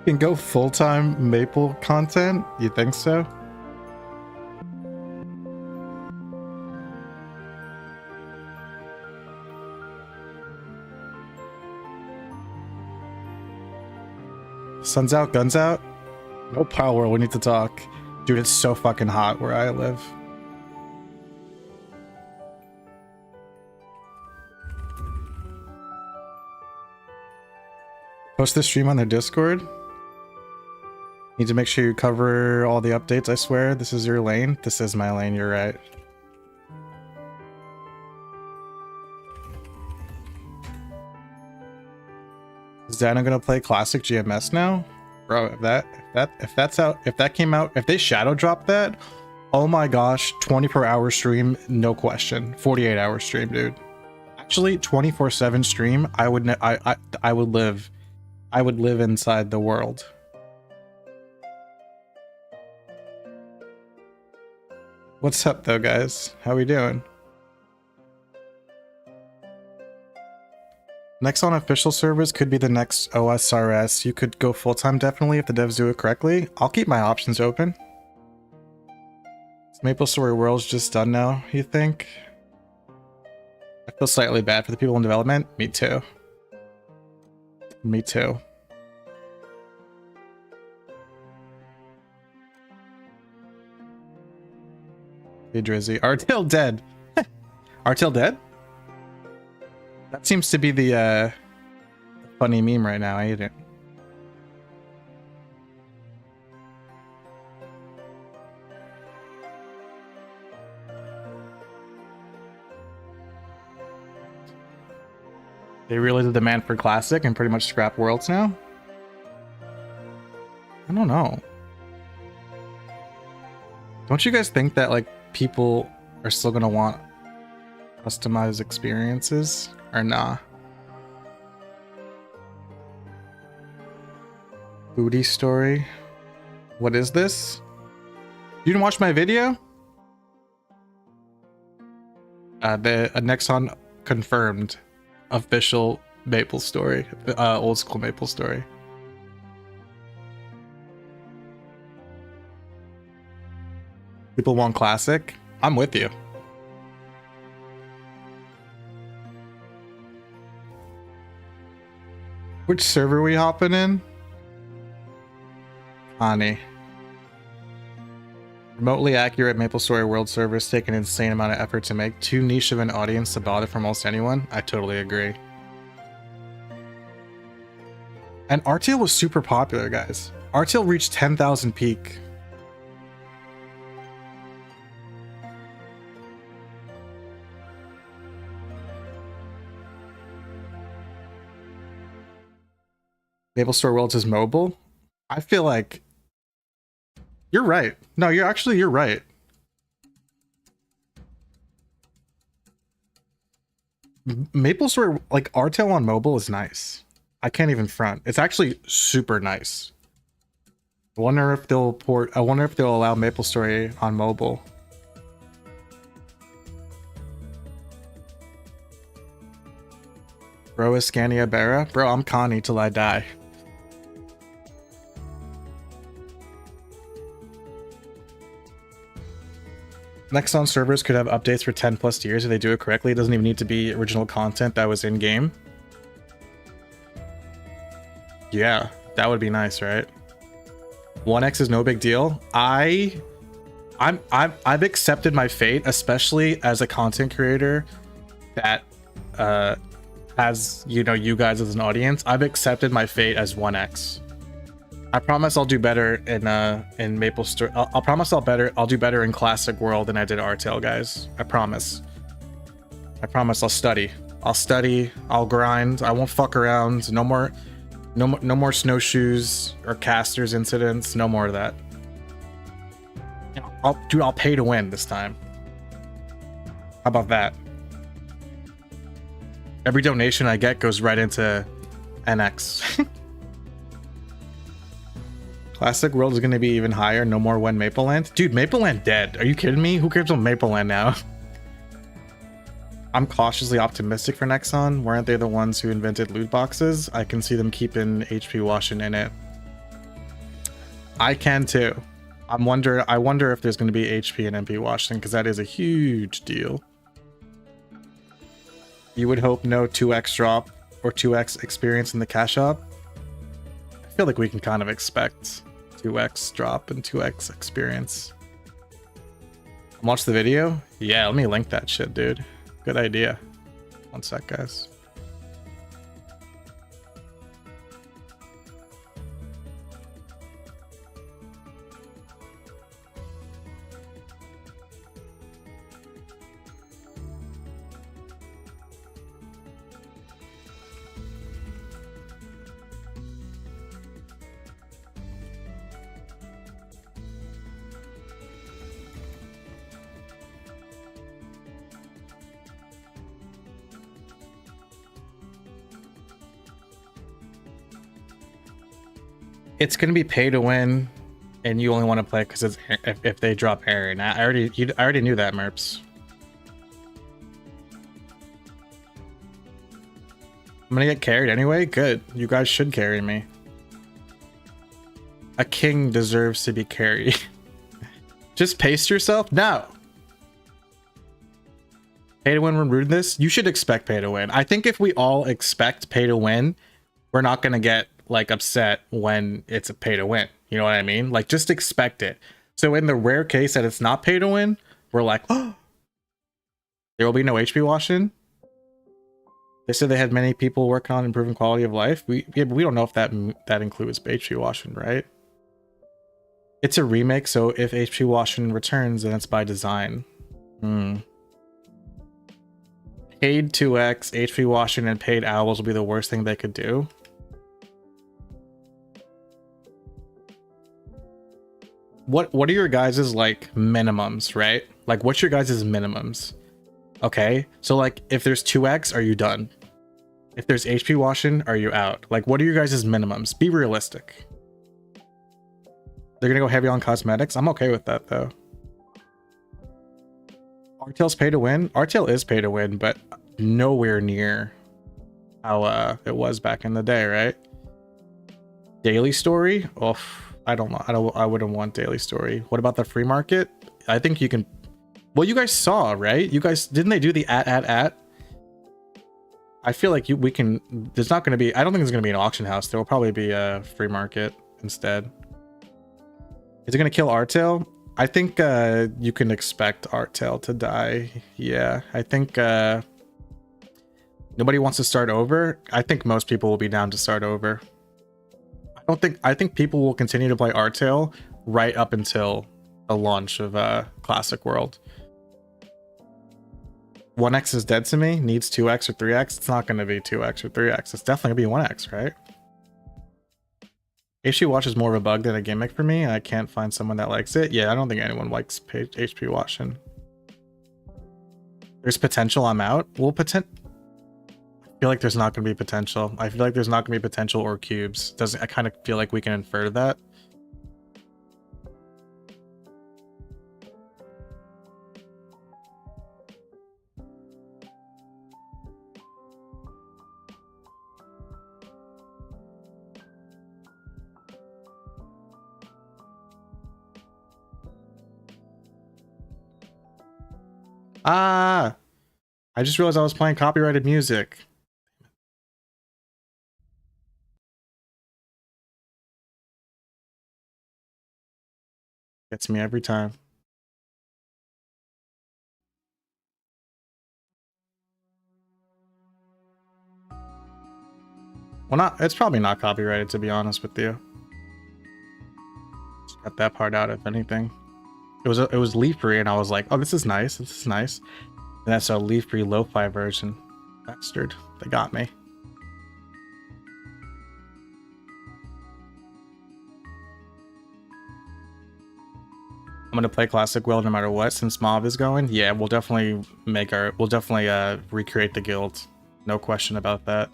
Can go full-time Maple content? You think so? Sun's out, guns out? No power, we need to talk. Dude, it's so fucking hot where I live. Post this stream on their Discord. Need to make sure you cover all the updates, I swear. This is your lane. This is my lane, you're right. Is Dana gonna play classic GMS now? Bro, if that came out, if they shadow dropped that, oh my gosh, 24-hour stream, no question. 48-hour stream, dude. Actually, 24/7 stream, I would live inside the world. What's up though, guys? How we doing? Nexon official servers could be the next OSRS. You could go full-time definitely if the devs do it correctly. I'll keep my options open. Is maplestory World's just done now, you think? I feel slightly bad for the people in development. Me too. Me too. Hey Drizzy. Artale dead. Artale dead? That seems to be the funny meme right now, ain't it? They realize the demand for classic and pretty much scrap worlds now? I don't know. Don't you guys think that like people are still gonna want customized experiences or nah? Booty story. What is this? You didn't watch my video? The Nexon confirmed official maplestory, old school maplestory. People want classic. I'm with you. Which server are we hopping in? Ani. Remotely accurate MapleStory World servers take an insane amount of effort to make. Too niche of an audience to bother for most anyone. I totally agree. And Artale was super popular, guys. Artale reached 10,000 peak. MapleStory Worlds is mobile. I feel like you're right. No, you're right. MapleStory, like Artale on mobile is nice. I can't even front. It's actually super nice. I wonder if they'll allow MapleStory on mobile. Bro is Scania Barra. Bro, I'm Connie till I die. Nexon servers could have updates for 10 plus years if they do it correctly. It doesn't even need to be original content that was in game. Yeah, that would be nice, right? 1x is no big deal. I've accepted my fate, especially as a content creator that has, you know, you guys as an audience. I've accepted my fate as 1x. I promise I'll do better in MapleStory. I'll promise I'll do better in Classic World than I did Artale, guys. I promise. I promise I'll study. I'll grind. I won't fuck around. No more snowshoes or casters incidents. No more of that. I'll pay to win this time. How about that? Every donation I get goes right into NX. Classic World is going to be even higher. No more when Mapleland. Dude, Mapleland dead. Are you kidding me? Who cares about Mapleland now? I'm cautiously optimistic for Nexon. Weren't they the ones who invented loot boxes? I can see them keeping HP washing in it. I can too. I wonder if there's going to be HP and MP washing, because that is a huge deal. You would hope no 2x drop or 2x experience in the cash shop. I feel like we can kind of expect 2x drop and 2x experience. Watch the video? Yeah, let me link that shit, dude. Good idea. One sec, guys. It's gonna be pay to win, and you only want to play because it's if they drop Aaron. I already knew that, Merps. I'm gonna get carried anyway. Good, you guys should carry me. A king deserves to be carried. Just pace yourself. No. Pay to win when rooting this. You should expect pay to win. I think if we all expect pay to win, we're not gonna get like upset when it's a pay to win. You know what I mean? Like, just expect it. So in the rare case that it's not pay to win, we're like, oh, there will be no HP washing. They said they had many people working on improving quality of life. We don't know if that includes HP washing, right? It's a remake, so if HP washing returns, then it's by design. Paid 2x, HP washing, and paid owls will be the worst thing they could do. What are your guys's like minimums, right? Like, what's your guys's minimums? Okay, so like if there's 2x, are you done? If there's HP washing, are you out? Like, what are your guys's minimums? Be realistic. They're gonna go heavy on cosmetics. I'm okay with that though. Artale's pay to win. Artale is pay to win, but nowhere near how it was back in the day, right? Daily story. Oh, I don't know. I wouldn't want daily story. What about the free market? I think you can. Well, you guys saw, right? You guys, didn't they do the at? I feel like we can. There's not going to be. I don't think there's going to be an auction house. There will probably be a free market instead. Is it going to kill Artale? I think you can expect Artale to die. Yeah, I think nobody wants to start over. I think most people will be down to start over. I think people will continue to play Artale right up until the launch of Classic World. 1x is dead to me. Needs 2x or 3x. It's not going to be 2x or 3x. It's definitely going to be 1x, right? HP Watch is more of a bug than a gimmick for me. I can't find someone that likes it. Yeah, I don't think anyone likes HP Watching. There's potential. I'm out. Well, I feel like there's not going to be potential. I feel like there's not going to be potential or cubes. I kind of feel like we can infer that. Ah, I just realized I was playing copyrighted music. Gets me every time. Well, it's probably not copyrighted, to be honest with you. Just cut that part out, if anything. It was leaf free, and I was like, oh, this is nice. This is nice. And that's a leaf free lo-fi version. Bastard. They got me. I'm gonna play Classic World no matter what, since Mob is going. Yeah, we'll definitely recreate the guild. No question about that.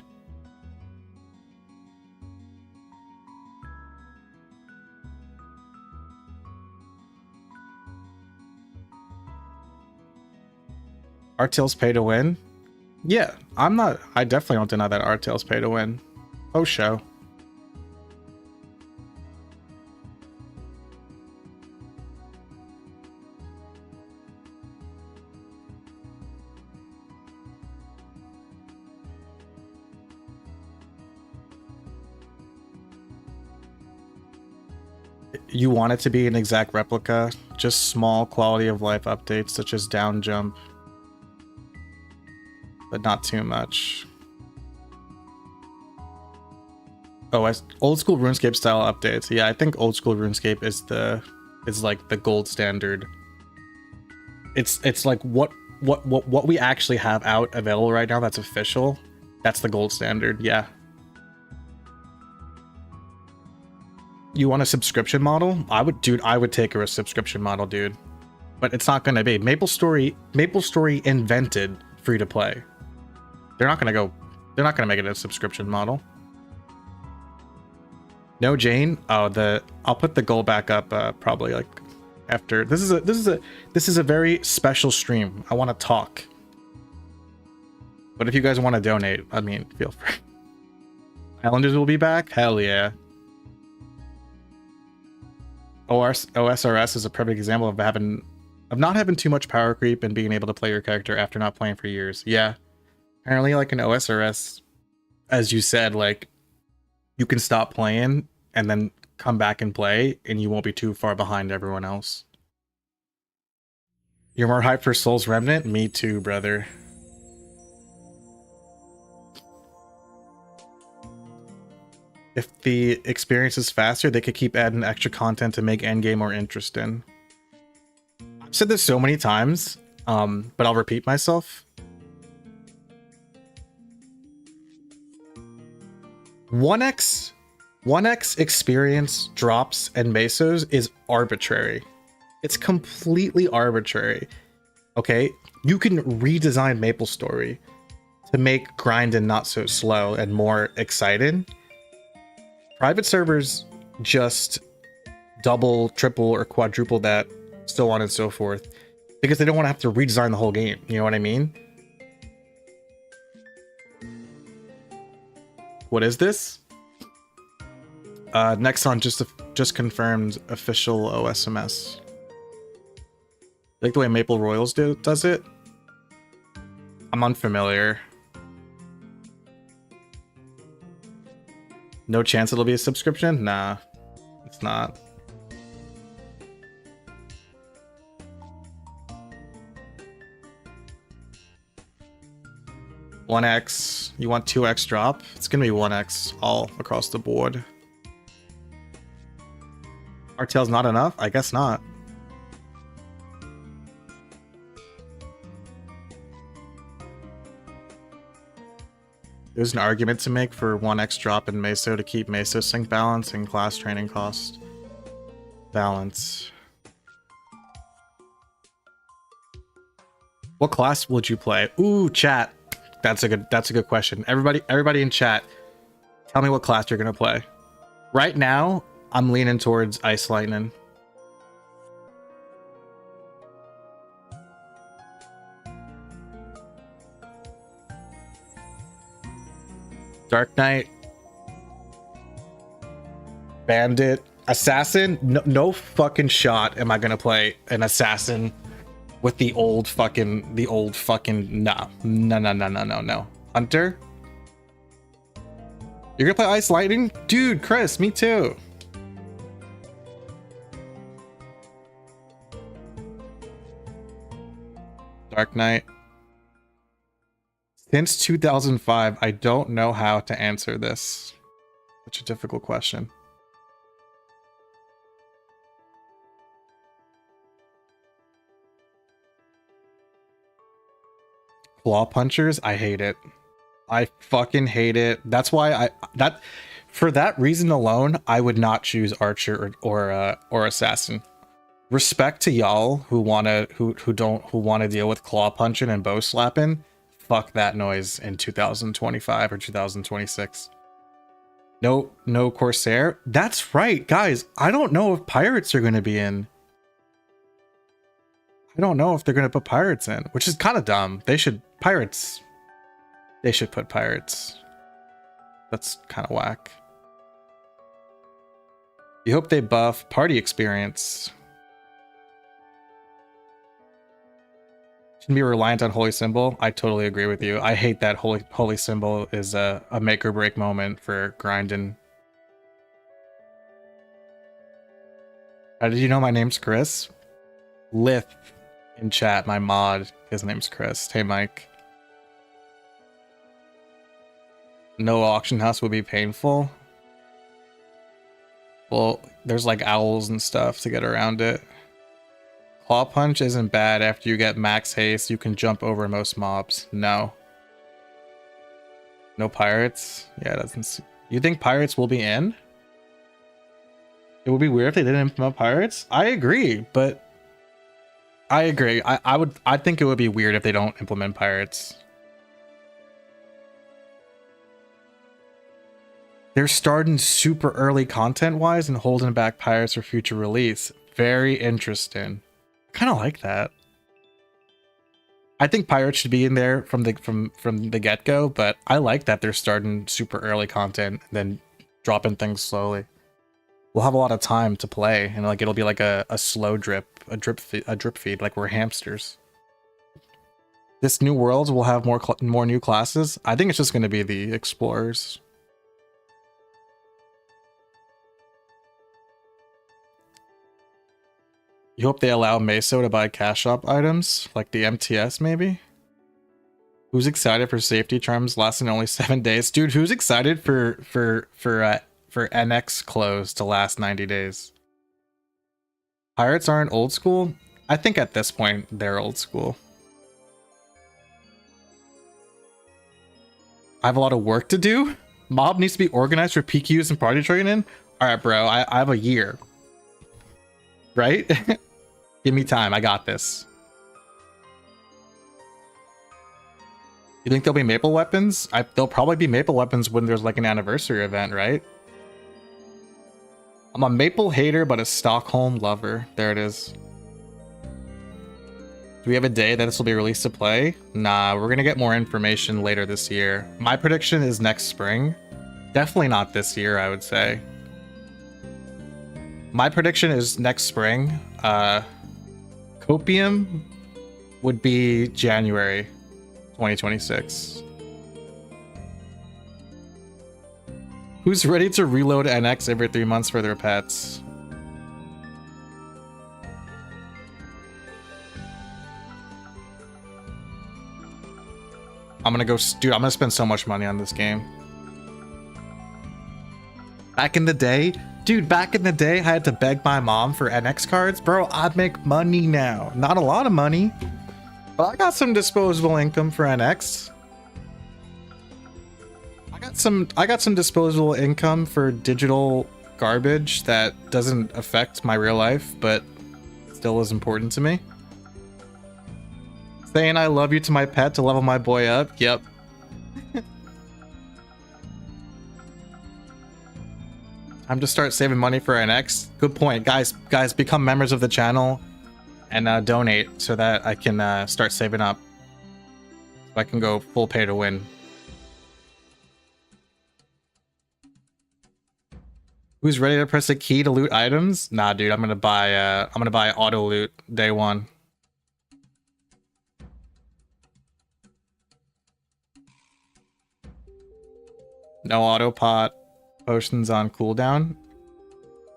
Artale's pay to win? Yeah, I definitely don't deny that Artale's pay to win. Oh, show. You want it to be an exact replica, just small quality of life updates such as down jump, but not too much. Oh, old school RuneScape style updates. Yeah, I think old school RuneScape is like the gold standard. It's like what we actually have out available right now that's official. That's the gold standard. Yeah. You want a subscription model? I would take a subscription model, dude. But it's not gonna be. MapleStory invented free to play. They're not gonna make it a subscription model. No Jane. Oh, I'll put the goal back up probably like after this is a very special stream. I want to talk. But if you guys want to donate, I mean, feel free. Islanders will be back? Hell yeah. OSRS is a perfect example of not having too much power creep and being able to play your character after not playing for years. Yeah. Apparently, like an OSRS, as you said, like you can stop playing and then come back and play and you won't be too far behind everyone else. You're more hyped for Souls Remnant? Me too, brother. If the experience is faster, they could keep adding extra content to make endgame more interesting. I've said this so many times, but I'll repeat myself. 1x experience drops and mesos is arbitrary. It's completely arbitrary. Okay, you can redesign MapleStory to make grinding not so slow and more exciting. Private servers just double, triple, or quadruple that, so on and so forth, because they don't want to have to redesign the whole game. You know what I mean? What is this? Nexon just confirmed official OSMS. Like the way Maple Royals does it? I'm unfamiliar. No chance it'll be a subscription? Nah, it's not. $1x. You want 2x drop? It's gonna be 1x all across the board. Artale's not enough? I guess not. There's an argument to make for 1x drop in Meso to keep Meso sync balance and class training cost balance. What class would you play? Ooh, chat. That's a good question. Everybody in chat, tell me what class you're gonna play. Right now, I'm leaning towards Ice Lightning. Dark Knight, Bandit, Assassin. No fucking shot am I gonna play an Assassin with the old fucking no. Hunter, you're gonna play Ice Lightning, dude. Chris, me too. Dark Knight. Since 2005, I don't know how to answer this. Such a difficult question. Claw punchers, I hate it. I fucking hate it. That's why for that reason alone, I would not choose Archer or Assassin. Respect to y'all who wanna deal with claw punching and bow slapping. Fuck that noise in 2025 or 2026. No Corsair. That's right, guys. I don't know if pirates are gonna be in. I don't know if they're gonna put pirates in, which is kind of dumb. They should put pirates. That's kind of whack. You hope they buff party experience. Shouldn't be reliant on Holy Symbol. I totally agree with you. I hate that Holy Symbol is a make or break moment for grinding. How did you know my name's Chris? Lith in chat, my mod, his name's Chris. Hey, Mike. No auction house would be painful. Well, there's like owls and stuff to get around it. Claw punch isn't bad. After you get max haste, you can jump over most mobs. No. No pirates? Yeah, it doesn't. You think pirates will be in? It would be weird if they didn't implement pirates. I agree, but I agree. I think it would be weird if they don't implement pirates. They're starting super early content-wise and holding back pirates for future release. Very interesting. Kind of like that. I think pirates should be in there from the get-go, but I like that they're starting super early content and then dropping things slowly. We'll have a lot of time to play, and like it'll be like a slow drip, a drip feed, like we're hamsters. This new world will have more new classes. I think it's just going to be the explorers. You hope they allow Meso to buy cash shop items, like the MTS maybe? Who's excited for safety charms lasting only 7 days? Dude, who's excited for NX clothes to last 90 days? Pirates aren't old school? I think at this point, they're old school. I have a lot of work to do? Mob needs to be organized for PQs and party training? Alright, bro, I have a year. Right? Give me time, I got this. You think there'll be maple weapons? There'll probably be maple weapons when there's like an anniversary event, right? I'm a maple hater, but a Stockholm lover. There it is. Do we have a day that this will be released to play? Nah, we're gonna get more information later this year. My prediction is next spring. Definitely not this year, I would say. My prediction is next spring. Copium would be January 2026. Who's ready to reload NX every 3 months for their pets? I'm gonna go, dude, I'm gonna spend so much money on this game. Back in the day, dude, back in the day, I had to beg my mom for NX cards. Bro, I make money now. Not a lot of money, but I got some disposable income for NX. I got some disposable income for digital garbage that doesn't affect my real life, but still is important to me. Saying I love you to my pet to level my boy up. Yep. Time to start saving money for NX. Good point, guys. Guys, become members of the channel and donate so that I can start saving up. So I can go full pay to win. Who's ready to press a key to loot items? Nah, dude. I'm gonna buy auto loot day one. No auto pot. Potions on cooldown.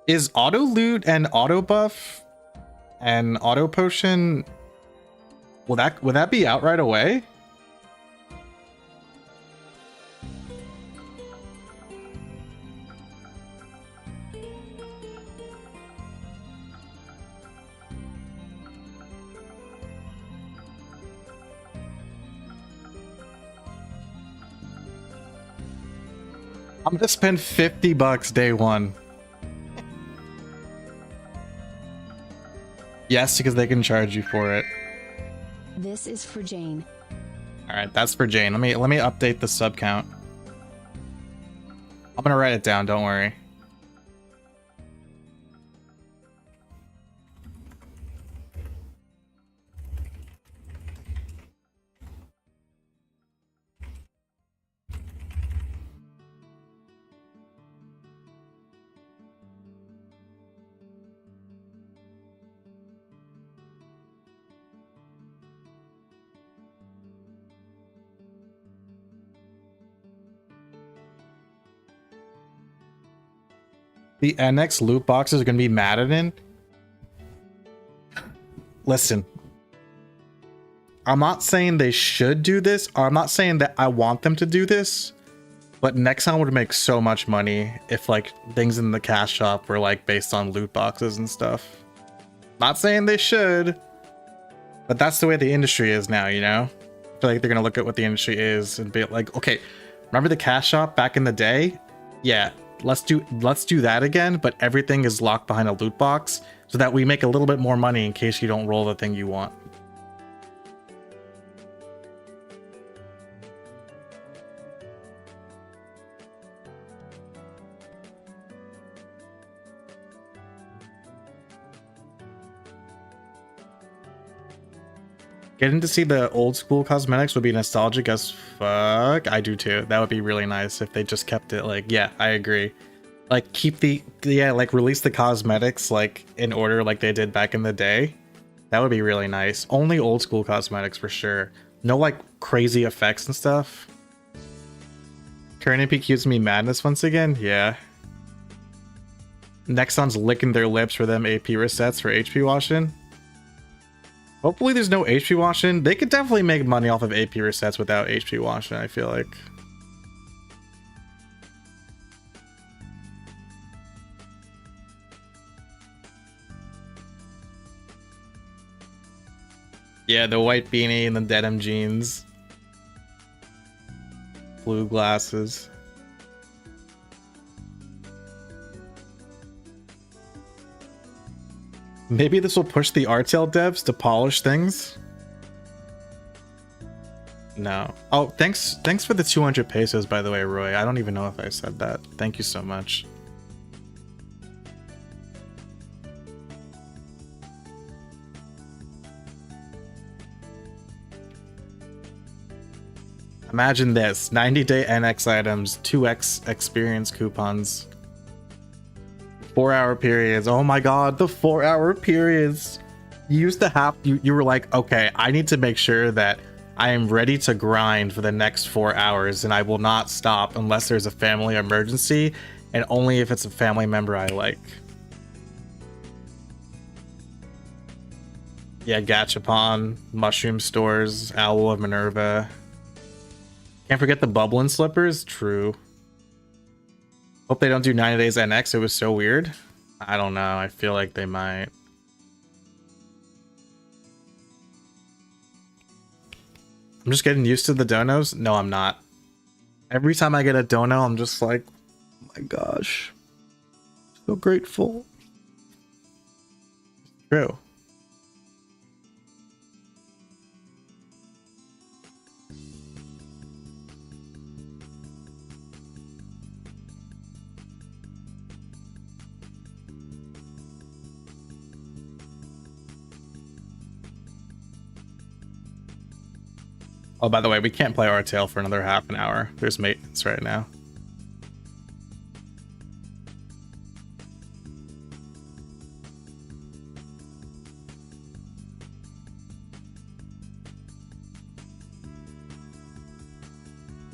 Is auto loot and auto buff and auto potion, would that be out right away? I'm gonna spend $50 day one. Yes, because they can charge you for it. This is for Jane. All right, that's for Jane. Let me update the sub count. I'm gonna write it down. Don't worry. The NX loot boxes are gonna be Madden. listen, I'm not saying they should do this, or I'm not saying that I want them to do this, but Nexon would make so much money if like things in the cash shop were like based on loot boxes and stuff. Not saying they should, but that's the way the industry is now, you know? I feel like they're gonna look at what the industry is and be like, okay, remember the cash shop back in the day? Yeah, let's do that again, but everything is locked behind a loot box so that we make a little bit more money in case you don't roll the thing you want. Getting to see the old school cosmetics would be nostalgic as fuck. I do too. That would be really nice if they just kept it like, yeah, I agree. Like keep like release the cosmetics like in order like they did back in the day. That would be really nice. Only old school cosmetics for sure. No like crazy effects and stuff. Current MP gives me madness once again. Yeah. Nexon's licking their lips for them AP resets for HP washing. Hopefully there's no HP washing. They could definitely make money off of AP resets without HP washing, I feel like. Yeah, the white beanie and the denim jeans. Blue glasses. Maybe this will push the Artale devs to polish things. No. Oh, thanks for the 200 pesos, by the way, Roy. I don't even know if I said that. Thank you so much. Imagine this, 90-day NX items, 2x experience coupons. 4-hour periods. Oh my god, the 4-hour periods. You used to have, you were like, okay, I need to make sure that I am ready to grind for the next 4 hours and I will not stop unless there's a family emergency and only if it's a family member I like. Yeah, Gachapon, Mushroom Stores, Owl of Minerva. Can't forget the Bubbling Slippers. True. Hope they don't do 90 days NX. It was so weird. I don't know. I feel like they might. I'm just getting used to the donos. No, I'm not. Every time I get a dono, I'm just like, oh my gosh. So grateful. True. Oh, by the way, we can't play Artale for another half an hour. There's maintenance right now.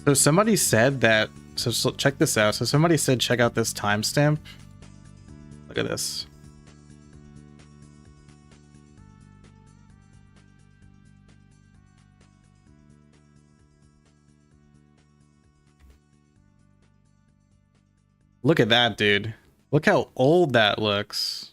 So somebody said that, so check this out. So somebody said, check out this timestamp. Look at this. Look at that, dude. Look how old that looks.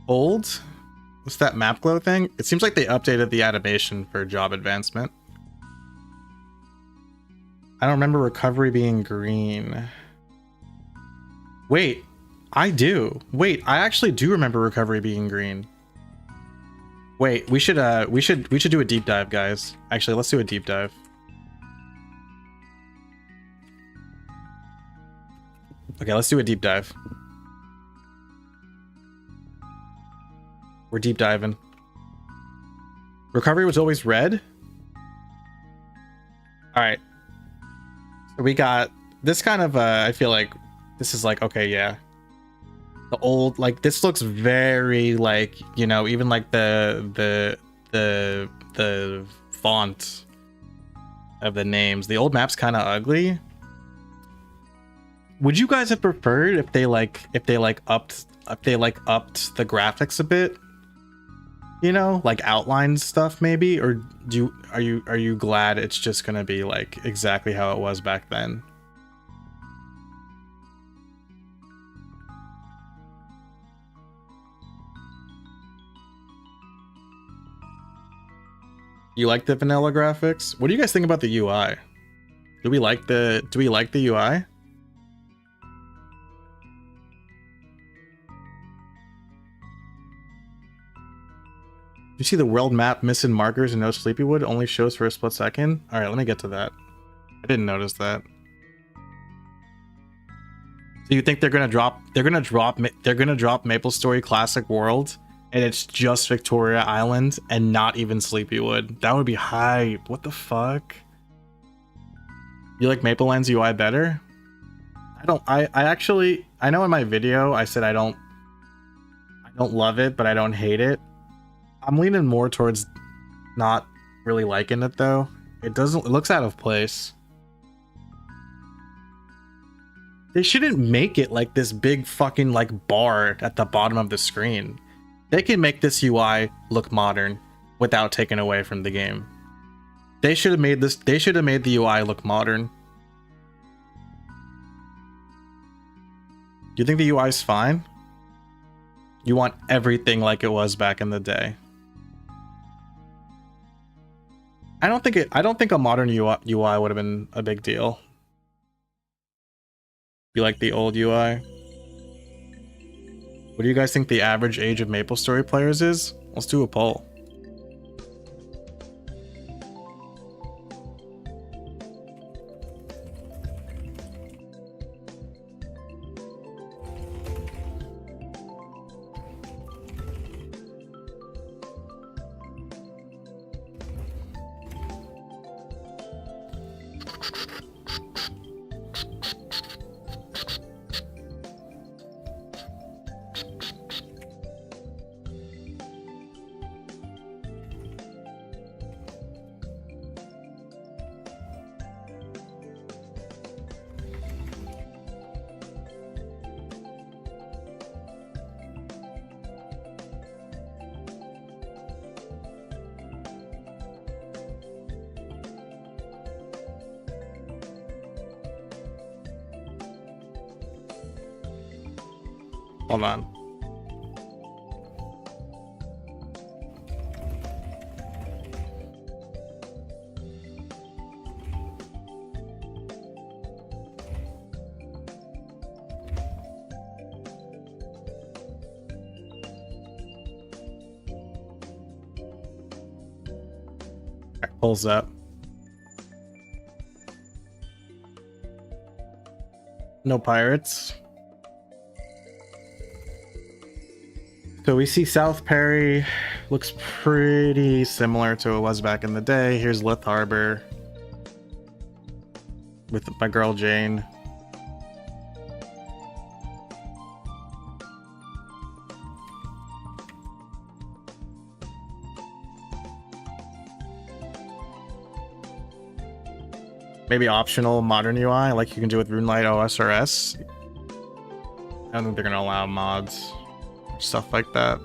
Old? What's that map glow thing? It seems like they updated the animation for job advancement. I don't remember recovery being green. Wait, I do. Wait, I actually do remember recovery being green. Wait, we should do a deep dive, guys. Actually, let's do a deep dive. Okay, let's do a deep dive. We're deep diving. Recovery was always red? Alright. So we got this kind of, I feel like this is like, okay, yeah. The old, like, this looks very like, you know, even like the font of the names. The old map's kind of ugly. Would you guys have preferred if they upped the graphics a bit? You know, like outline stuff maybe, or are you glad it's just gonna be like exactly how it was back then? You like the vanilla graphics? What do you guys think about the UI? Do we like the UI? You see the world map missing markers and no Sleepywood only shows for a split second? All right, let me get to that. I didn't notice that. So you think they're gonna drop MapleStory Classic World and it's just Victoria Island and not even Sleepywood? That would be hype. What the fuck? You like Mapleland's UI better? I actually, I know in my video I said I don't love it, but I don't hate it. I'm leaning more towards not really liking it though. It looks out of place. They shouldn't make it like this big fucking like bar at the bottom of the screen. They can make this UI look modern without taking away from the game. They should have made the UI look modern. Do you think the UI is fine? You want everything like it was back in the day. I don't think a modern UI would have been a big deal. You like the old UI? What do you guys think the average age of MapleStory players is? Let's do a poll. Hold on. Alright, pulls up. No pirates. So we see South Perry looks pretty similar to it was back in the day. Here's Lith Harbor with my girl Jane. Maybe optional modern UI like you can do with RuneLite OSRS. I don't think they're gonna allow mods. Stuff like that.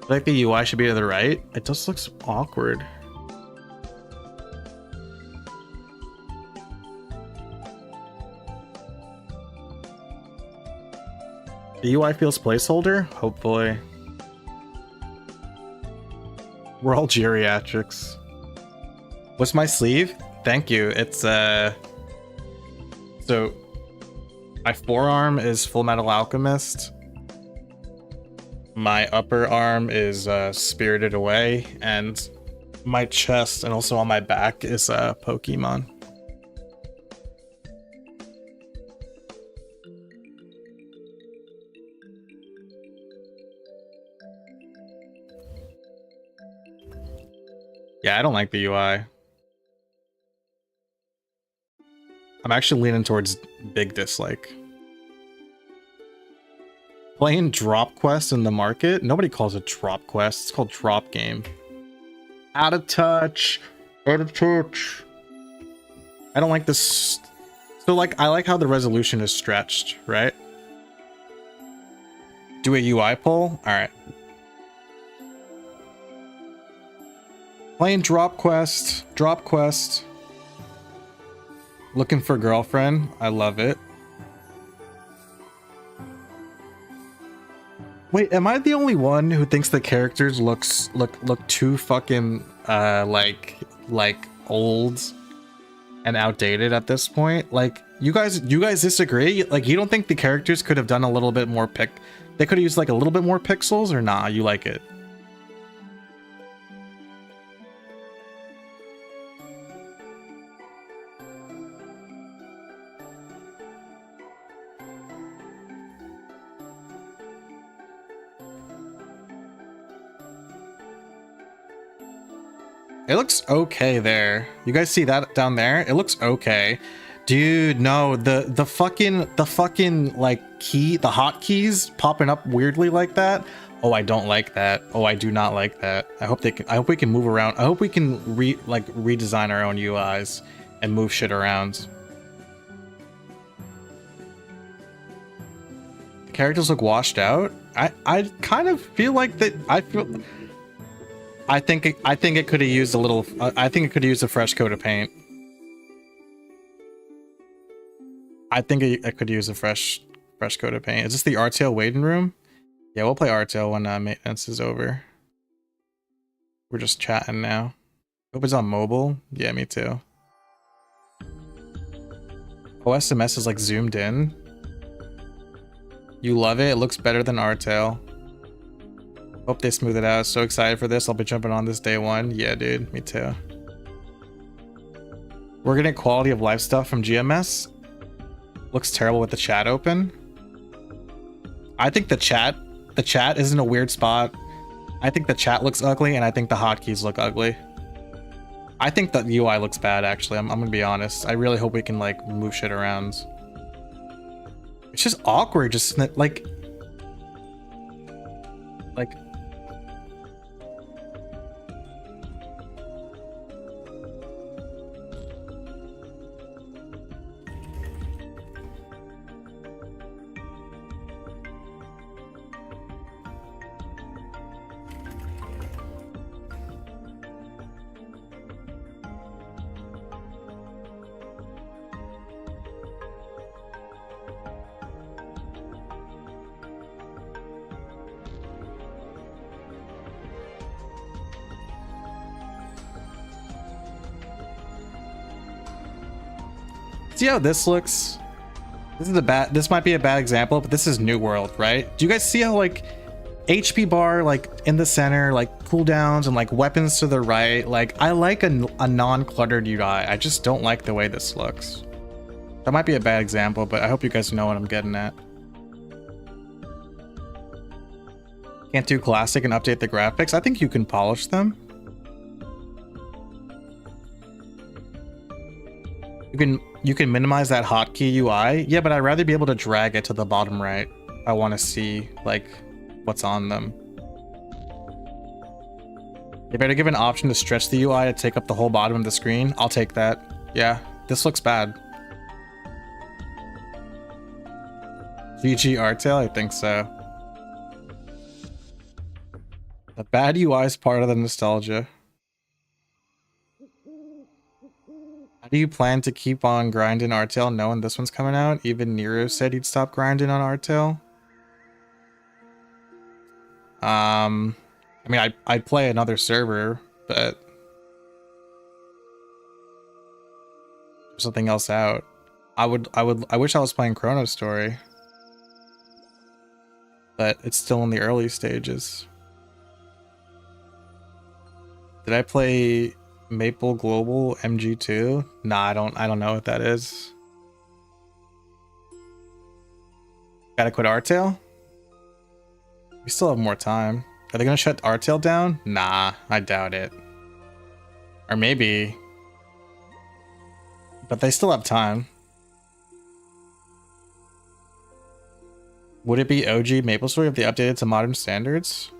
I think the UI should be to the right. It just looks awkward. The UI feels placeholder? Hopefully. We're all geriatrics. What's my sleeve? Thank you. It's so my forearm is Full Metal Alchemist. My upper arm is Spirited Away, and my chest and also on my back is Pokemon. Yeah, I don't like the UI. I'm actually leaning towards big dislike. Playing drop quest in the market? Nobody calls it drop quest. It's called drop game. Out of touch. Out of touch. I don't like this. So like, I like how the resolution is stretched, right? Do a UI poll? All right. Playing drop quest. Drop quest. Looking for girlfriend. I love it. Wait, am I the only one who thinks the characters look too fucking like old and outdated at this point? Like, you guys disagree? Like, you don't think the characters could have done a little bit more they could have used like a little bit more pixels, or nah, you like it? It looks okay there. You guys see that down there? It looks okay. Dude, no, the fucking like key, the hotkeys popping up weirdly like that. Oh, I don't like that. Oh, I do not like that. I hope we can move around. I hope we can redesign our own UIs and move shit around. The characters look washed out. I kind of feel like that. I think it could have used a little. I think it could have used a fresh coat of paint. I think it could use a fresh coat of paint. Is this the Artale waiting room? Yeah, we'll play Artale when maintenance is over. We're just chatting now. Hope it's on mobile. Yeah, me too. OSRS is like zoomed in. You love it. It looks better than Artale. Hope they smooth it out. So excited for this. I'll be jumping on this day one. Yeah, dude. Me too. We're getting quality of life stuff from GMS. Looks terrible with the chat open. I think the chat is in a weird spot. I think the chat looks ugly, and I think the hotkeys look ugly. I think the UI looks bad, actually. I'm gonna be honest. I really hope we can like move shit around. It's just awkward, just like see how this looks? This might be a bad example, but this is New World, right? Do you guys see how like HP bar like in the center, like cooldowns and like weapons to the right? Like, I like a non-cluttered UI. I just don't like the way this looks. That might be a bad example, but I hope you guys know what I'm getting at. Can't do classic and update the graphics. I think you can polish them. You can minimize that hotkey UI. Yeah, but I'd rather be able to drag it to the bottom right. I want to see like what's on them. You better give an option to stretch the UI to take up the whole bottom of the screen. I'll take that. Yeah, this looks bad. GG Artale, I think so. The bad UI is part of the nostalgia. How do you plan to keep on grinding Artale knowing this one's coming out? Even Nero said he'd stop grinding on Artale. I mean, I'd play another server, but there's something else out. I wish I was playing Kronostory, but it's still in the early stages. Did I play Maple Global MG2? Nah, I don't know what that is. Gotta quit Artale? We still have more time. Are they gonna shut Artale down? Nah, I doubt it. Or maybe. But they still have time. Would it be OG MapleStory if they updated to modern standards?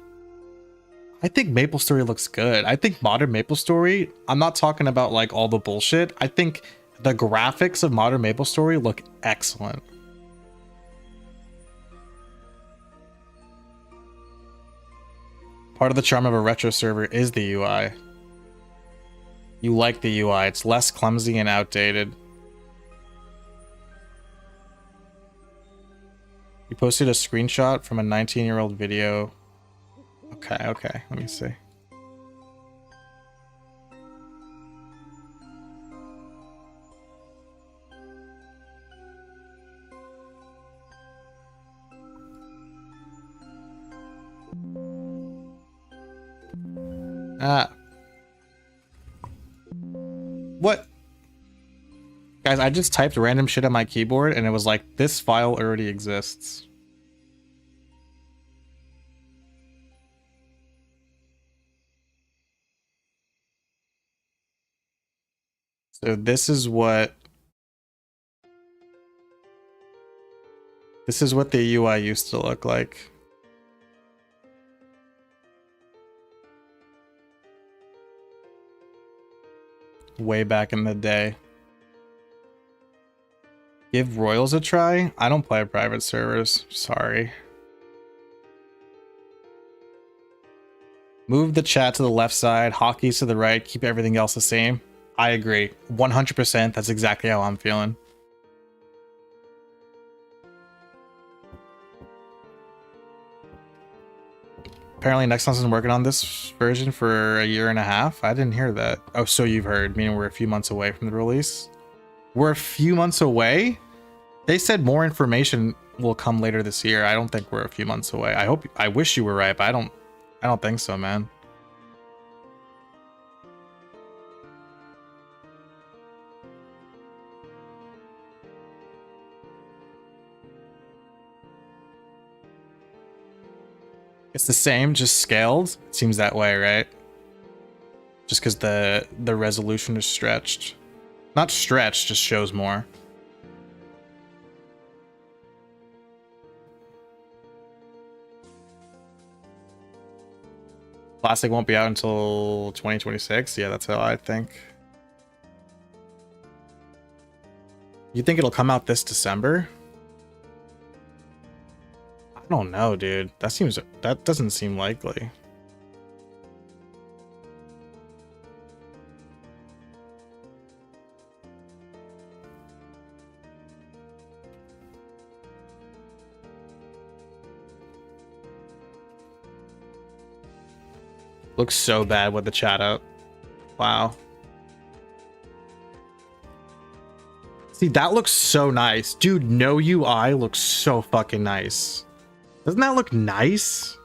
I think MapleStory looks good. I think modern MapleStory, I'm not talking about like all the bullshit. I think the graphics of modern MapleStory look excellent. Part of the charm of a retro server is the UI. You like the UI. It's less clumsy and outdated. You posted a screenshot from a 19-year-old video. Okay, let me see. What? Guys, I just typed random shit on my keyboard and it was like, this file already exists. So this is what the UI used to look like. Way back in the day. Give Royals a try? I don't play private servers. Sorry. Move the chat to the left side, hotkeys to the right, keep everything else the same. I agree. 100%. That's exactly how I'm feeling. Apparently Nexon's been working on this version for a year and a half. I didn't hear that. Oh, so you've heard, meaning we're a few months away from the release. We're a few months away? They said more information will come later this year. I don't think we're a few months away. I wish you were right, but I don't think so, man. It's the same, just scaled. It seems that way, right? Just because the resolution is stretched. Not stretched, just shows more. Classic won't be out until 2026. Yeah, that's how I think. You think it'll come out this December? I don't know, dude. That doesn't seem likely. Looks so bad with the chat up. Wow. See, that looks so nice. Dude, no UI looks so fucking nice. Doesn't that look nice?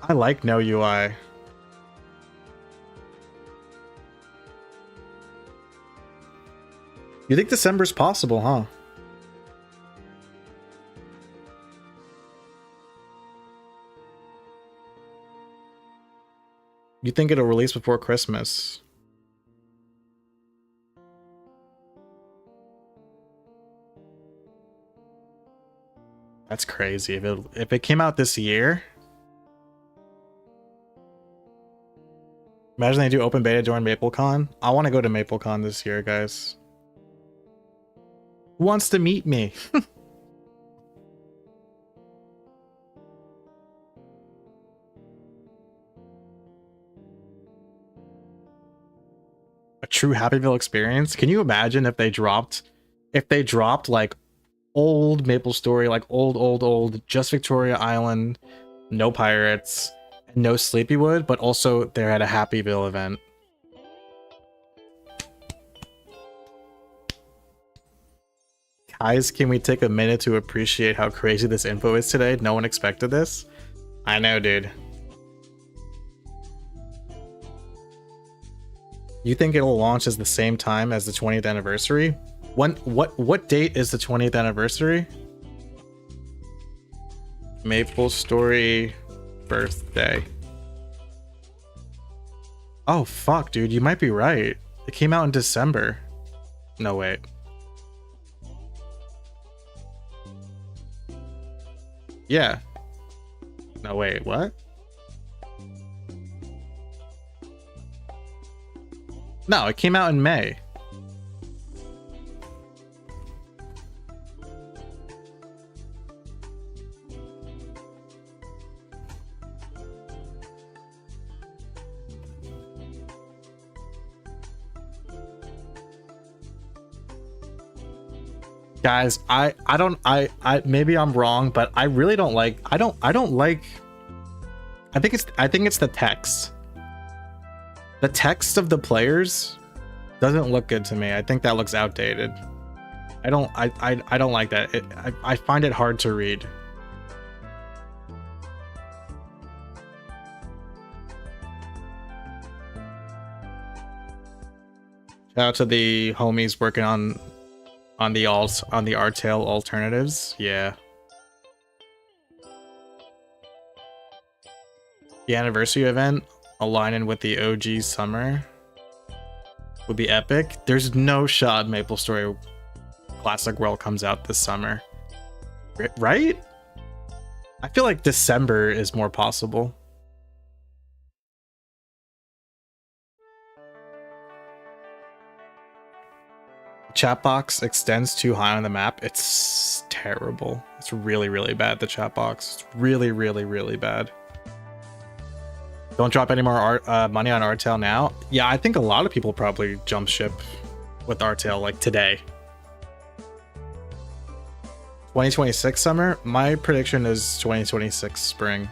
I like no UI. You think December's possible, huh? You think it'll release before Christmas? That's crazy. If it came out this year, imagine they do open beta during MapleCon. I want to go to MapleCon this year, guys. Who wants to meet me? A true Happyville experience. Can you imagine if they dropped like old MapleStory, like old, just Victoria Island, no pirates, and no Sleepywood, but also they had a Happyville event. Guys, can we take a minute to appreciate how crazy this info is today? No one expected this. I know, dude. You think it'll launch as the same time as the 20th anniversary? What date is the 20th anniversary? MapleStory birthday. Oh fuck, dude, you might be right. It came out in December. No, wait. Yeah. No, wait, what? No, it came out in May. Guys, I maybe I'm wrong, but I really don't like I don't like I think it's the text. The text of the players doesn't look good to me. I think that looks outdated. I don't like that. I find it hard to read. Shout out to the homies working on the Artale alternatives. Yeah. The anniversary event aligning with the OG summer would be epic. There's no shot MapleStory Classic World comes out this summer. Right? I feel like December is more possible. Chat box extends too high on the map. It's terrible. It's really, really bad, the chat box. It's really, really, really bad. Don't drop any more money on Artale now. Yeah, I think a lot of people probably jump ship with Artale like today. 2026 summer? My prediction is 2026 spring.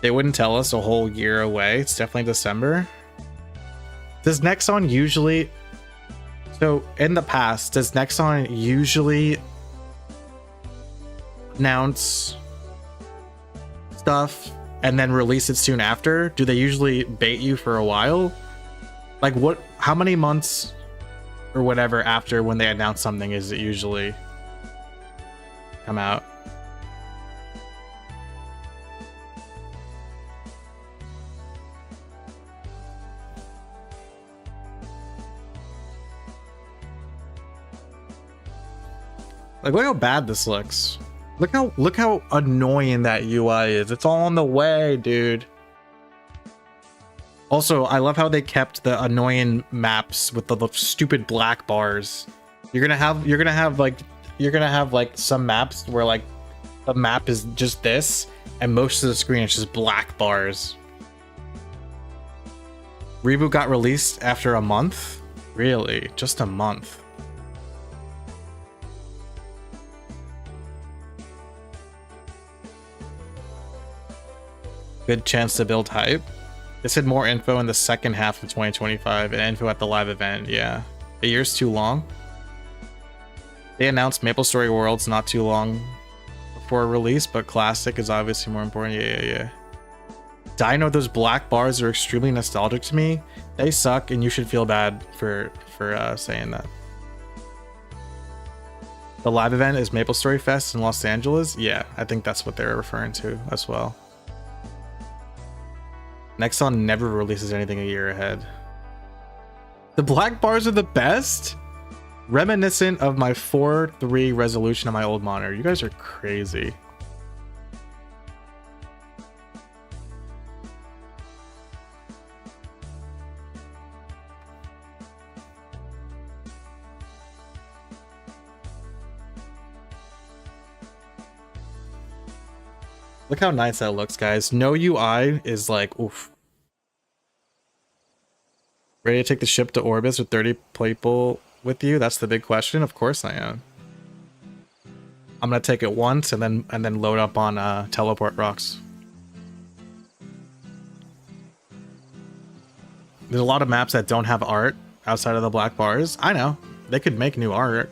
They wouldn't tell us a whole year away. It's definitely December. Does Nexon usually... So, in the past, does Nexon usually announce stuff and then release it soon after? Do they usually bait you for a while? Like, what? How many months or whatever after when they announce something is it usually come out? Like, look how bad this looks. Look how annoying that UI is. It's all on the way, dude. Also, I love how they kept the annoying maps with the stupid black bars. You're gonna have like some maps where like the map is just this, and most of the screen is just black bars. Reboot got released after a month? Really? Just a month? Good chance to build hype. They said more info in the second half of 2025 and info at the live event. Yeah, a year's too long. They announced MapleStory Worlds not too long before release, but Classic is obviously more important. Yeah. Dino, those black bars are extremely nostalgic to me. They suck, and you should feel bad for saying that. The live event is MapleStory Fest in Los Angeles. Yeah, I think that's what they're referring to as well. Nexon never releases anything a year ahead. The black bars are the best? Reminiscent of my 4:3 resolution on my old monitor. You guys are crazy. Look how nice that looks, guys. No UI is like, oof. Ready to take the ship to Orbis with 30 people with you? That's the big question. Of course I am. I'm gonna take it once and then load up on teleport rocks. There's a lot of maps that don't have art outside of the black bars. I know. They could make new art.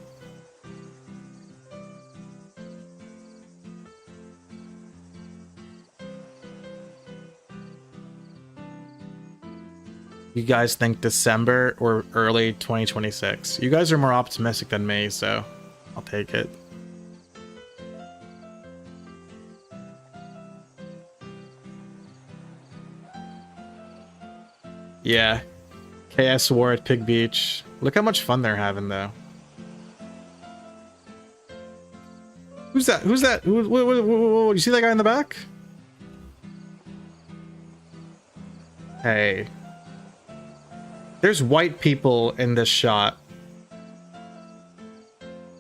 You guys think December or early 2026? You guys are more optimistic than me, so I'll take it. Yeah. KS War at Pig Beach. Look how much fun they're having, though. Who's that? Who's that? You see that guy in the back? Hey. There's white people in this shot.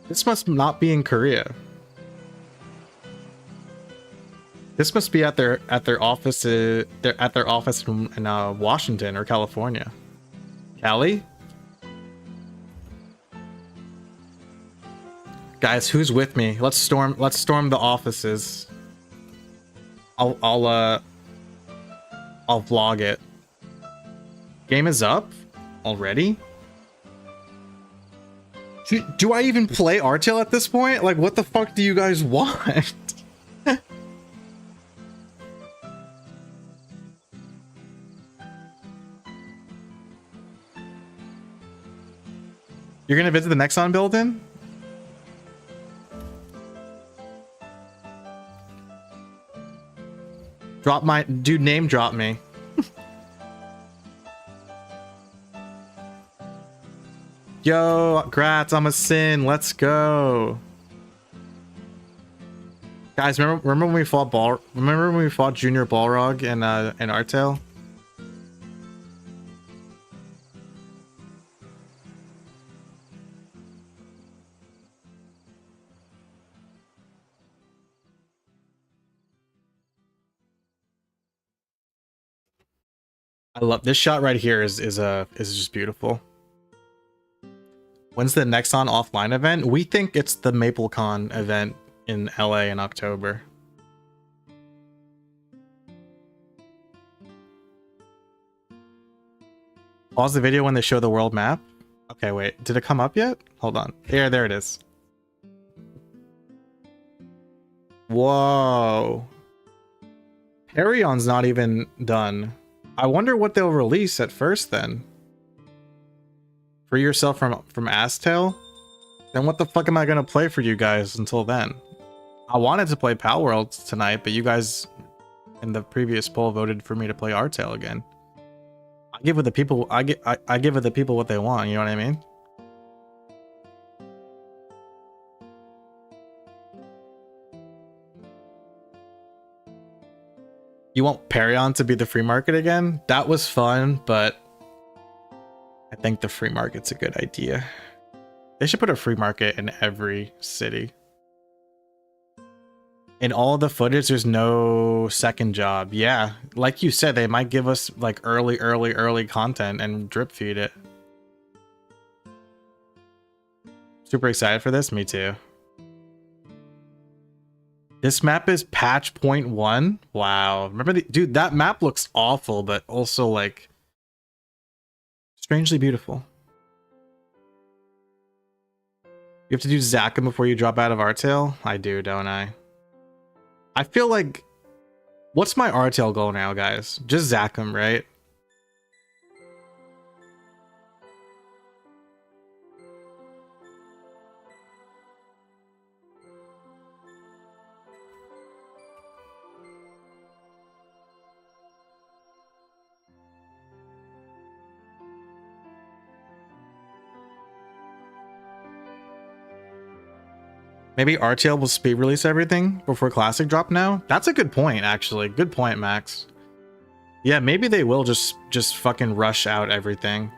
This must not be in Korea. This must be at their office. They're at their office in Washington or California. Cali? Guys, who's with me? Let's storm the offices. I'll vlog it. Game is up already? Do I even play Artale at this point? Like, what the fuck do you guys want? You're gonna visit the Nexon building? Drop my dude, name drop me. Yo, grats, I'm a sin. Let's go. Guys, remember when we fought Junior Balrog in Artale? I love this shot right here is just beautiful. When's the Nexon offline event? We think it's the MapleCon event in LA in October. Pause the video when they show the world map. Okay, wait. Did it come up yet? Hold on. Here, there it is. Whoa. Parion's not even done. I wonder what they'll release at first then. Free yourself from Artale? Then what the fuck am I gonna play for you guys until then? I wanted to play Pal Worlds tonight, but you guys in the previous poll voted for me to play Artale again. I give it the people I give it the people what they want, you know what I mean? You want Parion to be the free market again? That was fun, but I think the free market's a good idea. They should put a free market in every city. In all the footage, there's no second job. Yeah, like you said, they might give us like early content and drip feed it. Super excited for this. Me too. This map is patch 0.1. Wow. Remember dude, that map looks awful, but also like strangely beautiful. You have to do Zakum before you drop out of Artale? I do, don't I? I feel like... What's my Artale goal now, guys? Just Zakum, right? Maybe Artale will speed release everything before Classic drop now? That's a good point, actually. Good point, Max. Yeah, maybe they will just fucking rush out everything.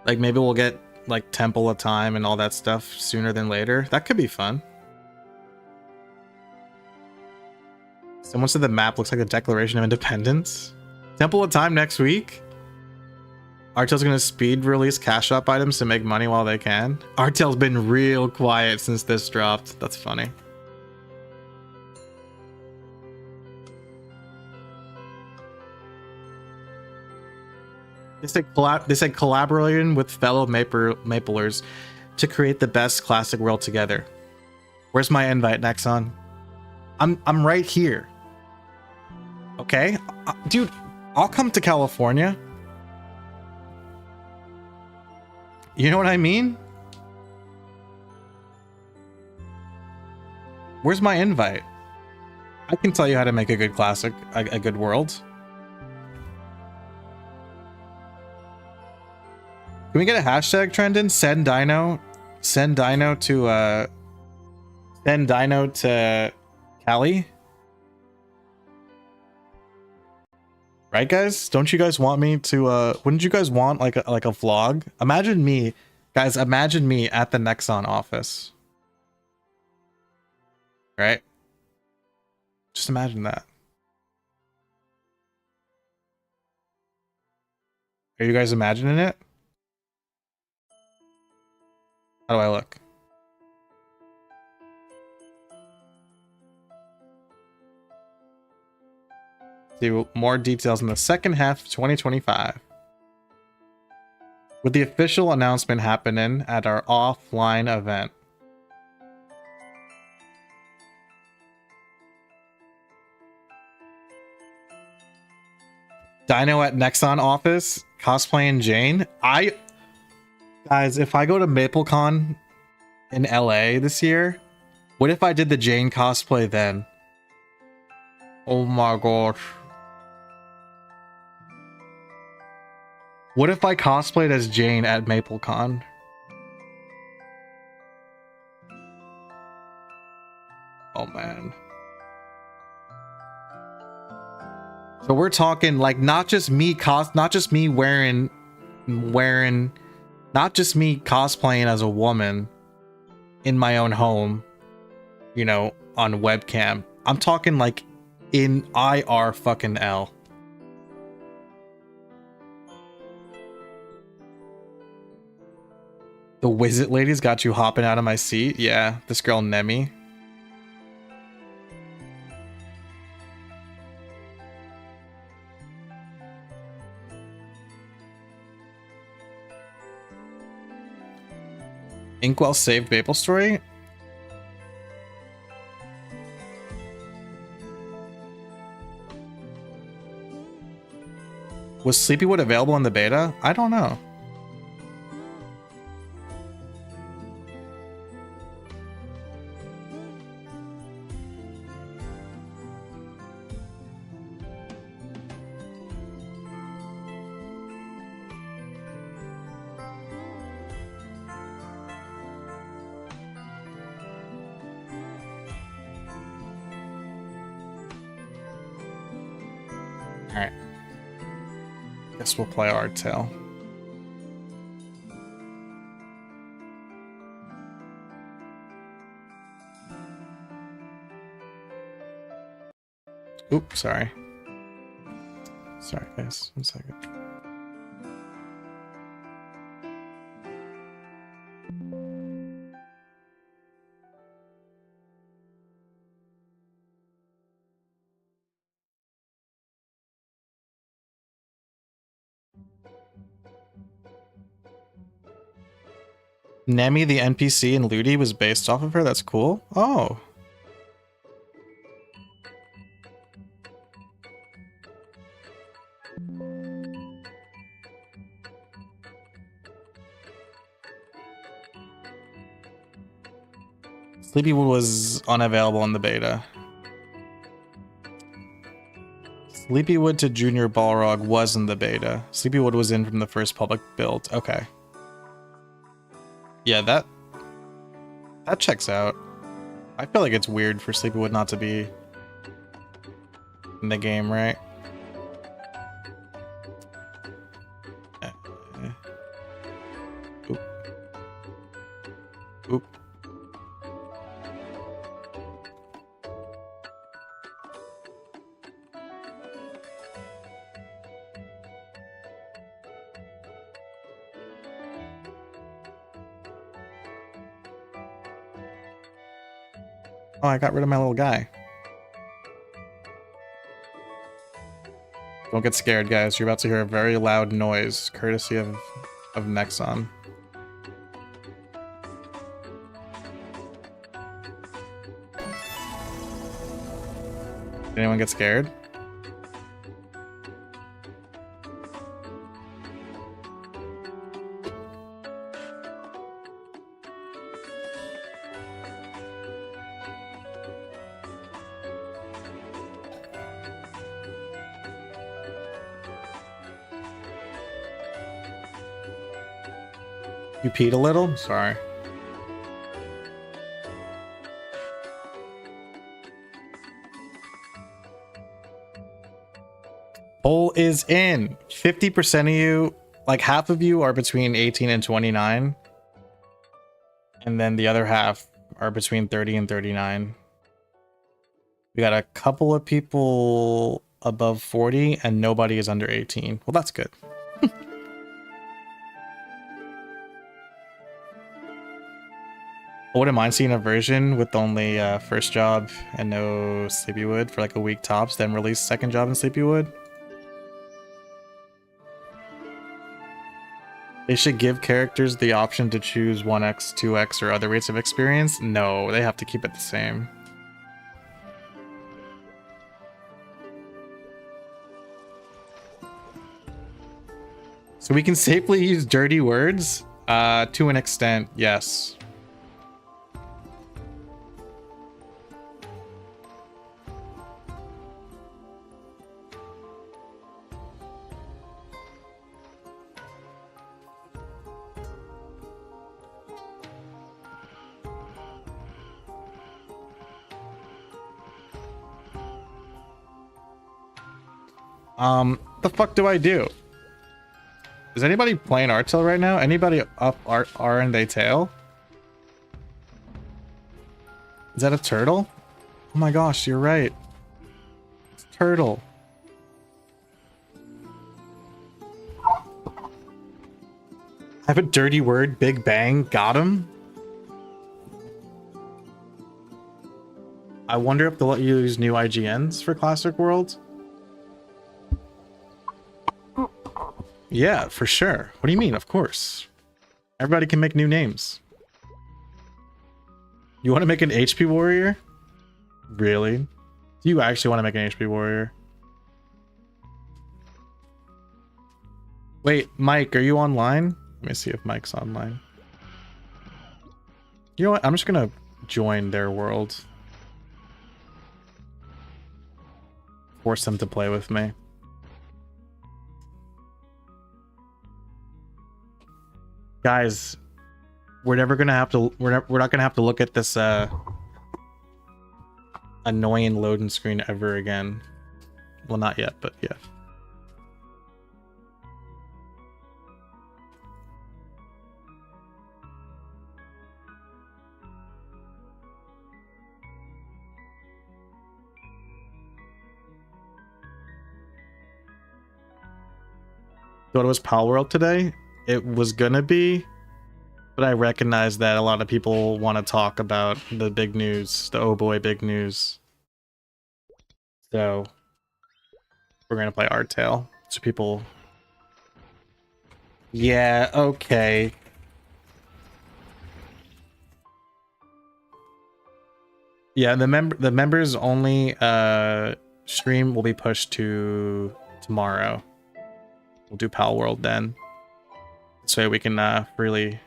Like, maybe we'll get, like, Temple of Time and all that stuff sooner than later. That could be fun. Someone said the map looks like the Declaration of Independence. Temple of Time next week? Artale's gonna speed release cash shop items to make money while they can. Artale's been real quiet since this dropped. That's funny. They said collaborating with fellow Maplers to create the best classic world together. Where's my invite, Nexon? I'm right here. Okay, dude, I'll come to California. You know what I mean? Where's my invite? I can tell you how to make a good classic, a good world. Can we get a hashtag trend in? Send Dino to Then Dino to Callie. Right, guys? Don't you guys want me to wouldn't you guys want like a vlog? Imagine me, guys, imagine me at the Nexon office. Right? Just imagine that. Are you guys imagining it? How do I look? See more details in the second half of 2025. With the official announcement happening at our offline event. Dino at Nexon office, cosplaying Jane. Guys, if I go to MapleCon in LA this year, what if I did the Jane cosplay then? Oh my gosh. What if I cosplayed as Jane at MapleCon? Oh man. So we're talking like not just me wearing not just me cosplaying as a woman in my own home, you know, on webcam. I'm talking like in IR fucking L. The Wizard Lady's got you hopping out of my seat. Yeah, this girl Nemi. Inkwell saved maplestory. Was Sleepywood available in the beta? I don't know. Alright. Guess we'll play Artale. Oops, sorry. Sorry, guys. 1 second. Nemi, the NPC in Ludi, was based off of her? That's cool. Oh. Sleepywood was unavailable in the beta. Sleepywood to Junior Balrog was in the beta. Sleepywood was in from the first public build. Okay. Yeah, that checks out. I feel like it's weird for Sleepywood not to be in the game, right? Oop. Oop. Oh, I got rid of my little guy. Don't get scared, guys. You're about to hear a very loud noise, courtesy of Nexon. Did anyone get scared? You peed a little? Sorry. Poll is in. 50% of you, like half of you are between 18 and 29. And then the other half are between 30 and 39. We got a couple of people above 40 and nobody is under 18. Well, that's good. I wouldn't mind seeing a version with only first job and no Sleepywood for like a week tops, then release second job in Sleepywood. They should give characters the option to choose 1x, 2x, or other rates of experience. No, they have to keep it the same. So we can safely use dirty words? To an extent, yes. The fuck do I do? Is anybody playing Artale right now? Anybody up R and they tail? Is that a turtle? Oh my gosh, you're right. It's a turtle. I have a dirty word, Big Bang, got him. I wonder if they'll let you use new IGNs for Classic World. Yeah, for sure. What do you mean? Of course. Everybody can make new names. You want to make an HP warrior? Really? Do you actually want to make an HP warrior? Wait, Mike, are you online? Let me see if Mike's online. You know what? I'm just gonna join their world. Force them to play with me. Guys, we're never gonna have to. We're not gonna have to look at this annoying loading screen ever again. Well, not yet, but yeah. Thought it was Pal World today. It was gonna be, but I recognize that a lot of people want to talk about the big news, the oh boy big news. So we're gonna play Artale. So people, yeah, okay. Yeah, the members only stream will be pushed to tomorrow. We'll do Pal World then. So we can freely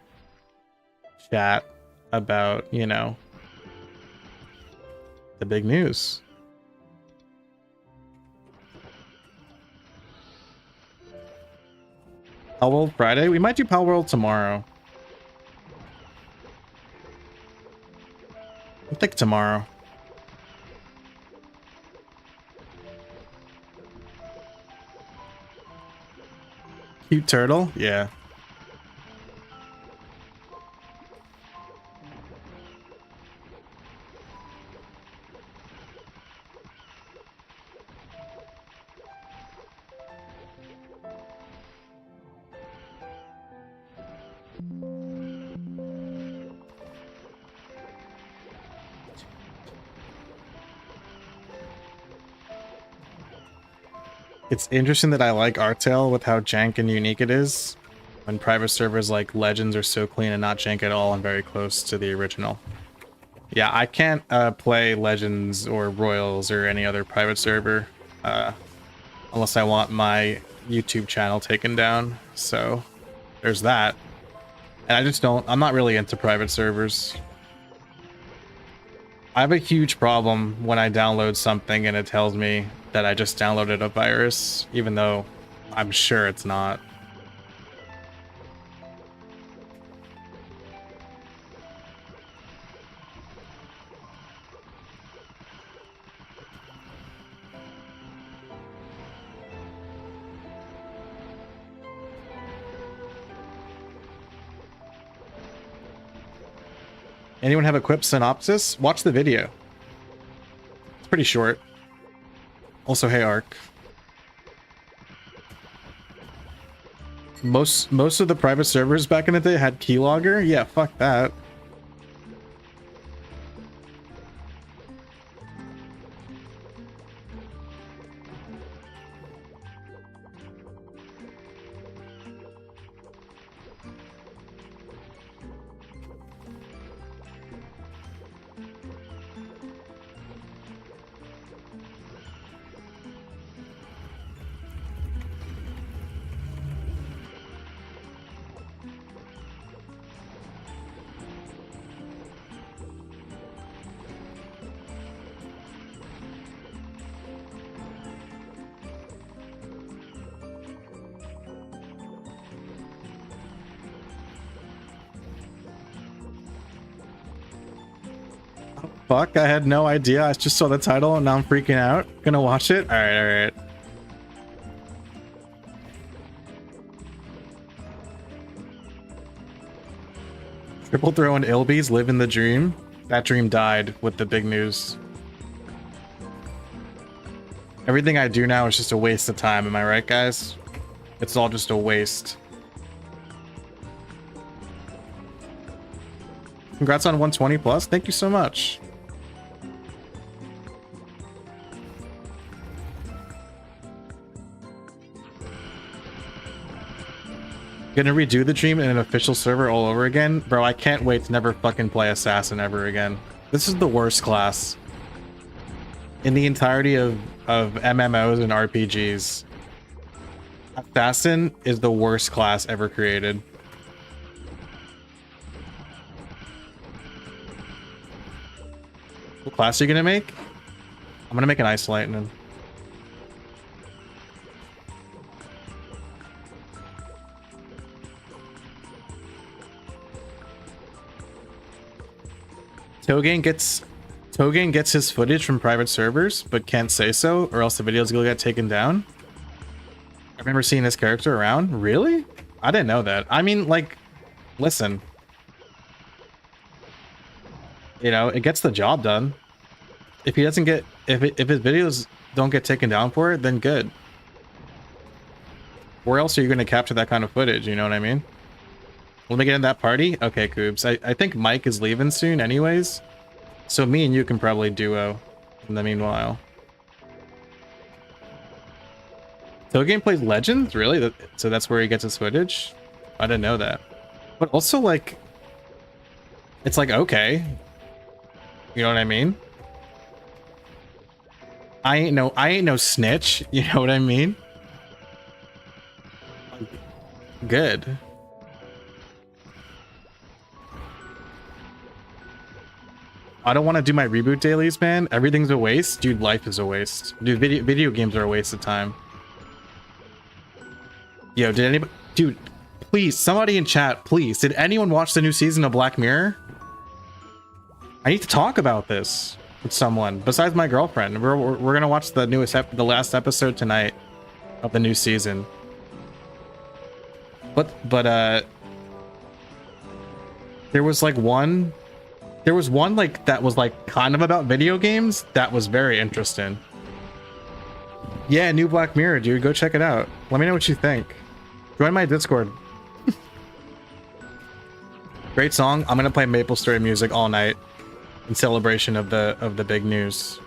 chat about, you know, the big news. Pal World Friday? We might do Pal World tomorrow. I think tomorrow. Cute turtle? Yeah. It's interesting that I like Artale with how jank and unique it is, when private servers like Legends are so clean and not jank at all and very close to the original. Yeah, I can't play Legends or Royals or any other private server unless I want my YouTube channel taken down. So there's that. And I just don't, I'm not really into private servers. I have a huge problem when I download something and it tells me that I just downloaded a virus, even though I'm sure it's not. Anyone have a quick synopsis? Watch the video. It's pretty short. Also, hey, Ark. Most of the private servers back in the day had keylogger. Yeah, fuck that. Fuck, I had no idea. I just saw the title and now I'm freaking out. Gonna watch it? Alright, alright. Triple throw and Ilbies live in the dream. That dream died with the big news. Everything I do now is just a waste of time, am I right, guys? It's all just a waste. Congrats on 120 plus. Thank you so much. Gonna redo the dream in an official server all over again? Bro, I can't wait to never fucking play Assassin ever again. This is the worst class. In the entirety of MMOs and RPGs. Assassin is the worst class ever created. What class are you gonna make? I'm gonna make an Ice Lightning. Togain gets his footage from private servers, but can't say so, or else the videos will get taken down. I remember seeing this character around. Really? I didn't know that. I mean, like, listen. You know, it gets the job done. If he doesn't get, if his videos don't get taken down for it, then good. Where else are you going to capture that kind of footage? You know what I mean? Let me get in that party. Okay, Coobs. I think Mike is leaving soon, anyways. So me and you can probably duo in the meanwhile. Togain plays Legends? Really? So that's where he gets his footage? I didn't know that. But also, like, it's like, okay. You know what I mean? I ain't no snitch. You know what I mean? Good. I don't want to do my reboot dailies, man. Everything's a waste. Dude, life is a waste. Dude, video games are a waste of time. Yo, did anybody... Dude, please, somebody in chat, please. Did anyone watch the new season of Black Mirror? I need to talk about this with someone besides my girlfriend. We're gonna watch the the last episode tonight of the new season. But there was one like that was like kind of about video games that was very interesting. Yeah, new Black Mirror, dude. Go check it out. Let me know what you think. Join my Discord. Great song. I'm gonna play maplestory music all night in celebration of the big news.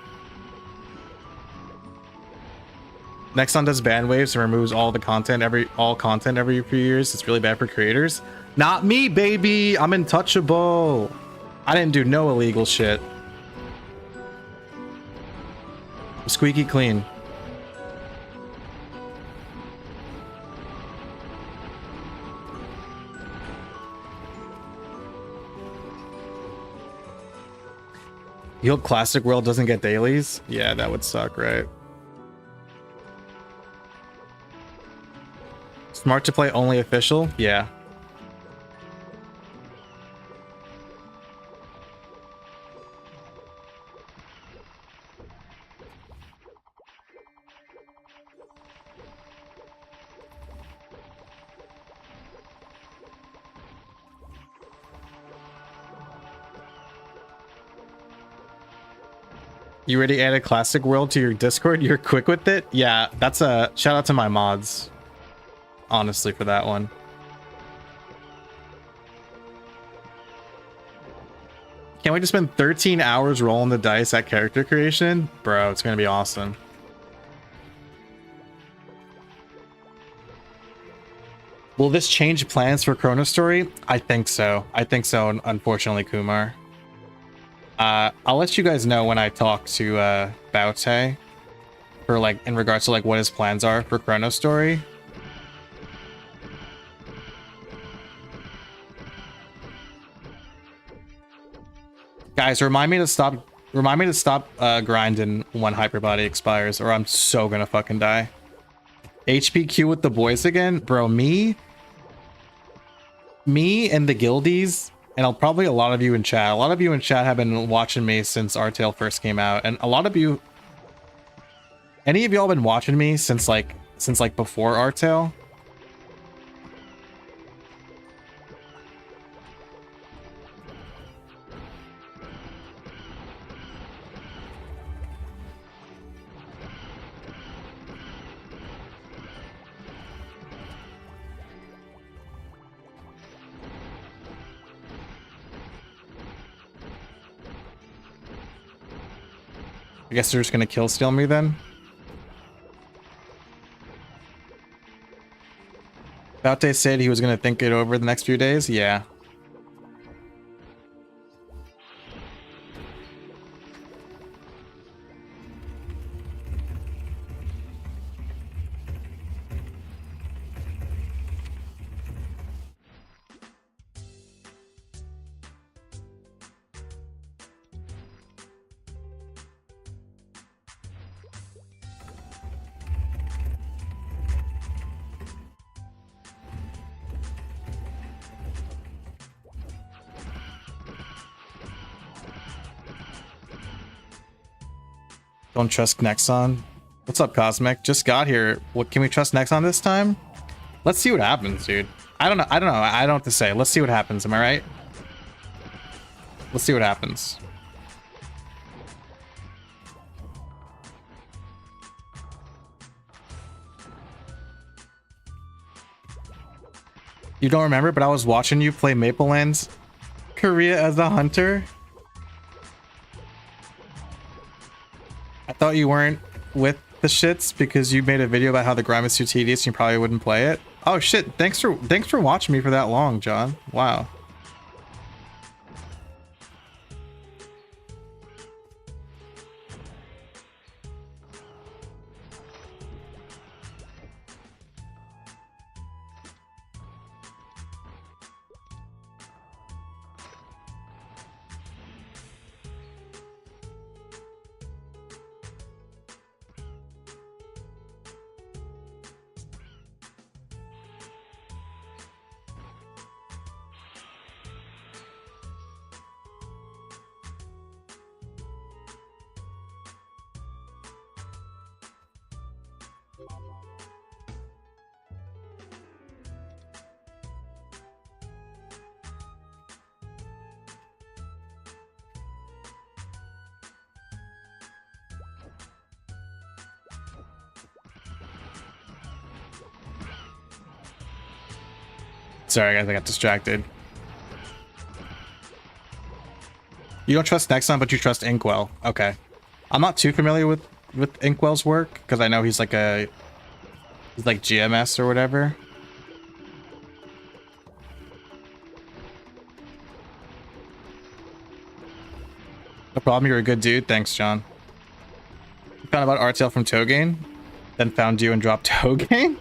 Nexon does ban waves and removes all content every few years. It's really bad for creators. Not me, baby. I'm untouchable. I didn't do no illegal shit. I'm squeaky clean. You hope Classic World doesn't get dailies? Yeah, that would suck, right? Smart to play only official? Yeah. You already added Classic World to your Discord? You're quick with it? Yeah, that's a shout out to my mods. Honestly, for that one. Can't we just spend 13 hours rolling the dice at character creation? Bro, it's gonna be awesome. Will this change plans for Kronostory? I think so. I think so, unfortunately, Kumar. I'll let you guys know when I talk to Baute for like in regards to like what his plans are for Kronostory. Guys, remind me to stop grinding when Hyperbody expires, or I'm so gonna fucking die. HPQ with the boys again? Bro, me and the guildies, and probably a lot of you in chat. A lot of you in chat have been watching me since Artale first came out, and a lot of you, any of y'all been watching me since like before Artale? I guess they're just gonna kill steal me then. Baute said he was gonna think it over the next few days. Yeah. Don't trust Nexon. What's up, Cosmic? Just got here. What can we trust Nexon this time? Let's see what happens, dude. I don't know. I don't know what to say. Let's see what happens. Am I right? Let's see what happens. You don't remember, but I was watching you play Maple Lands Korea as a hunter. I thought you weren't with the shits because you made a video about how the grind is too tedious and you probably wouldn't play it. Oh shit, thanks for watching me for that long, John. Wow. Sorry guys, I got distracted. You don't trust Nexon, but you trust Inkwell. Okay. I'm not too familiar with Inkwell's work, because I know he's like GMS or whatever. No problem, you're a good dude. Thanks, John. Found about Artale from Togane, then found you and dropped Togane?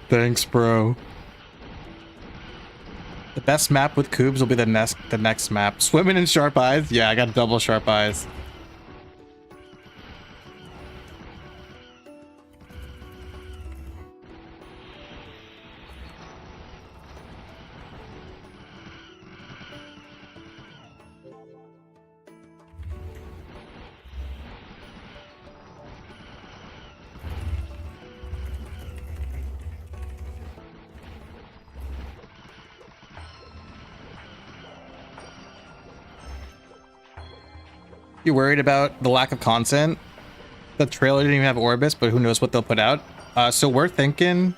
Thanks, bro. The best map with Coobs will be the next map. Swimming in sharp eyes? Yeah, I got double sharp eyes. You worried about the lack of content? The trailer didn't even have Orbis, but who knows what they'll put out. So we're thinking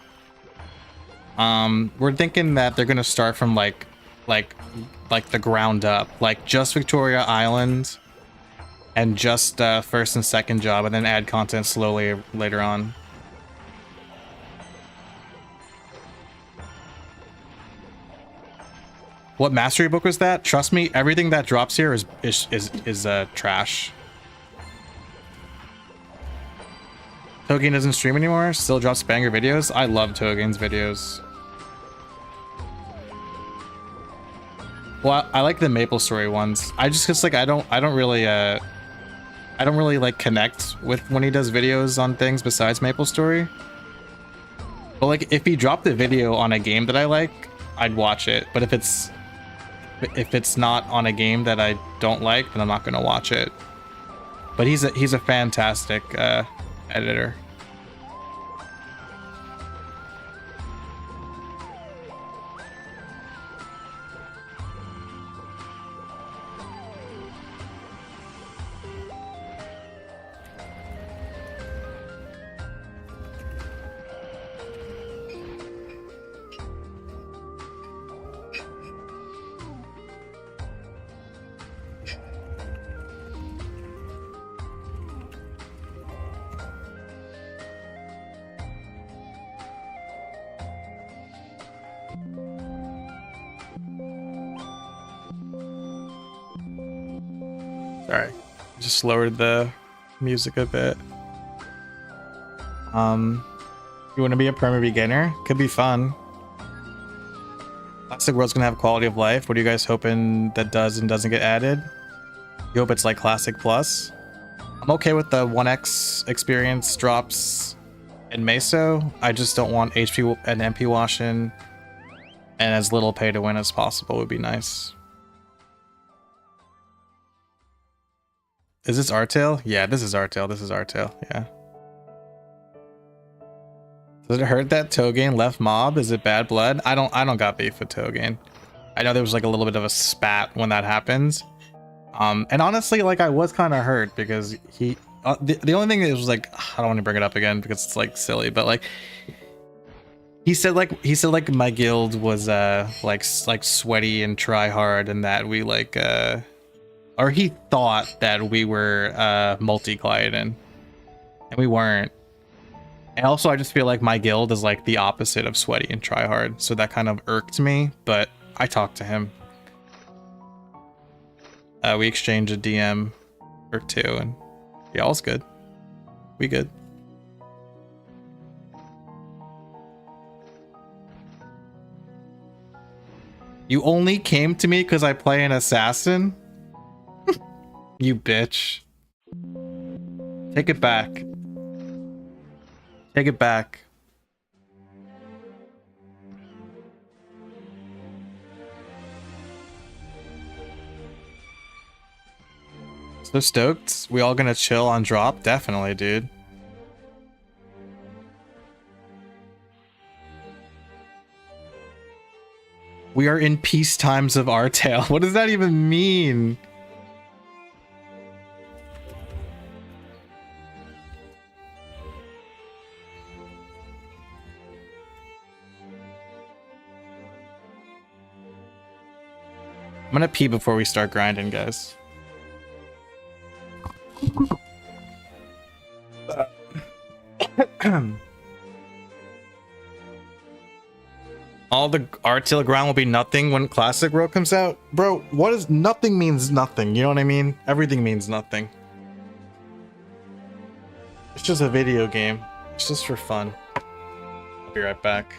that they're gonna start from like the ground up, like just Victoria Island and just first and second job, and then add content slowly later on. What mastery book was that? Trust me, everything that drops here is trash. Togen doesn't stream anymore, still drops banger videos. I love Togen's videos. Well, I like the maplestory ones. I just like I don't really like connect with when he does videos on things besides maplestory. But like if he dropped a video on a game that I like, I'd watch it. But if it's not on a game that I don't like, then I'm not gonna watch it. But he's a fantastic editor. Sorry, just lowered the music a bit. You want to be a perma beginner? Could be fun. Classic World's gonna have quality of life. What are you guys hoping that does and doesn't get added? You hope it's like Classic Plus? I'm okay with the 1x experience drops in Meso. I just don't want HP and MP washing, and as little pay to win as possible would be nice. Is this Artale? Yeah, this is Artale. This is Artale. Yeah. Does it hurt that Togen left mob? Is it bad blood? I don't got beef with Togen. I know there was like a little bit of a spat when that happens. And honestly, like I was kind of hurt because he the only thing that was like, I don't want to bring it up again because it's like silly, but like he said like my guild was like sweaty and try hard, and that we like or he thought that we were multi-client, and we weren't. And also I just feel like my guild is like the opposite of sweaty and try hard, so that kind of irked me, but I talked to him. We exchanged a DM or two, and yeah, all's good. We good. You only came to me because I play an assassin? You bitch. Take it back. Take it back. So stoked. We all gonna chill on drop? Definitely, dude. We are in peace times of Artale. What does that even mean? I'm gonna pee before we start grinding, guys. All the Artale ground will be nothing when Classic Road comes out? Bro, what is nothing means nothing, you know what I mean? Everything means nothing. It's just a video game. It's just for fun. I'll be right back.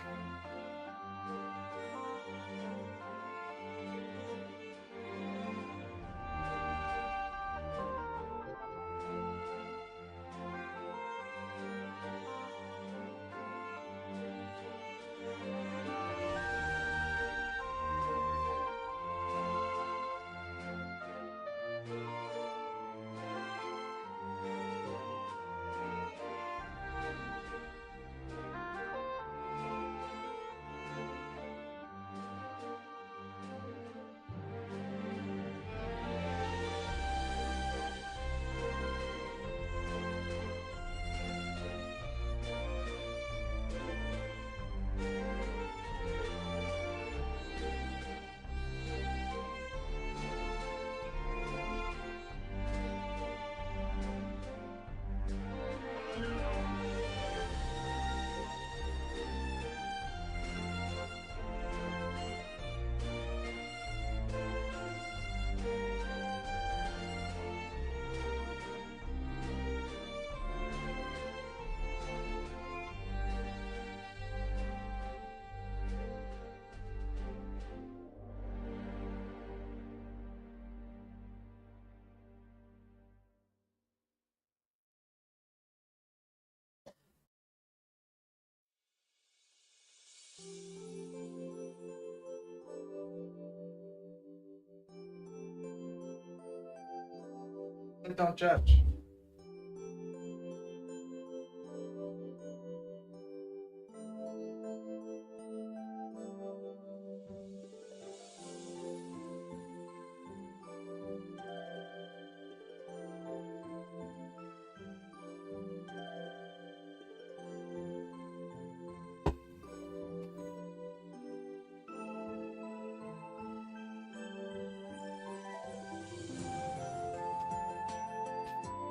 Don't judge.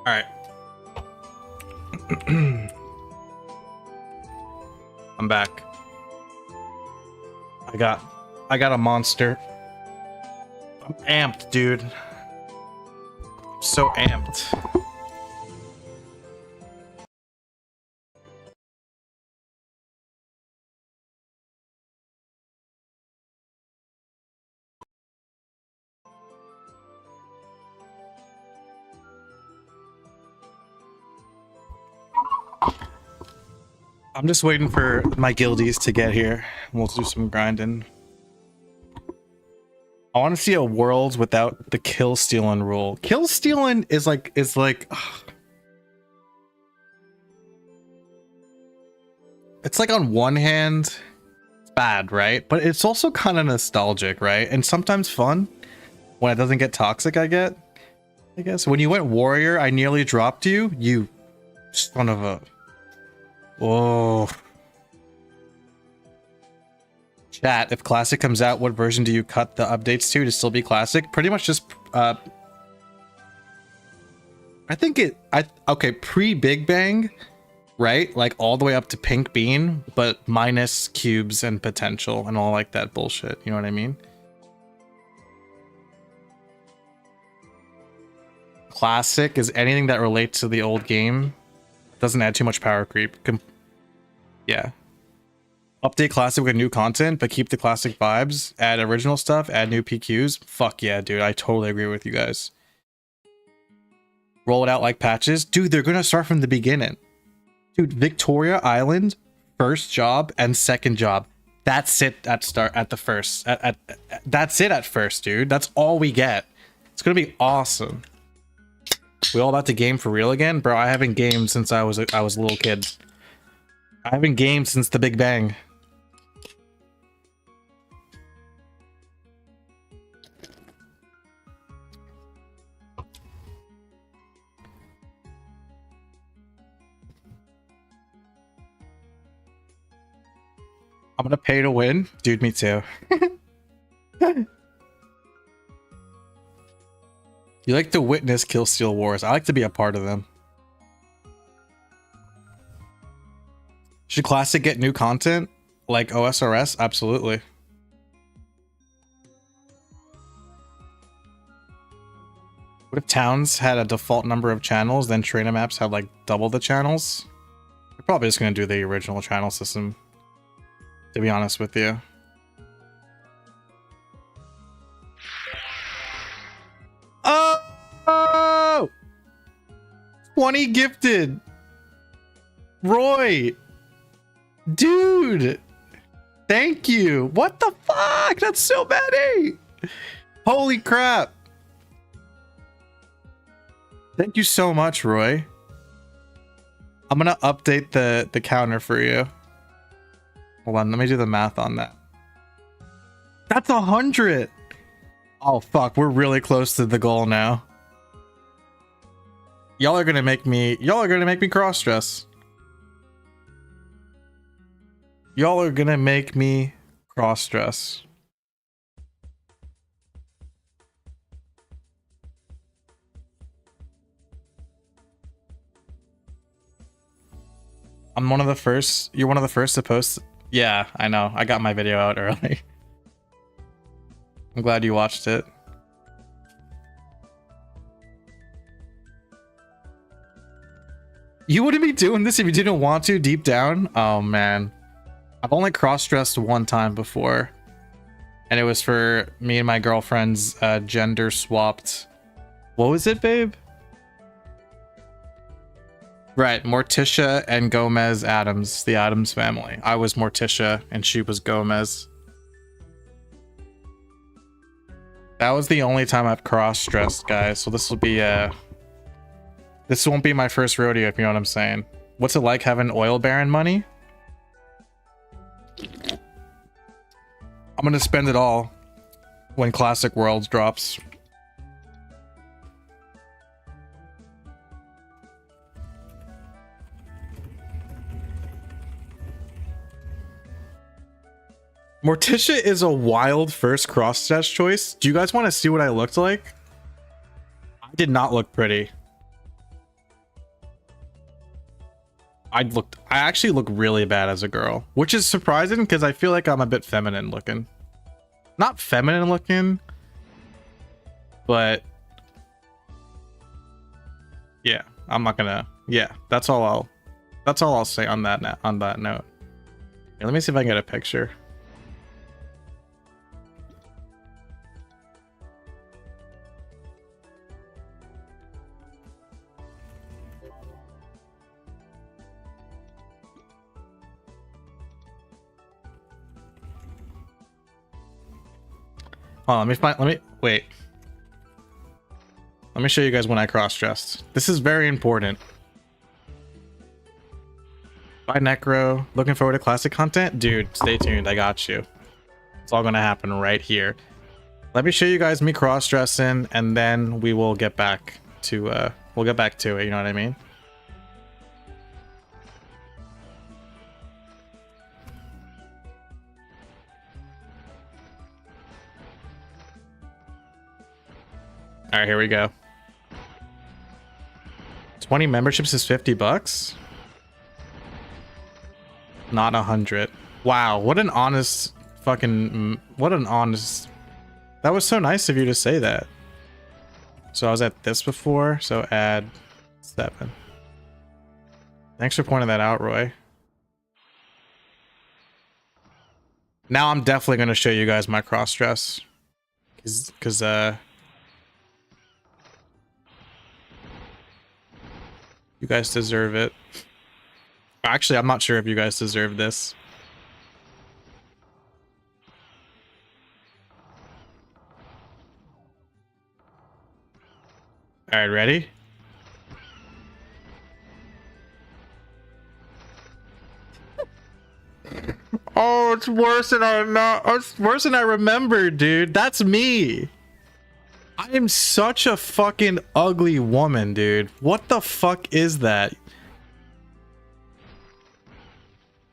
All right. I'm back. I got a monster. I'm amped, dude. I'm so amped. I'm just waiting for my guildies to get here. We'll do some grinding. I want to see a world without the kill stealing rule. Kill stealing is like ugh. It's like on one hand, it's bad, right? But it's also kind of nostalgic, right? And sometimes fun when it doesn't get toxic. I guess when you went warrior, I nearly dropped you. You son of a. Whoa. Chat, if classic comes out, what version do you cut the updates to still be classic? Pretty much just I think okay, pre Big Bang, right? Like all the way up to Pink Bean, but minus cubes and potential and all like that bullshit. You know what I mean? Classic is anything that relates to the old game. Doesn't add too much power creep. Yeah. Update classic with new content, but keep the classic vibes. Add original stuff. Add new PQs. Fuck yeah, dude. I totally agree with you guys. Roll it out like patches. Dude, they're going to start from the beginning. Dude, Victoria Island, first job and second job. That's it at the first. That's it at first, dude. That's all we get. It's going to be awesome. We all about to game for real again? Bro, I haven't gamed since I was a little kid. I haven't gamed since the Big Bang. I'm gonna pay to win? Dude, me too. You like to witness kill steal wars. I like to be a part of them. Should classic get new content like OSRS? Absolutely. What if towns had a default number of channels, then trainer maps had like double the channels? They're probably just gonna do the original channel system, to be honest with you. Oh! 20 gifted! Roy! Dude! Thank you! What the fuck? That's so many! Holy crap! Thank you so much, Roy. I'm gonna update the counter for you. Hold on, let me do the math on that. That's 100! Oh fuck, we're really close to the goal now. Y'all are gonna make me cross-dress. Y'all are gonna make me cross-dress. I'm one of the first. You're one of the first to post. Yeah, I know. I got my video out early. I'm glad you watched it. You wouldn't be doing this if you didn't want to deep down. Oh man. I've only cross-dressed one time before. And it was for me and my girlfriend's gender swapped. What was it, babe? Right, Morticia and Gomez Adams, the Adams family. I was Morticia and she was Gomez. That was the only time I've cross-dressed, guys. So this will be This won't be my first rodeo, if you know what I'm saying. What's it like having oil baron money? I'm gonna spend it all when Classic Worlds drops. Morticia is a wild first cross-dress choice. Do you guys want to see what I looked like? I did not look pretty. I actually look really bad as a girl, which is surprising because I feel like I'm a bit feminine looking. Not feminine looking, but yeah, I'm not gonna. Yeah, that's all I'll say on that note. Here, let me see if I can get a picture. Oh, let me wait. Let me show you guys when I cross-dressed. This is very important. Bye, Necro. Looking forward to classic content? Dude, stay tuned. I got you. It's all gonna happen right here. Let me show you guys me cross-dressing, and then we will get back to it, you know what I mean? All right, here we go. 20 memberships is $50. Not 100. Wow, what an honest fucking... What an honest... That was so nice of you to say that. So I was at this before, so add 7. Thanks for pointing that out, Roy. Now I'm definitely going to show you guys my cross-dress. Because, you guys deserve it. Actually, I'm not sure if you guys deserve this. All right, ready? Oh, it's worse than it's worse than I remember, dude. That's me. I am such a fucking ugly woman, dude. What the fuck is that?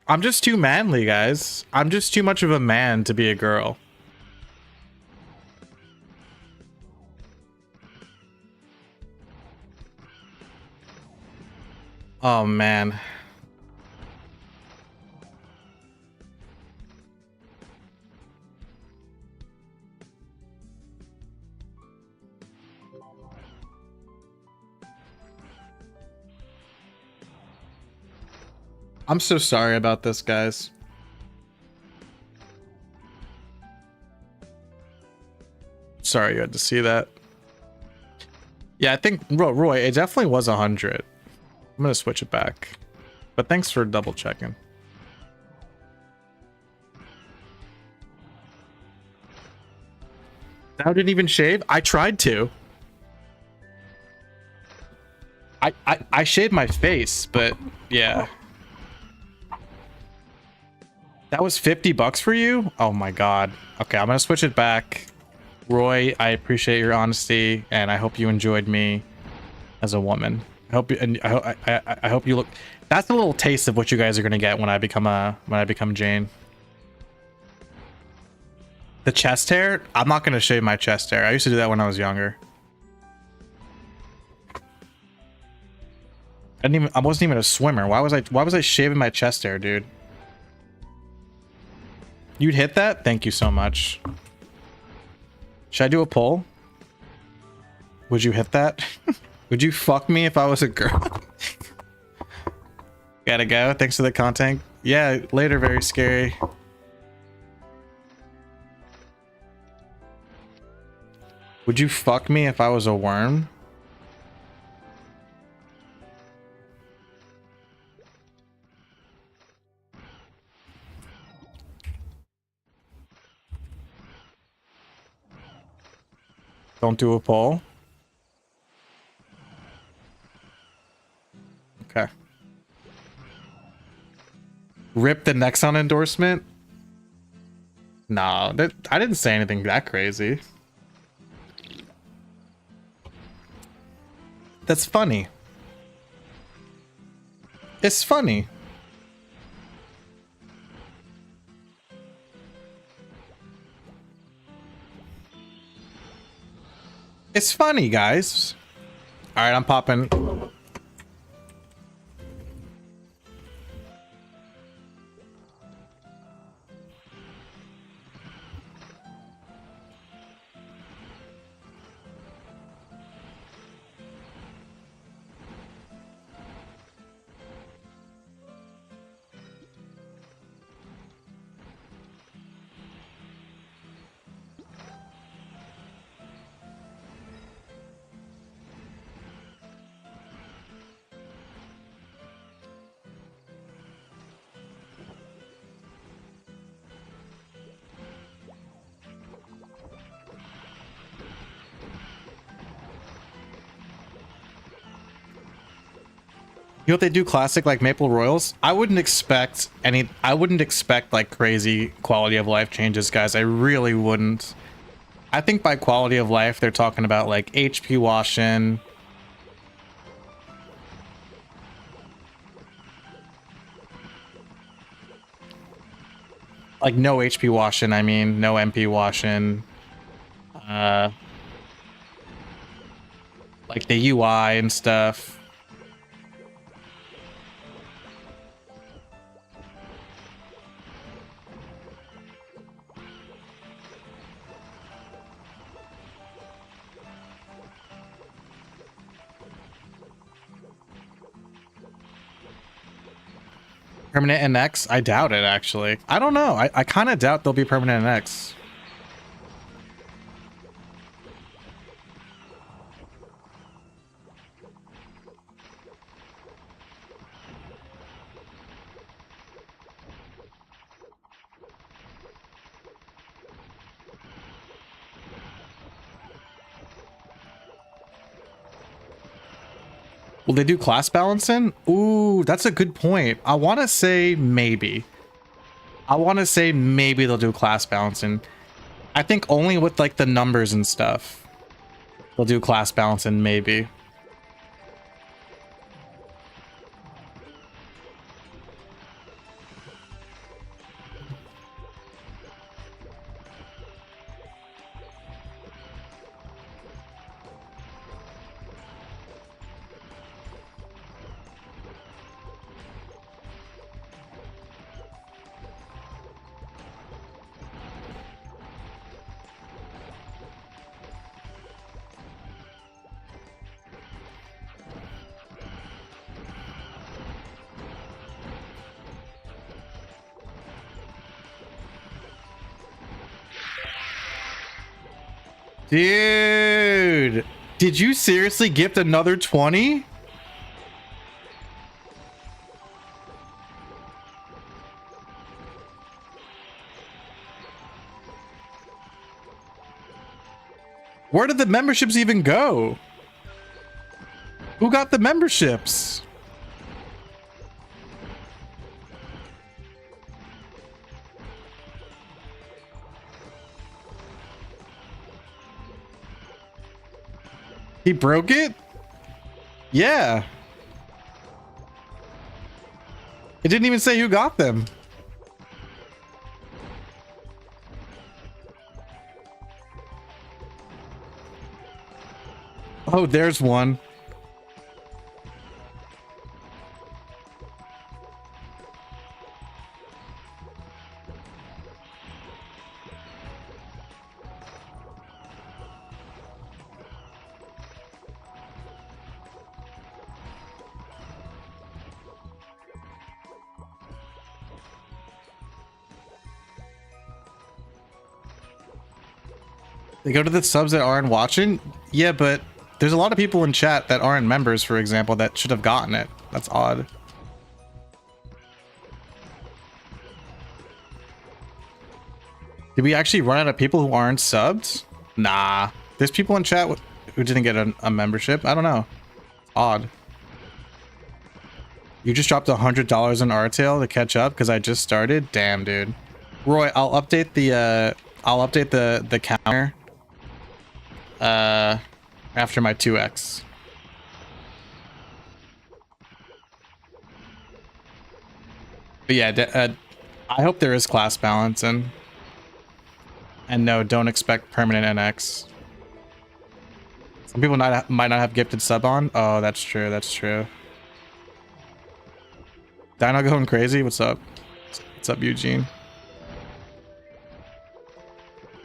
I'm just too manly, guys. I'm just too much of a man to be a girl. Oh, man. I'm so sorry about this, guys. Sorry you had to see that. Yeah, I think, Roy, it definitely was 100. I'm gonna switch it back. But thanks for double checking. Now didn't even shave? I tried to. I shaved my face, but yeah. That was $50 for you? Oh my god. Okay, I'm gonna switch it back. Roy, I appreciate your honesty, and I hope you enjoyed me as a woman. I hope you, and I hope you look. That's a little taste of what you guys are gonna get when I become Jane. The chest hair? I'm not gonna shave my chest hair. I used to do that when I was younger. I wasn't even a swimmer. Why was I shaving my chest hair, dude? You'd hit that? Thank you so much. Should I do a poll? Would you hit that? Would you fuck me if I was a girl? Gotta go. Thanks for the content. Yeah, later, very scary. Would you fuck me if I was a worm? Don't do a poll. Rip the Nexon endorsement? No, I didn't say anything that crazy. That's funny. It's funny. It's funny, guys. All right, I'm popping. You know what they do classic like Maple Royals? I wouldn't expect like crazy quality of life changes, guys. I really wouldn't. I think by quality of life, they're talking about like HP washing. Like no HP washing, I mean, no MP washing. Like the UI and stuff. Permanent NX? I doubt it, actually. I don't know. I kind of doubt they'll be permanent NX. Will they do class balancing? Ooh, that's a good point. I want to say maybe. I want to say maybe they'll do class balancing. I think only with like the numbers and stuff. They'll do class balancing maybe. Dude, did you seriously gift another 20? Where did the memberships even go? Who got the memberships? He broke it? Yeah. It didn't even say who got them. Oh, there's one. They go to the subs that aren't watching? Yeah, but there's a lot of people in chat that aren't members, for example, that should have gotten it. That's odd. Did we actually run out of people who aren't subbed? Nah. There's people in chat who didn't get a membership. I don't know. Odd. You just dropped $100 in Artale to catch up because I just started. Damn, dude. Roy, I'll update the counter after my 2x. But yeah, I hope there is class balance and no, don't expect permanent NX. Some people might not have gifted sub on. Oh, that's true. That's true. Dino going crazy. What's up? What's up, Eugene?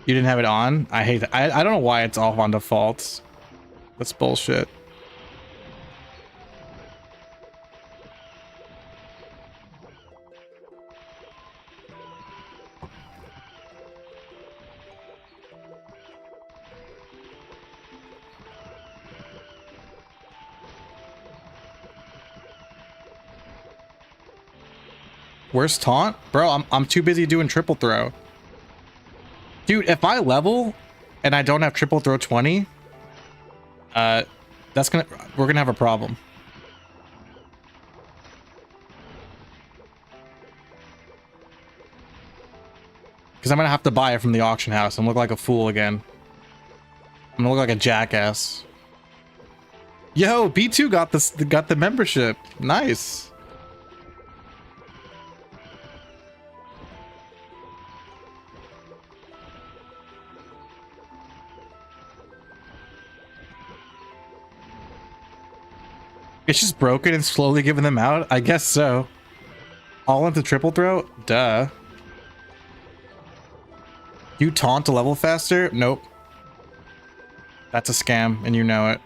You didn't have it on? I hate that. I don't know why it's off on default. That's bullshit. Where's taunt? Bro, I'm too busy doing triple throw. Dude, if I level and I don't have triple throw 20, we're gonna have a problem. Because I'm gonna have to buy it from the auction house and look like a fool again. I'm gonna look like a jackass. Yo, B2 got the membership. Nice. It's just broken and slowly giving them out? I guess so. All into triple throw? Duh. You taunt to level faster? Nope. That's a scam, and you know it.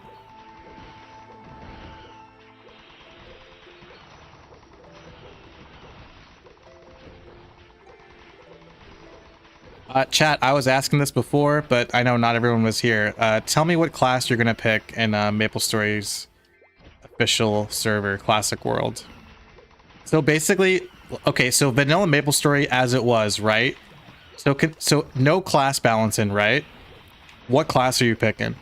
Chat, I was asking this before, but I know not everyone was here. Tell me what class you're gonna pick in MapleStory's official server, Classic World. So basically, okay, so vanilla MapleStory as it was, right? So no class balance in, right? What class are you picking?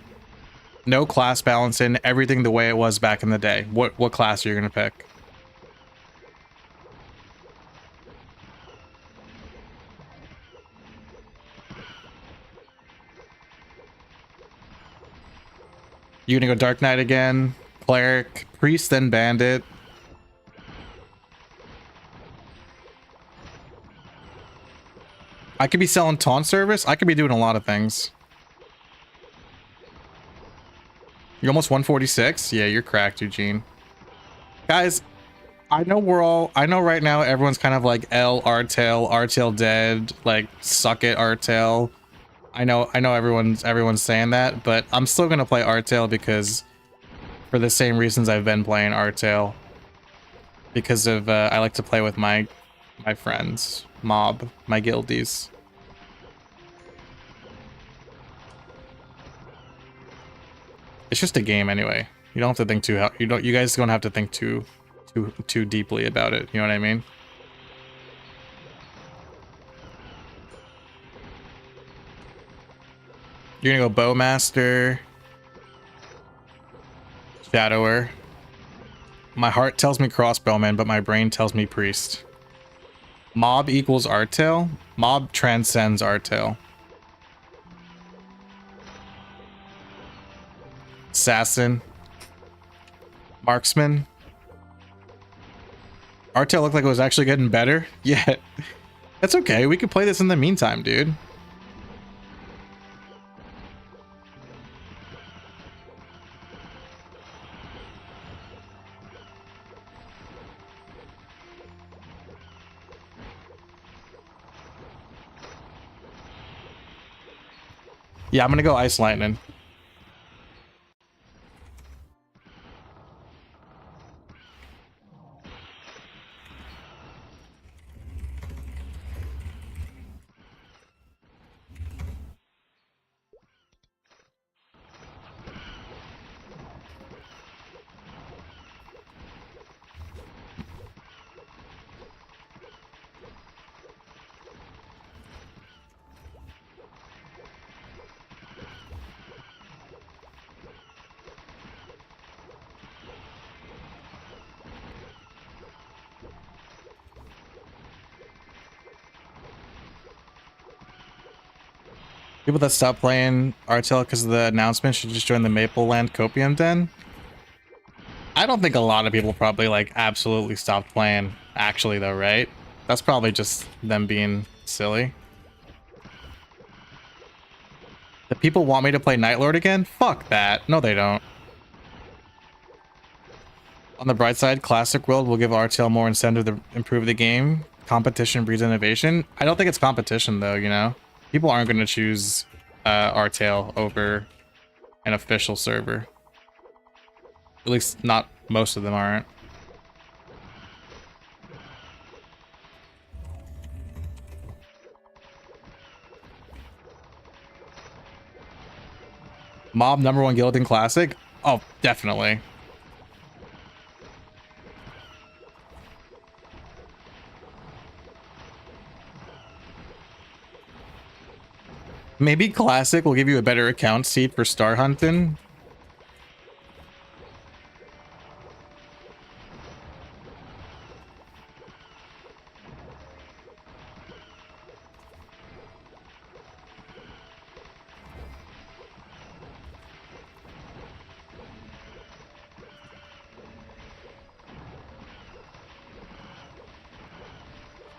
No class balance in, everything the way it was back in the day. What class are you gonna pick? You gonna go Dark Knight again? Cleric, Priest, then Bandit. I could be selling taunt service. I could be doing a lot of things. You're almost 146? Yeah, you're cracked, Eugene. Guys, I know right now everyone's kind of like Artale dead, like suck it Artale. I know everyone's saying that, but I'm still gonna play Artale because for the same reasons I've been playing Artale. Because of I like to play with my friends, my guildies. It's just a game anyway. You don't have to think you guys don't have to think too deeply about it. You know what I mean? You're gonna go Bowmaster, Shadower. My heart tells me Crossbowman, but my brain tells me Priest. Mob equals Artale. Mob transcends Artale. Assassin. Marksman. Artale looked like it was actually getting better. Yeah. That's okay. We could play this in the meantime, dude. Yeah, I'm gonna go Ice Lightning. People that stop playing Artale because of the announcement should just join the Maple Land Copium Den. I don't think a lot of people probably like absolutely stopped playing actually though, right? That's probably just them being silly. The people want me to play Night Lord again? Fuck that. No, they don't. On the bright side, Classic World will give Artale more incentive to improve the game. Competition breeds innovation. I don't think it's competition though, you know? People aren't going to choose Artale over an official server. At least not most of them aren't. Mob #1 guild in Classic? Oh, definitely. Maybe Classic will give you a better account seed for star hunting.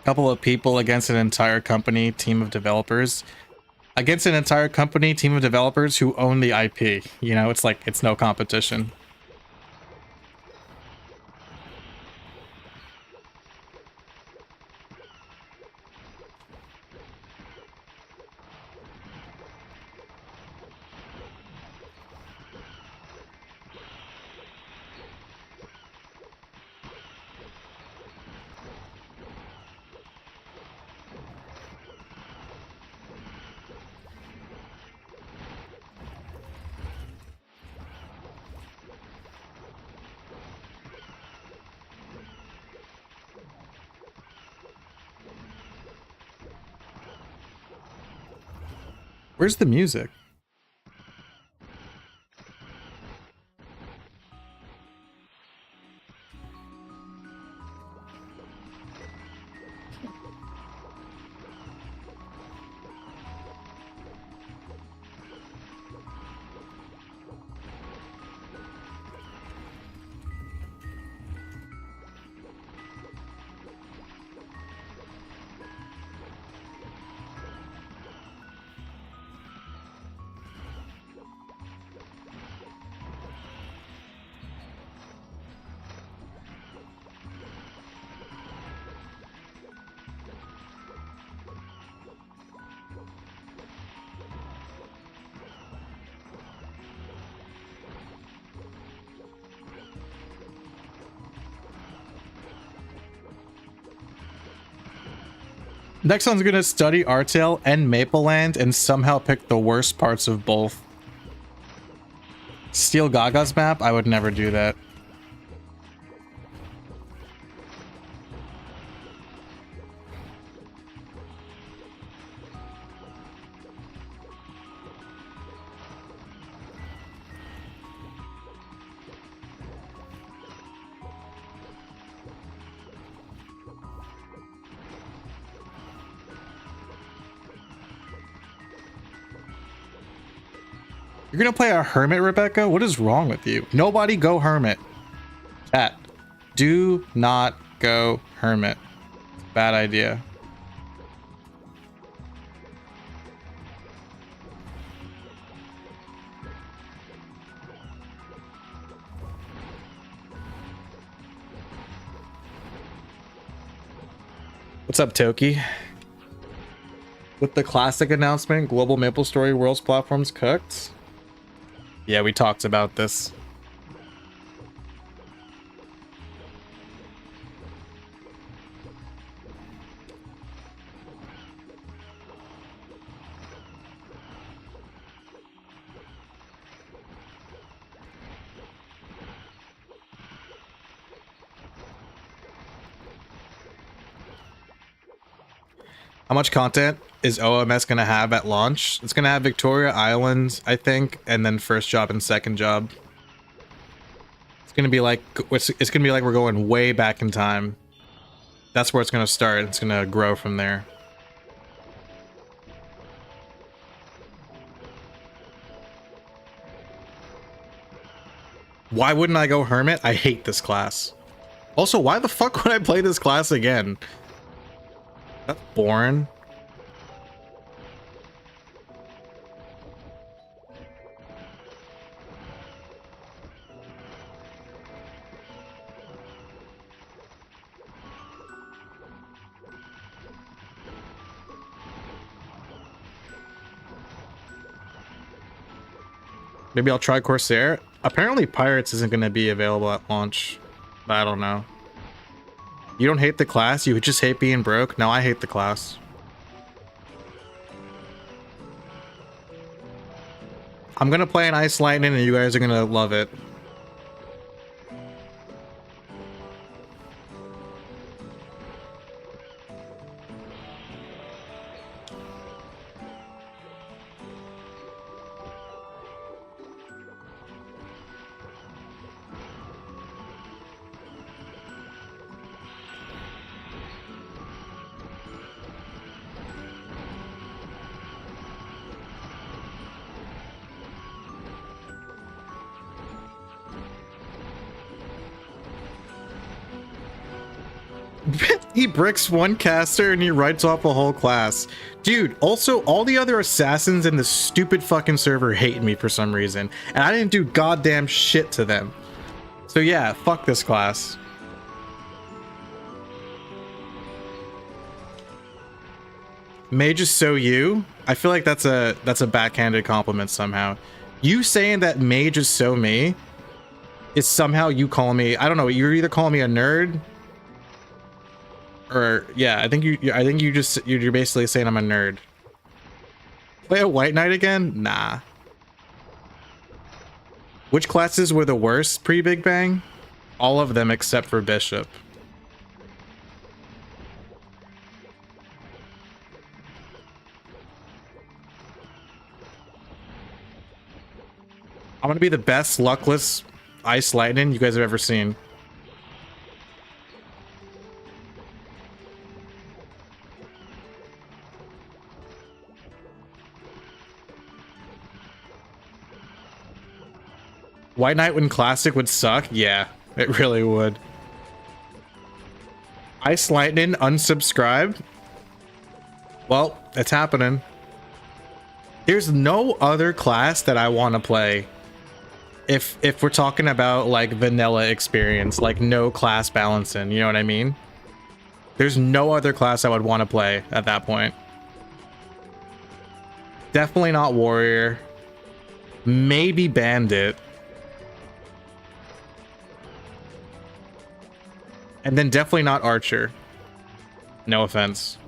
Couple of people against an entire company, team of developers. Against an entire company, team of developers who own the IP. You know, it's like, it's no competition. Where's the music? Nexon's gonna study Artale and Maple Land and somehow pick the worst parts of both. Steal Gaga's map? I would never do that. You're gonna play a hermit, Rebecca? What is wrong with you? Nobody go hermit. Chat. Do not go hermit. Bad idea. What's up, Toki? With the classic announcement, global MapleStory Worlds platforms cooked? Yeah, we talked about this. How much content is OMS going to have at launch? It's going to have Victoria Island, I think, and then first job and second job. It's going to be like we're going way back in time. That's where it's going to start. It's going to grow from there. Why wouldn't I go Hermit? I hate this class. Also, why the fuck would I play this class again? That's boring. Maybe I'll try Corsair. Apparently Pirates isn't going to be available at launch. But I don't know. You don't hate the class? You just hate being broke? No, I hate the class. I'm going to play an Ice Lightning and you guys are going to love it. He bricks one caster and he writes off a whole class. Dude, also all the other assassins in this stupid fucking server hate me for some reason. And I didn't do goddamn shit to them. So yeah, fuck this class. Mage is so you? I feel like that's a backhanded compliment somehow. You saying that mage is so me is somehow you calling me, I don't know, you're either calling me a nerd or yeah, I think you're basically saying I'm a nerd. Play a White Knight again? Nah. Which classes were the worst pre-Big Bang? All of them except for Bishop. I'm gonna be the best luckless Ice Lightning you guys have ever seen. White Knight when classic would suck? Yeah, it really would. Ice Lightning unsubscribed? Well, it's happening. There's no other class that I want to play. If we're talking about like vanilla experience, like no class balancing, you know what I mean? There's no other class I would want to play at that point. Definitely not Warrior. Maybe Bandit. And then definitely not Archer. No offense.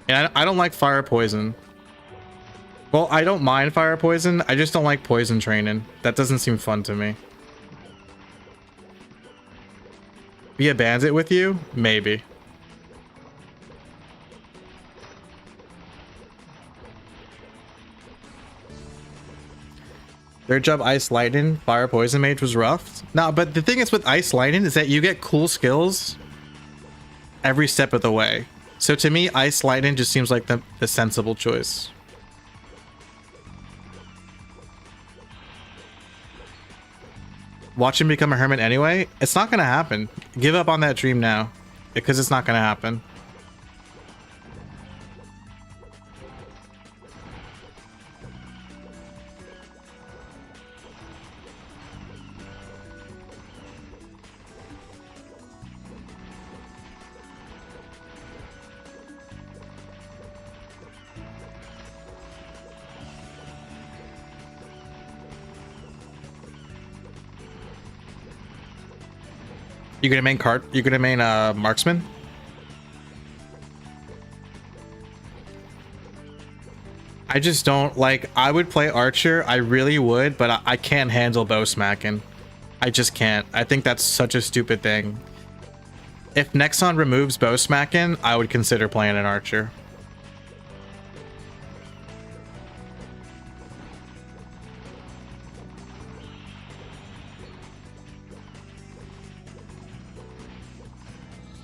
And I don't like Fire Poison. Well, I don't mind Fire Poison. I just don't like Poison training. That doesn't seem fun to me. Be a Bandit with you? Maybe. Third job Ice Lightning, Fire Poison Mage was rough. No, but the thing is with Ice Lightning is that you get cool skills every step of the way. So to me, Ice Lightning just seems like the sensible choice. Watch him become a hermit anyway? It's not gonna happen. Give up on that dream now, because it's not gonna happen. You're gonna main you're gonna main marksman? I just don't like, I would play Archer, I really would, but I can't handle bow smacking. I just can't. I think that's such a stupid thing. If Nexon removes bow smacking, I would consider playing an Archer.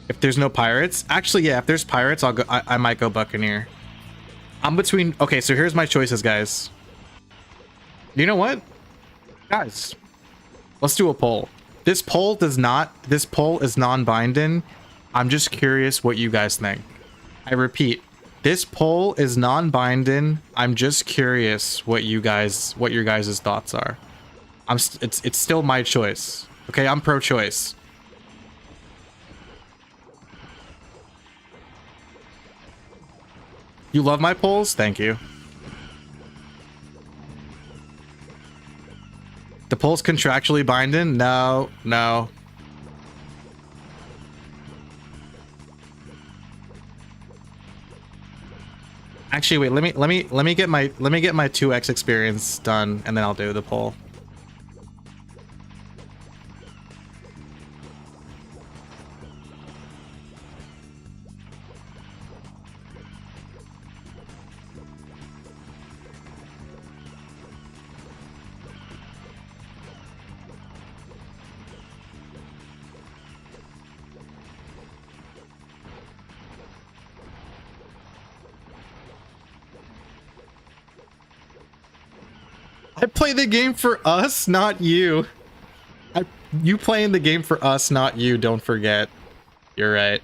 If there's no pirates, actually, yeah, if there's pirates, I'll go. I might go Buccaneer. I'm between. Okay, so here's my choices, guys. You know what? Guys, let's do a poll. This poll is non-binding. I'm just curious what you guys think. I repeat, this poll is non-binding. I'm just curious what your guys' thoughts are. It's still my choice. Okay, I'm pro-choice. You love my polls? Thank you. The poll's contractually binding? No, no. Actually, wait. Let me get my 2x experience done, and then I'll do the poll. I play the game for us, not you. You playing the game for us, not you. Don't forget. You're right.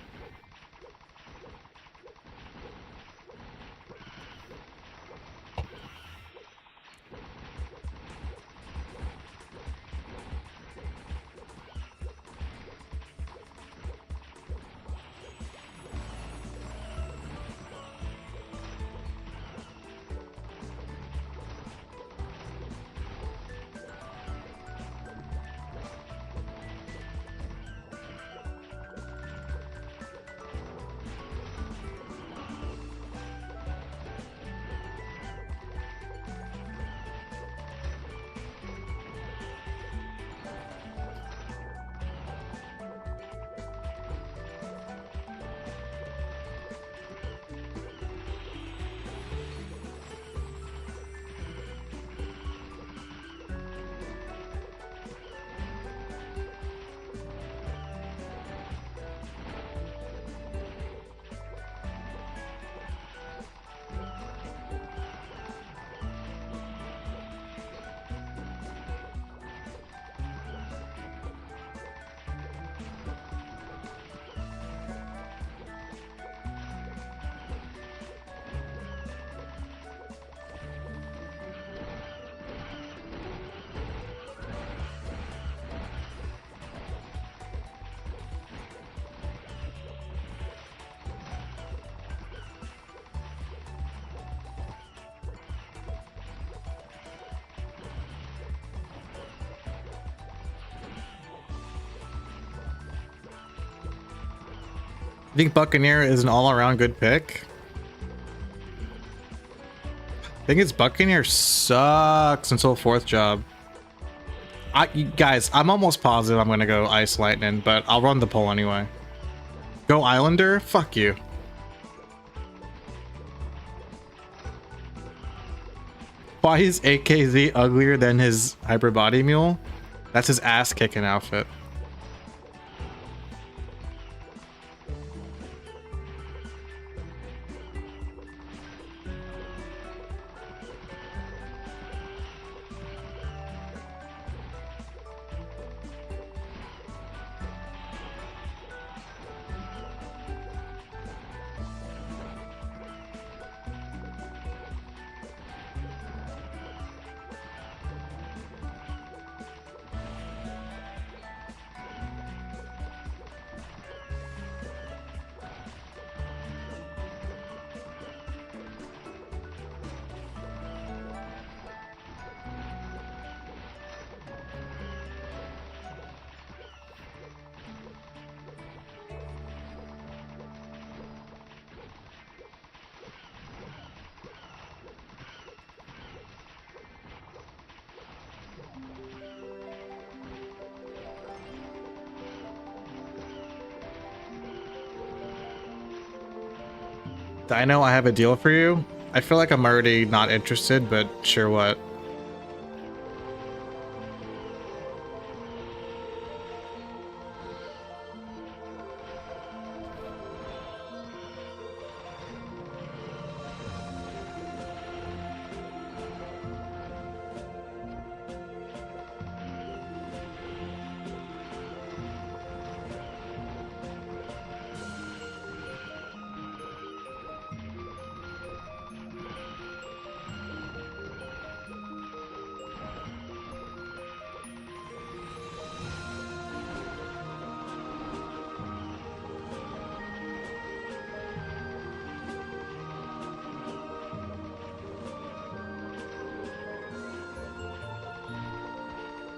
I think Buccaneer is an all-around good pick. I think it's Buccaneer sucks until 4th job. Guys, I'm almost positive I'm gonna go Ice Lightning, but I'll run the poll anyway. Go Islander? Fuck you. Why is AKZ uglier than his Hyper Body Mule? That's his ass-kicking outfit. Dino, I have a deal for you. I feel like I'm already not interested, but sure what.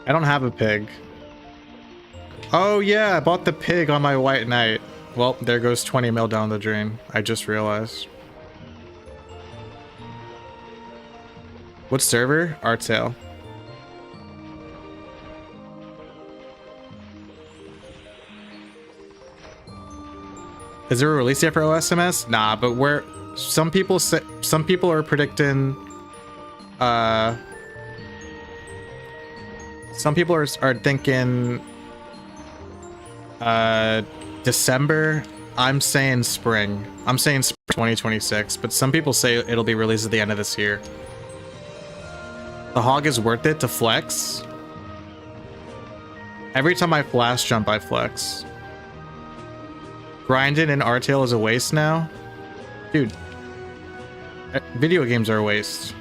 I don't have a pig. Oh yeah, I bought the pig on my white knight. Well, there goes 20 mil down the drain. I just realized. What server? Artale. Is there a release date for OSMS? Nah, but where some people are predicting some people are thinking December. I'm saying spring. I'm saying spring 2026, but some people say it'll be released at the end of this year. The hog is worth it to flex. Every time I flash jump, I flex. Grinding in Artale is a waste now? Dude, video games are a waste.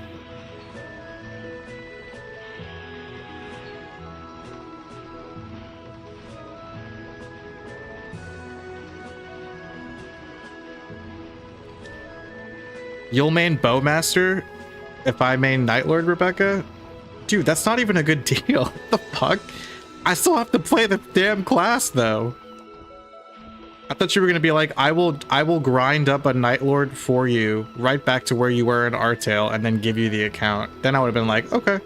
You'll main Bowmaster if I main Nightlord, Rebecca? Dude, that's not even a good deal. What the fuck? I still have to play the damn class though. I thought you were gonna be like, I will grind up a Nightlord for you right back to where you were in Artale and then give you the account. Then I would have been like, okay.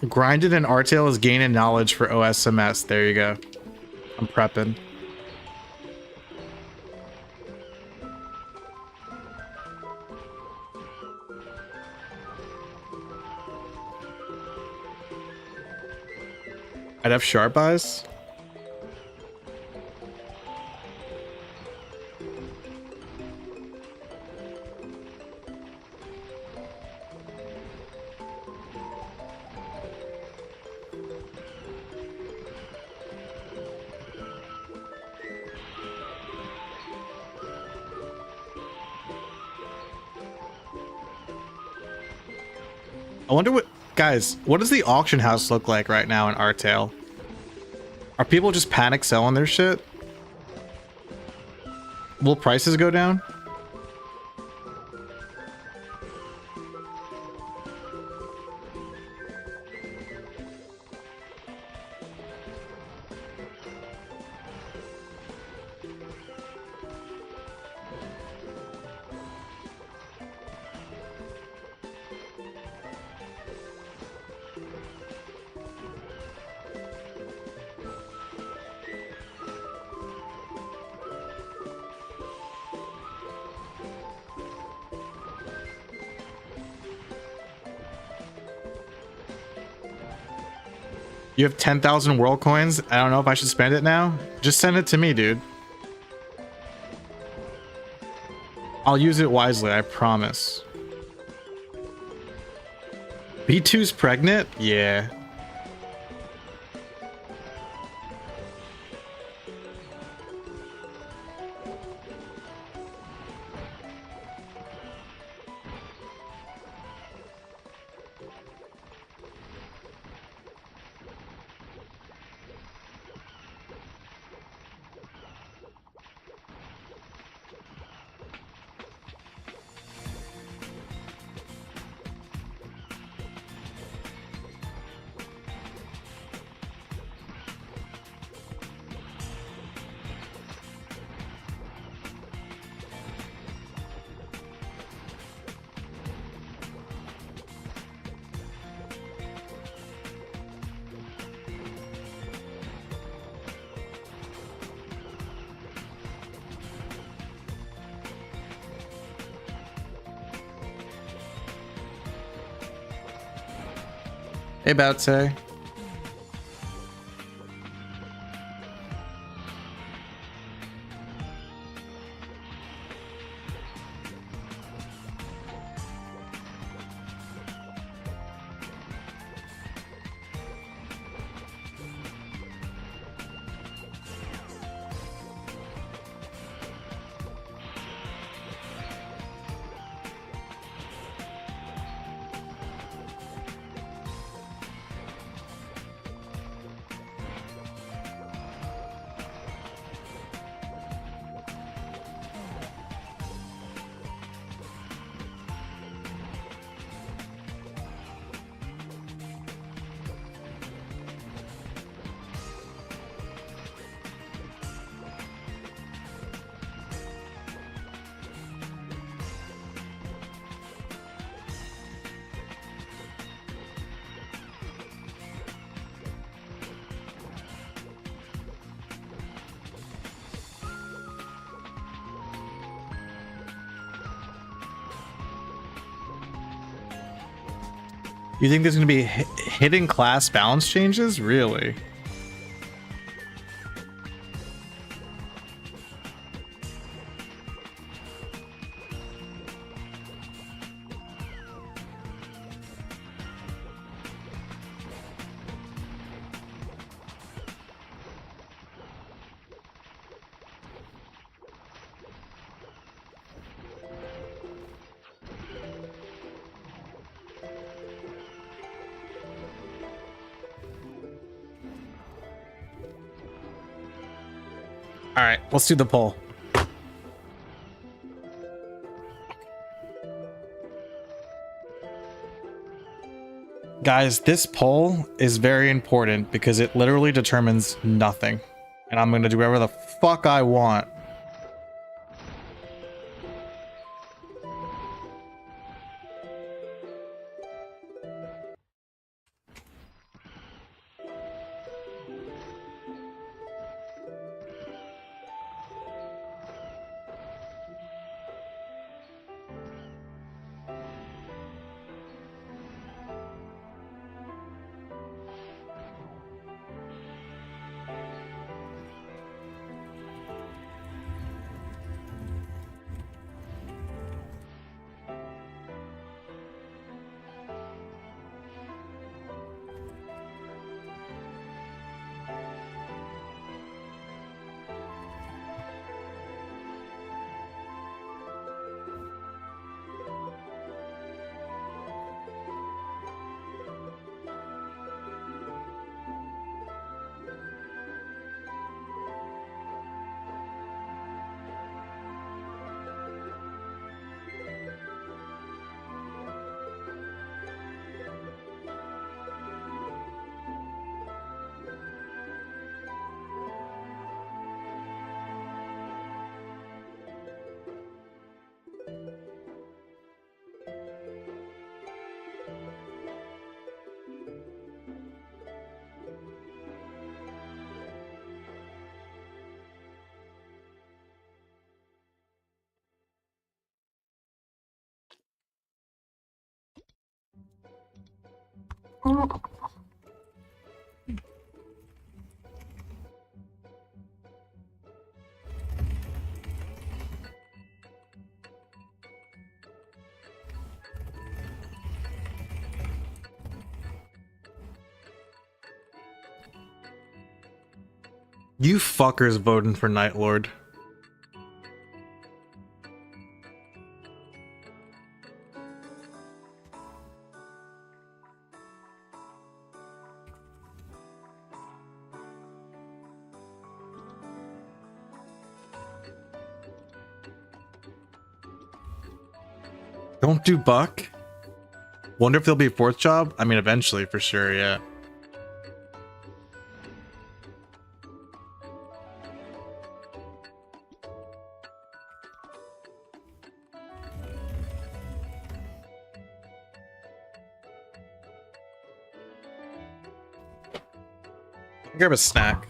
Grinded in Artale is gaining knowledge for OSMS. There you go. I'm prepping. I'd have sharp eyes. I wonder what, guys, what does the auction house look like right now in Artale? Are people just panic selling their shit? Will prices go down? You have 10,000 world coins. I don't know if I should spend it now. Just send it to me, dude. I'll use it wisely, I promise. B2's pregnant? Yeah. Hey, Boutse. You think there's gonna be hidden class balance changes? Really? All right, let's do the poll. Guys, this poll is very important because it literally determines nothing. And I'm gonna do whatever the fuck I want. You fuckers voting for Night Lord. Don't do Buck? Wonder if there'll be a fourth job? I mean, eventually, for sure, yeah. Grab a snack.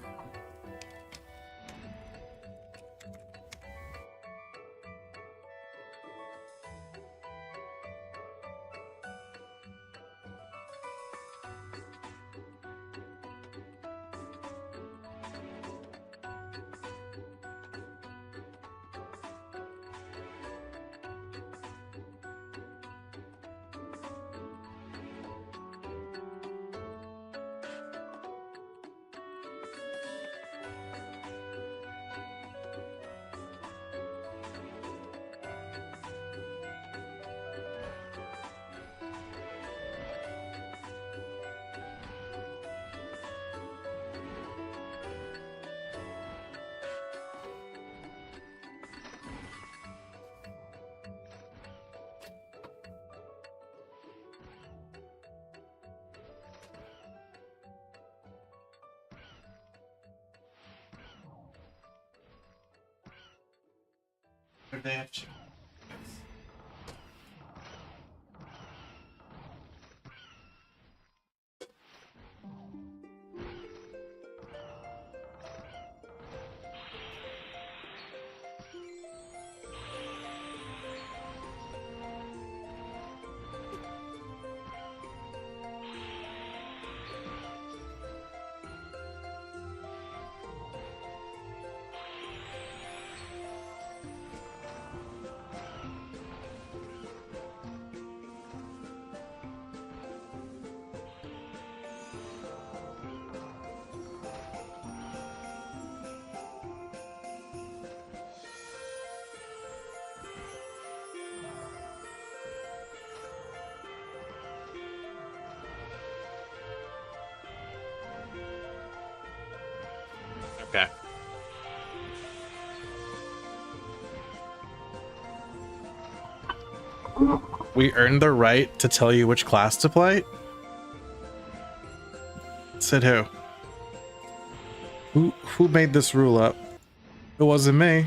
Okay. We earned the right to tell you which class to play? Said who? Who made this rule up? It wasn't me.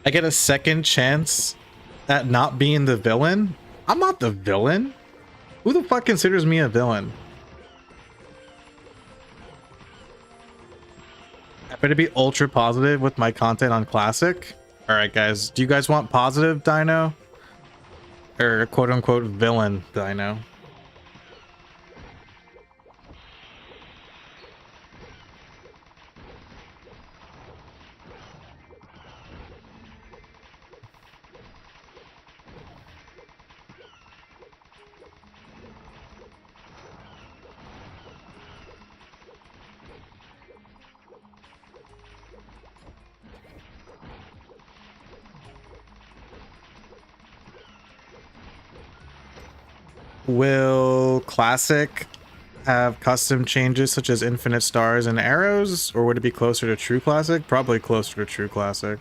I get a second chance at not being the villain? I'm not the villain. Who the fuck considers me a villain? I better be ultra positive with my content on Classic. Alright guys, do you guys want positive Dino? Or quote unquote villain Dino? Will Classic have custom changes such as infinite stars and arrows, or would it be closer to True Classic? Probably closer to True Classic.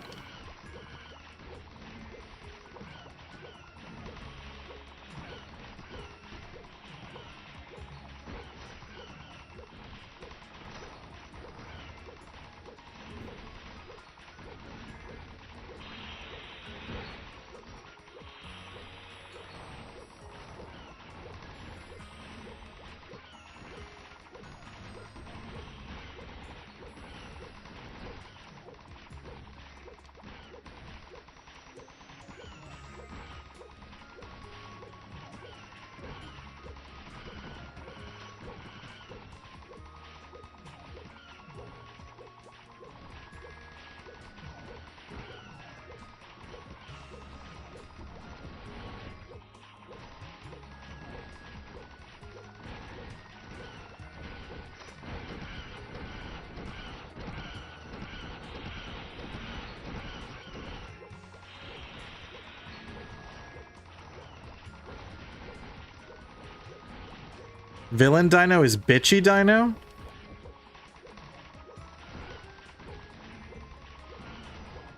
Villain Dino is bitchy Dino?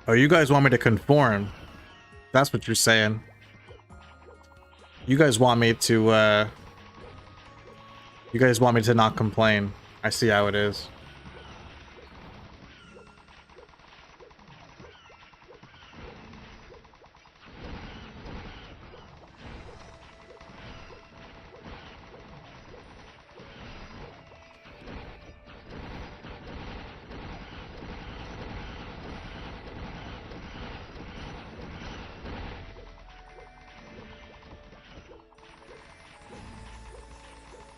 Oh, you guys want me to conform? That's what you're saying. You guys want me to, you guys want me to not complain. I see how it is.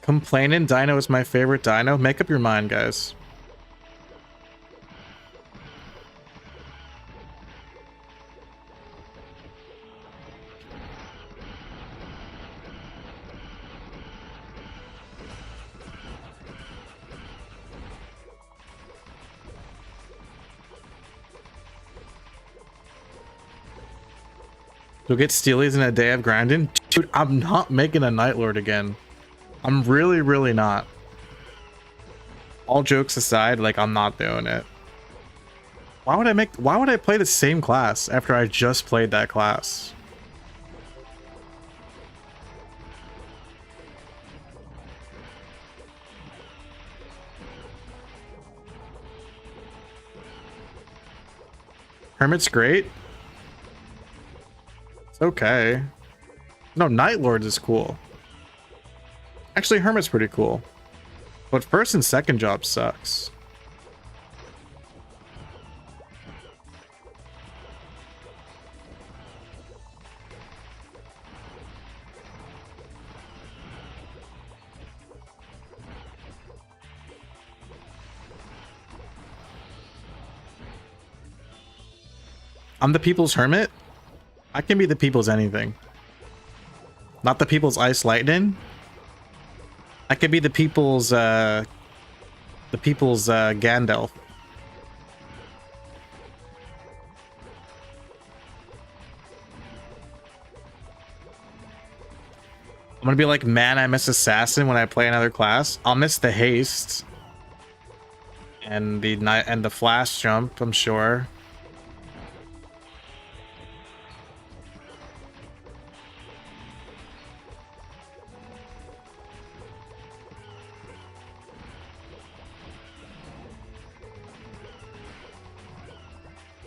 Complaining Dino is my favorite Dino. Make up your mind, guys. You'll get Steelies in a day of grinding? Dude, I'm not making a Night Lord again. I'm really not. All jokes aside, like, I'm not doing it. Why would I play the same class after I just played that class? Hermit's great. It's okay. No, Night Lords is cool. Actually, Hermit's pretty cool. But first and second job sucks. I'm the people's hermit? I can be the people's anything. Not the people's ice lightning. I could be the people's Gandalf. I'm gonna be like, man, I miss assassin when I play another class. I'll miss the haste and the flash jump, I'm sure.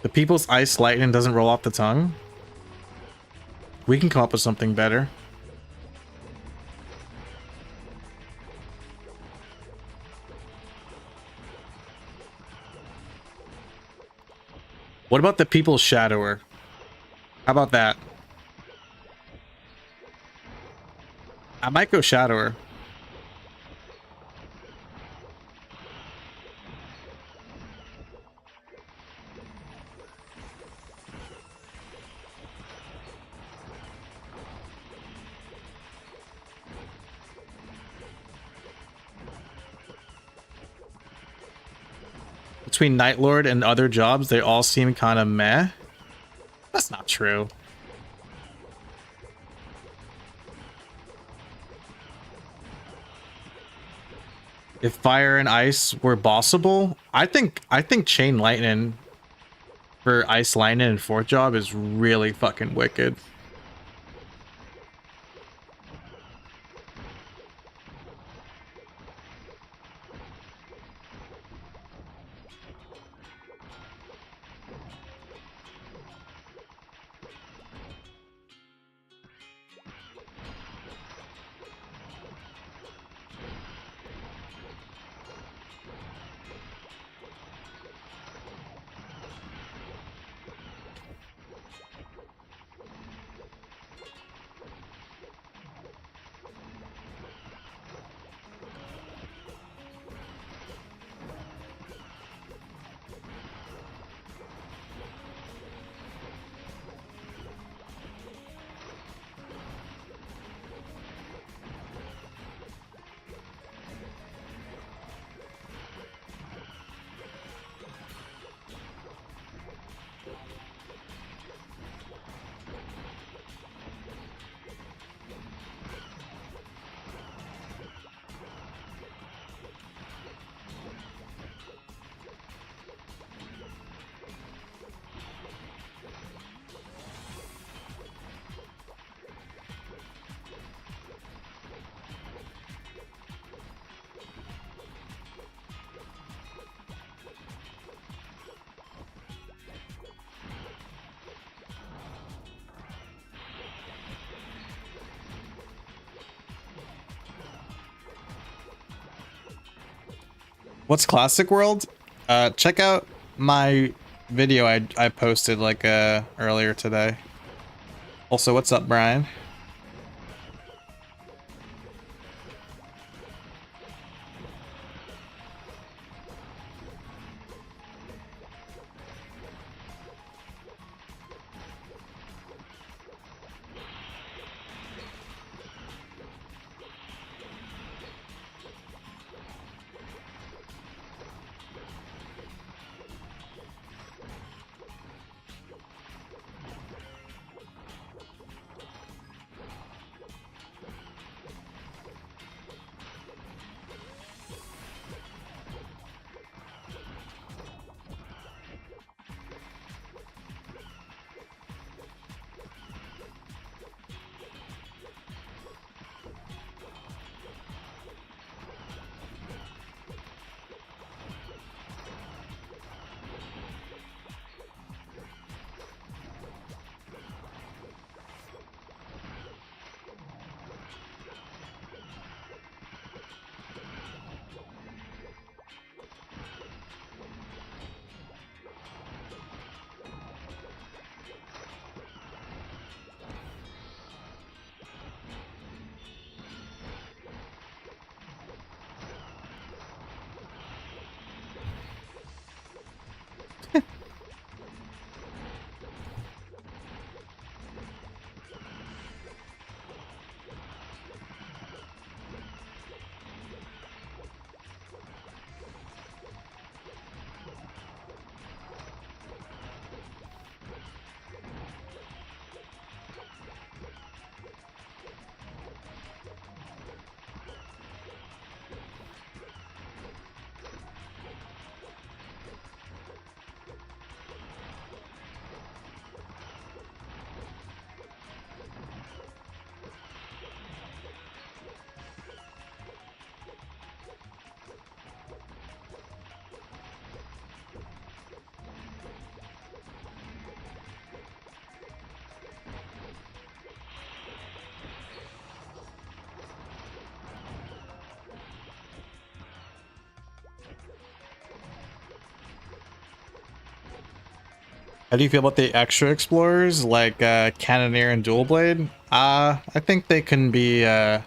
The people's ice lightning doesn't roll off the tongue. We can come up with something better. What about the people's shadower? How about that? I might go shadower. Between Night Lord and other jobs, they all seem kind of meh. That's not true. If fire and ice were bossable, I think chain lightning for ice lightning and fourth job is really fucking wicked. What's Classic World? Check out my video I posted like earlier today. Also, what's up, Brian? How do you feel about the extra explorers like Cannoneer and Dual Blade? I think they can be. I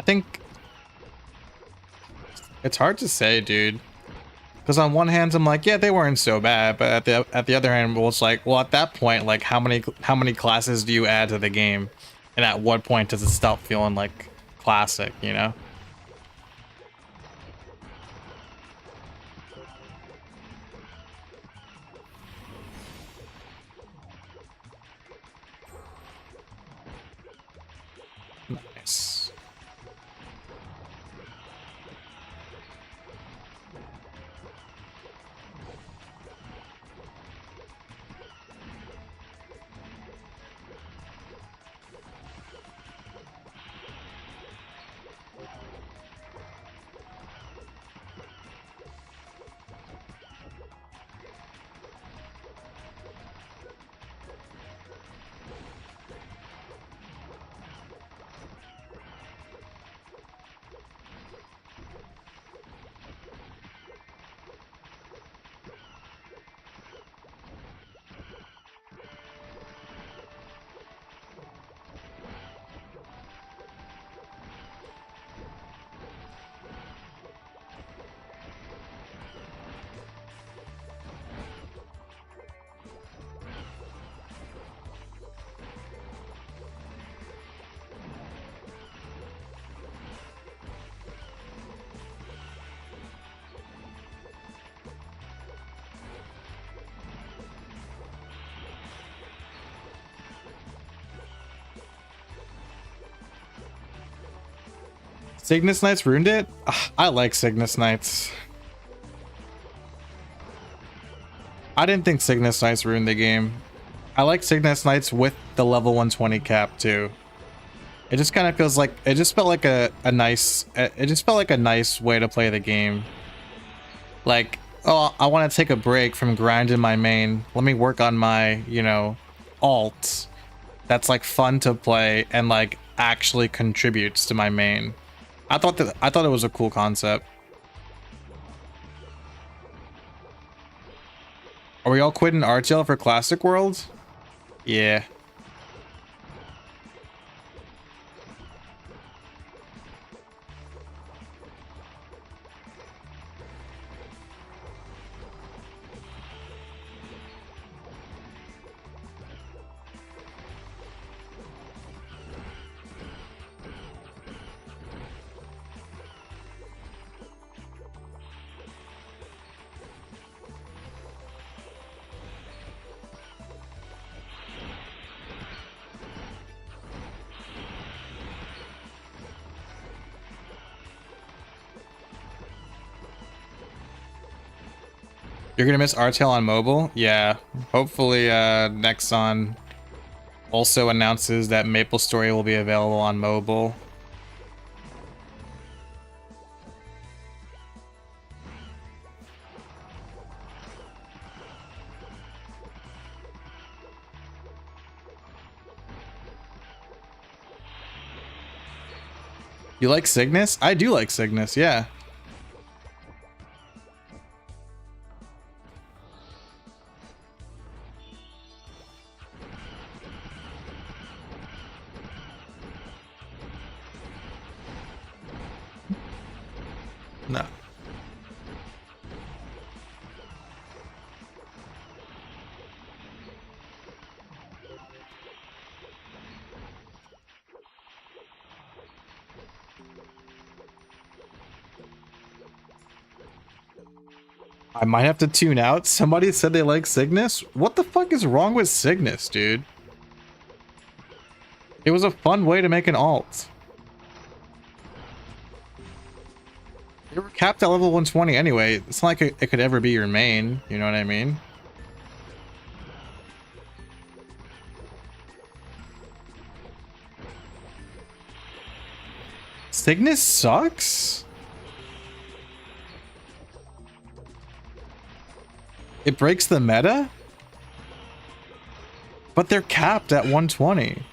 think it's hard to say, dude. Because on one hand, I'm like, yeah, they weren't so bad, but at the other hand, well, it's like, well, at that point, like, how many classes do you add to the game, and at what point does it stop feeling like classic, you know? Nice. Signis Knights ruined it? Ugh, I like Signis Knights. I didn't think Signis Knights ruined the game. I like Signis Knights with the level 120 cap too. It just kind of feels like it just felt like a nice way to play the game. Like, oh, I want to take a break from grinding my main. Let me work on my, you know, alt. That's like fun to play and like actually contributes to my main. I thought it was a cool concept. Are we all quitting Artale for Classic World? Yeah. You're gonna miss Artale on mobile? Yeah. Hopefully Nexon also announces that MapleStory will be available on mobile. You like Signis? I do like Signis, yeah. No. I might have to tune out. Somebody said they like Signis. What the fuck is wrong with Signis, dude? It was a fun way to make an alt. You were capped at level 120 anyway. It's not like it could ever be your main. You know what I mean? Signis sucks? It breaks the meta? But they're capped at 120.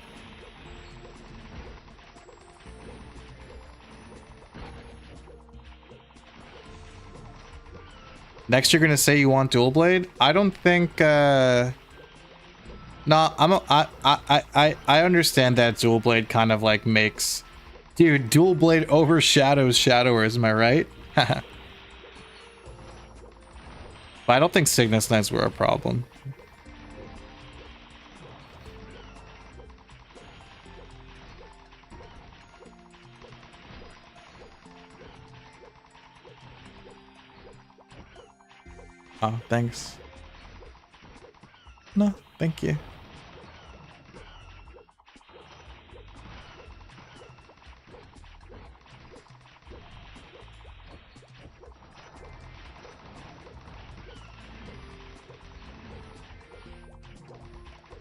Next, you're gonna say you want dual blade. I don't think. No, I understand that dual blade kind of like makes, dude. Dual blade overshadows shadowers. Am I right? But I don't think Signis Knights were a problem. Oh, thanks. No, thank you.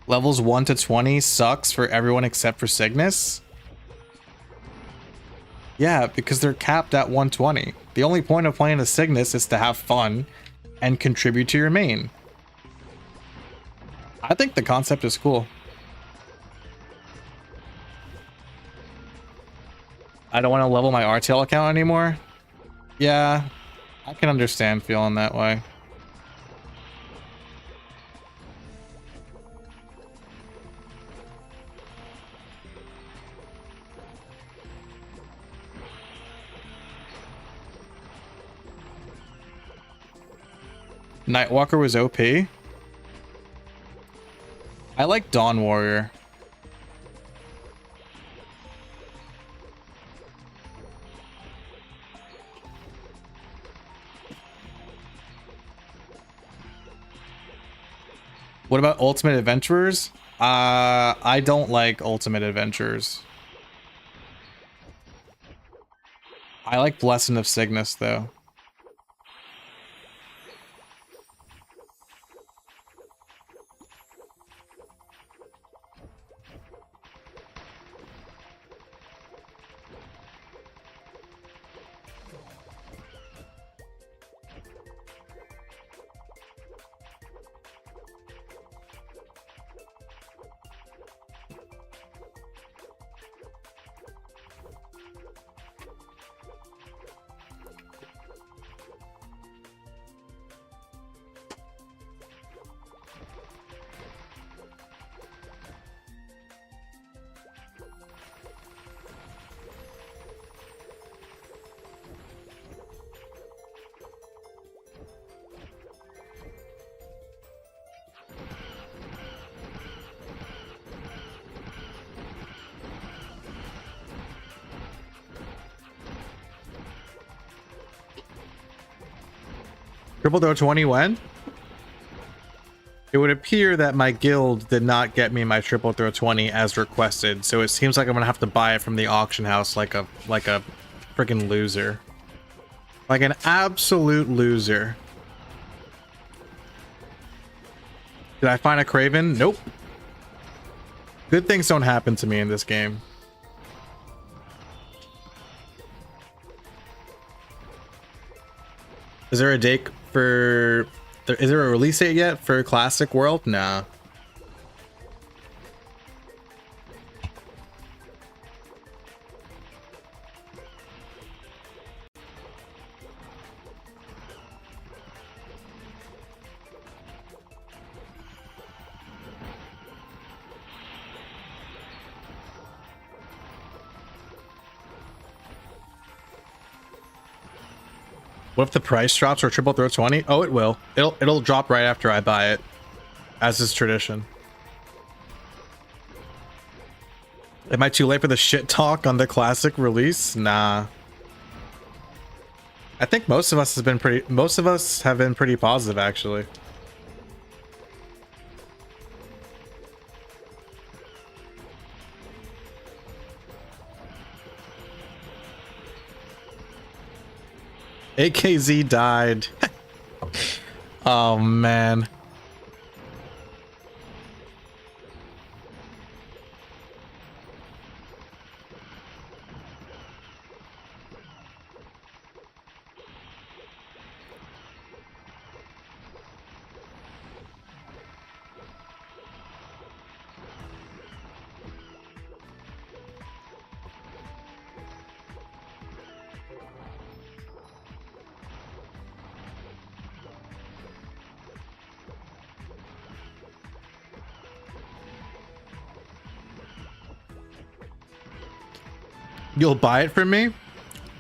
Levels 1 to 20 sucks for everyone except for Signis. Yeah, because they're capped at 120. The only point of playing a Signis is to have fun and contribute to your main. I think the concept is cool. I don't want to level my Artale account anymore. Yeah, I can understand feeling that way. Nightwalker was OP. I like Dawn Warrior. What about Ultimate Adventurers? I don't like Ultimate Adventurers. I like Blessing of Signis though. Triple throw 20 when? It would appear that my guild did not get me my triple throw 20 as requested, so it seems like I'm gonna have to buy it from the auction house like a freaking loser. Like an absolute loser. Did I find a Craven? Nope. Good things don't happen to me in this game. Is there a date for... Is there a release date yet for Classic World? Nah. What if the price drops for triple throw 20? Oh, it will. It'll drop right after I buy it, as is tradition. Am I too late for the shit talk on the classic release? Nah. I think most of us have been pretty positive actually. AKZ died. Oh man. You'll buy it from me,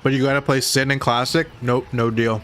but you gotta play Sin and Classic. Nope, no deal.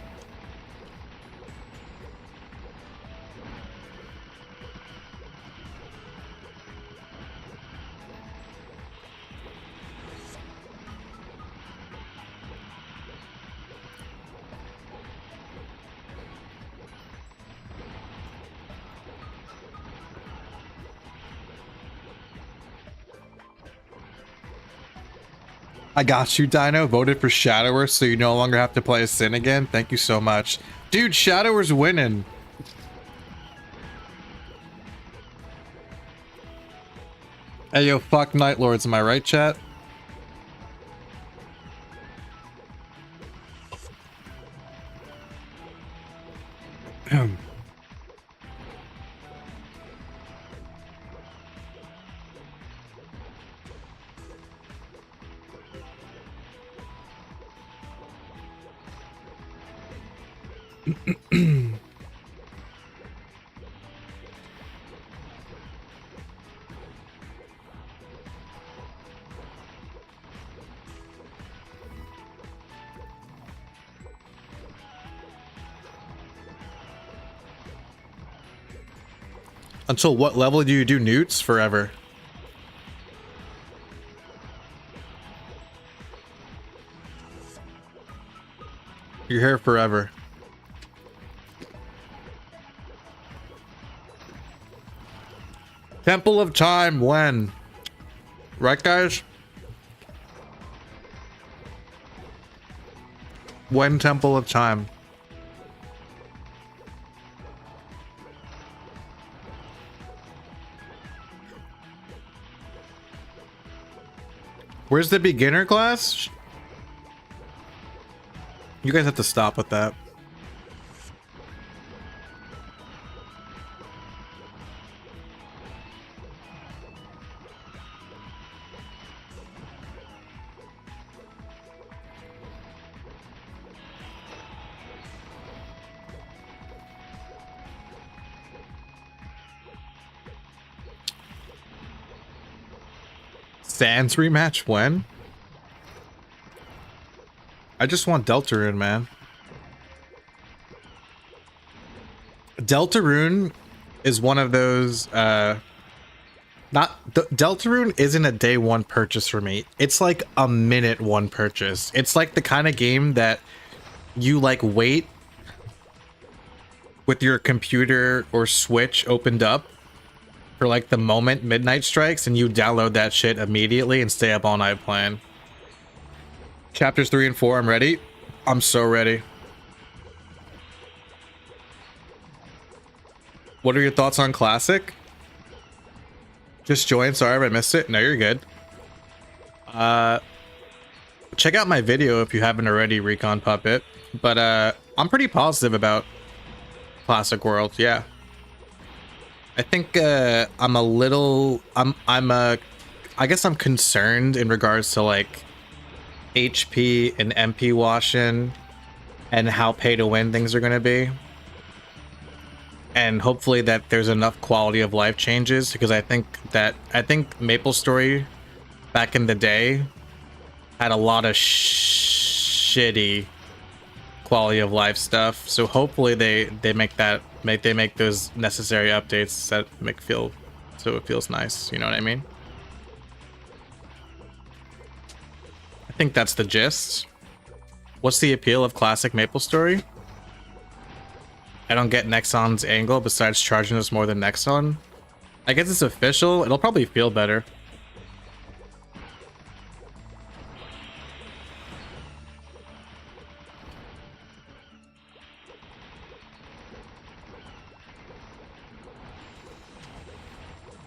I got you, Dino. Voted for Shadower, so you no longer have to play a Sin again. Thank you so much. Dude, Shadower's winning. Hey, yo, fuck Night Lords. Am I right, chat? Until what level do you do newts? Forever. You're here forever. Temple of Time, when? Right, guys? When Temple of Time? Where's the beginner class? You guys have to stop with that. Sans rematch when? I just want Deltarune, man. Deltarune is one of those Deltarune isn't a day one purchase for me. It's like a minute one purchase. It's like the kind of game that you like wait with your computer or Switch opened up for like the moment midnight strikes, and you download that shit immediately and stay up all night playing. Chapters 3 and 4, I'm ready. I'm so ready. What are your thoughts on Classic? Just joined, sorry if I missed it. No, you're good. Check out my video if you haven't already, Recon Puppet. But I'm pretty positive about Classic World, yeah. I think I'm a little I guess I'm concerned in regards to like HP and MP washing and how pay to win things are going to be, and hopefully that there's enough quality of life changes, because I think MapleStory back in the day had a lot of shitty quality of life stuff, so hopefully they make those necessary updates that make feel so it feels nice, you know what I mean? I think that's the gist. What's the appeal of classic MapleStory? I don't get Nexon's angle besides charging us more than Nexon. I guess it's official, it'll probably feel better.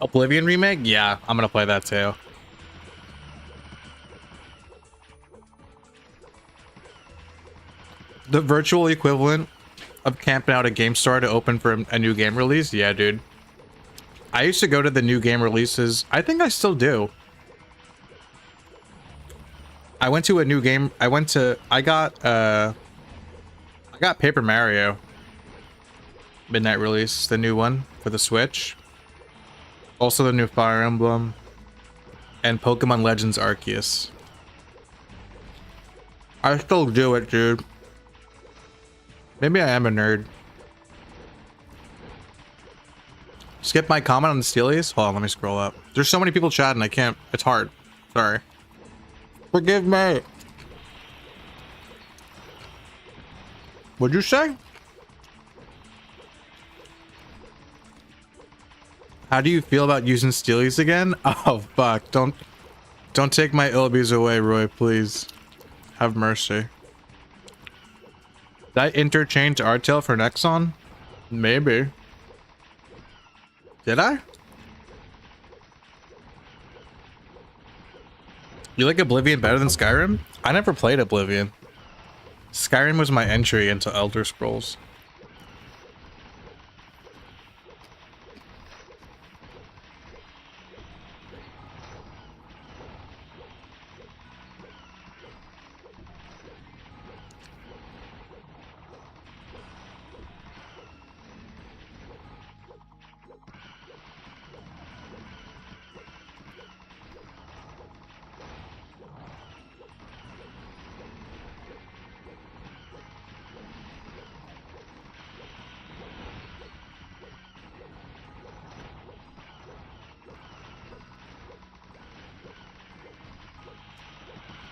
Oblivion remake? Yeah, I'm gonna play that too. The virtual equivalent of camping out a game store to open for a new game release? Yeah, dude. I used to go to the new game releases. I think I still do. I went to a new game. I got Paper Mario midnight release, the new one for the Switch. Also the new Fire Emblem and Pokemon Legends Arceus. I still do it, dude. Maybe I am a nerd. Skip my comment on the Steelies? Hold on, let me scroll up. There's so many people chatting, I can't. It's hard. Sorry. Forgive me. What'd you say? How do you feel about using Steelies again? Oh, fuck. Don't take my Ilbies away, Roy, please. Have mercy. Did I interchange Artale for Nexon? Maybe. Did I? You like Oblivion better than Skyrim? I never played Oblivion. Skyrim was my entry into Elder Scrolls.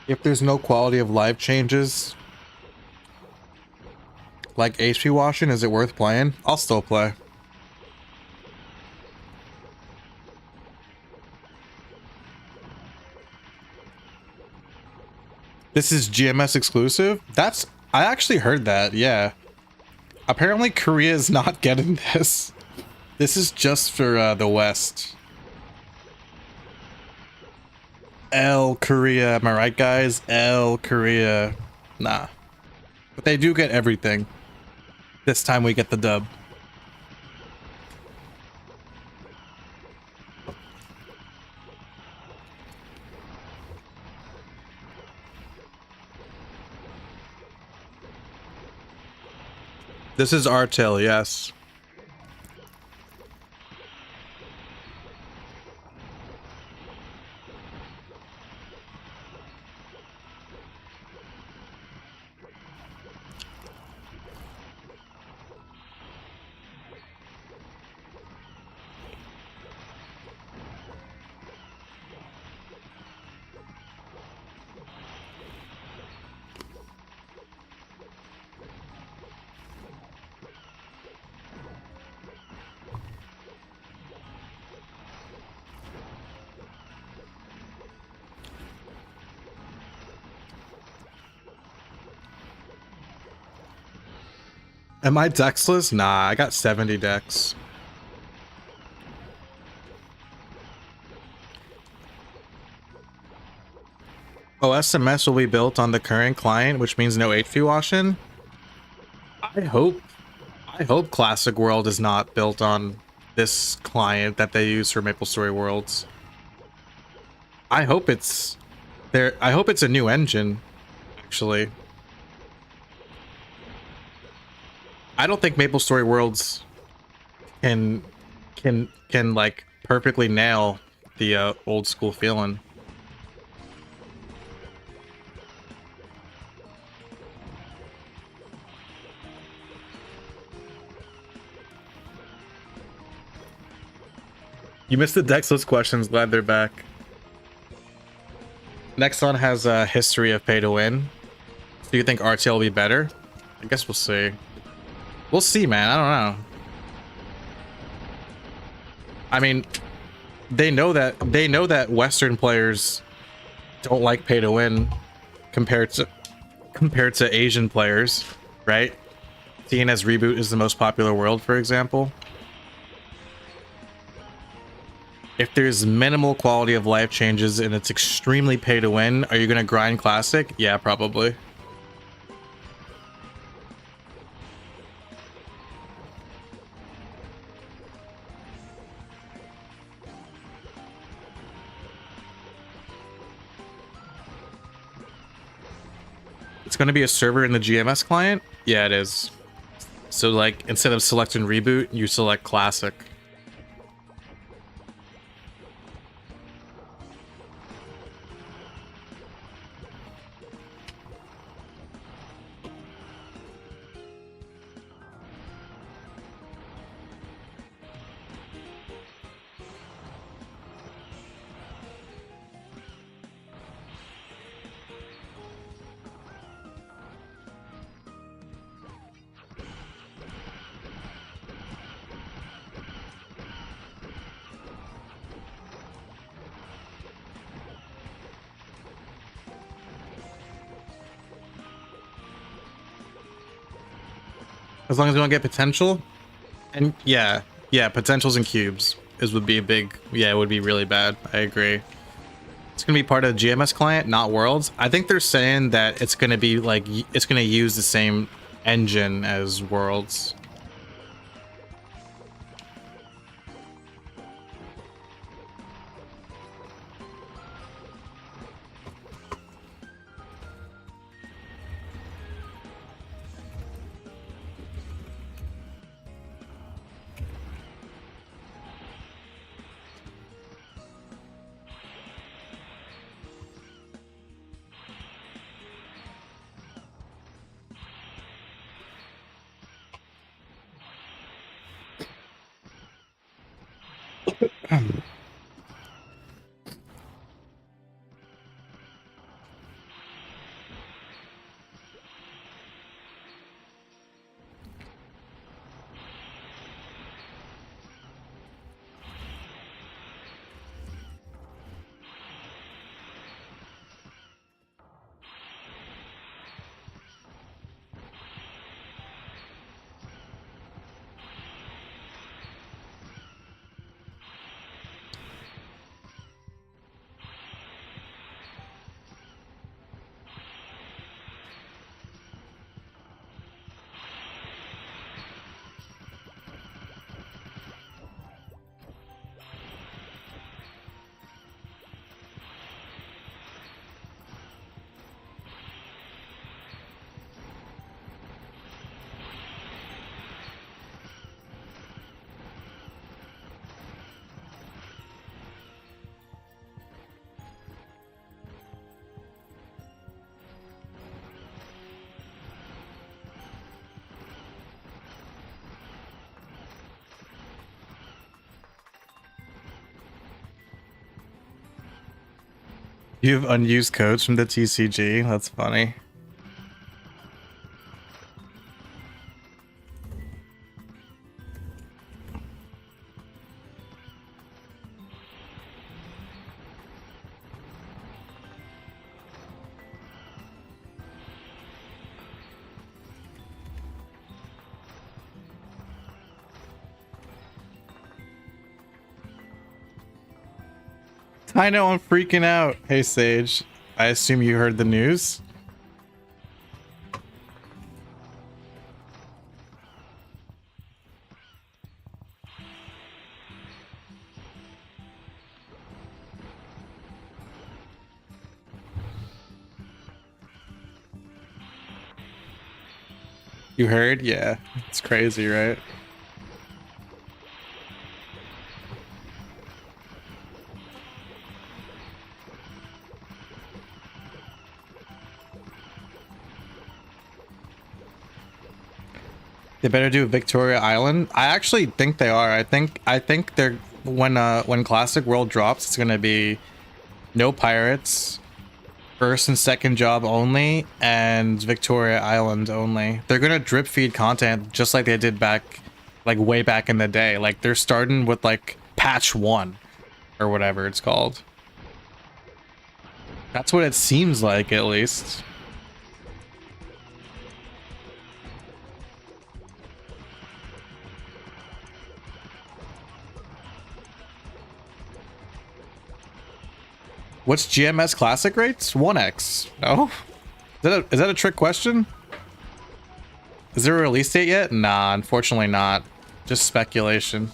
If there's no quality of life changes, like HP washing, is it worth playing? I'll still play. This is GMS exclusive? I actually heard that, yeah. Apparently Korea is not getting this. This is just for the West. Korea, am I right, guys? Korea. Nah. But they do get everything. This time we get the dub. This is Artale, yes. Am I dexless? Nah, I got 70 dex. OSMS will be built on the current client, which means no HP washing. I hope Classic World is not built on this client that they use for MapleStory Worlds. I hope it's a new engine, actually. I don't think MapleStory Worlds can like perfectly nail the old school feeling. You missed the Dexless questions. Glad they're back. Nexon has a history of pay to win. Do you think Artale will be better? I guess we'll see. We'll see, man. I don't know. I mean, they know that Western players don't like pay to win compared to Asian players, right? Seeing as Reboot is the most popular world, for example. If there's minimal quality of life changes and it's extremely pay to win, are you gonna grind Classic? Yeah, probably. It's going to be a server in the GMS client? Yeah, it is. So, like, instead of selecting Reboot, you select Classic. As long as we don't get potential. And yeah, potentials and cubes would be a big, yeah, it would be really bad. I agree. It's gonna be part of the GMS client, not worlds. I think they're saying that it's gonna be like, it's gonna use the same engine as worlds. You have unused codes from the TCG? That's funny. I know, I'm freaking out. Hey, Sage. I assume you heard the news? You heard? Yeah. It's crazy, right? They better do Victoria Island. I actually think they are. I think they're when Classic World drops, it's gonna be no pirates, first and second job only, and Victoria Island only. They're gonna drip feed content just like they did back, like way back in the day. Like they're starting with like patch 1 or whatever it's called. That's what it seems like, at least. What's GMS Classic rates? 1x. No? Is that a trick question? Is there a release date yet? Nah, unfortunately not. Just speculation.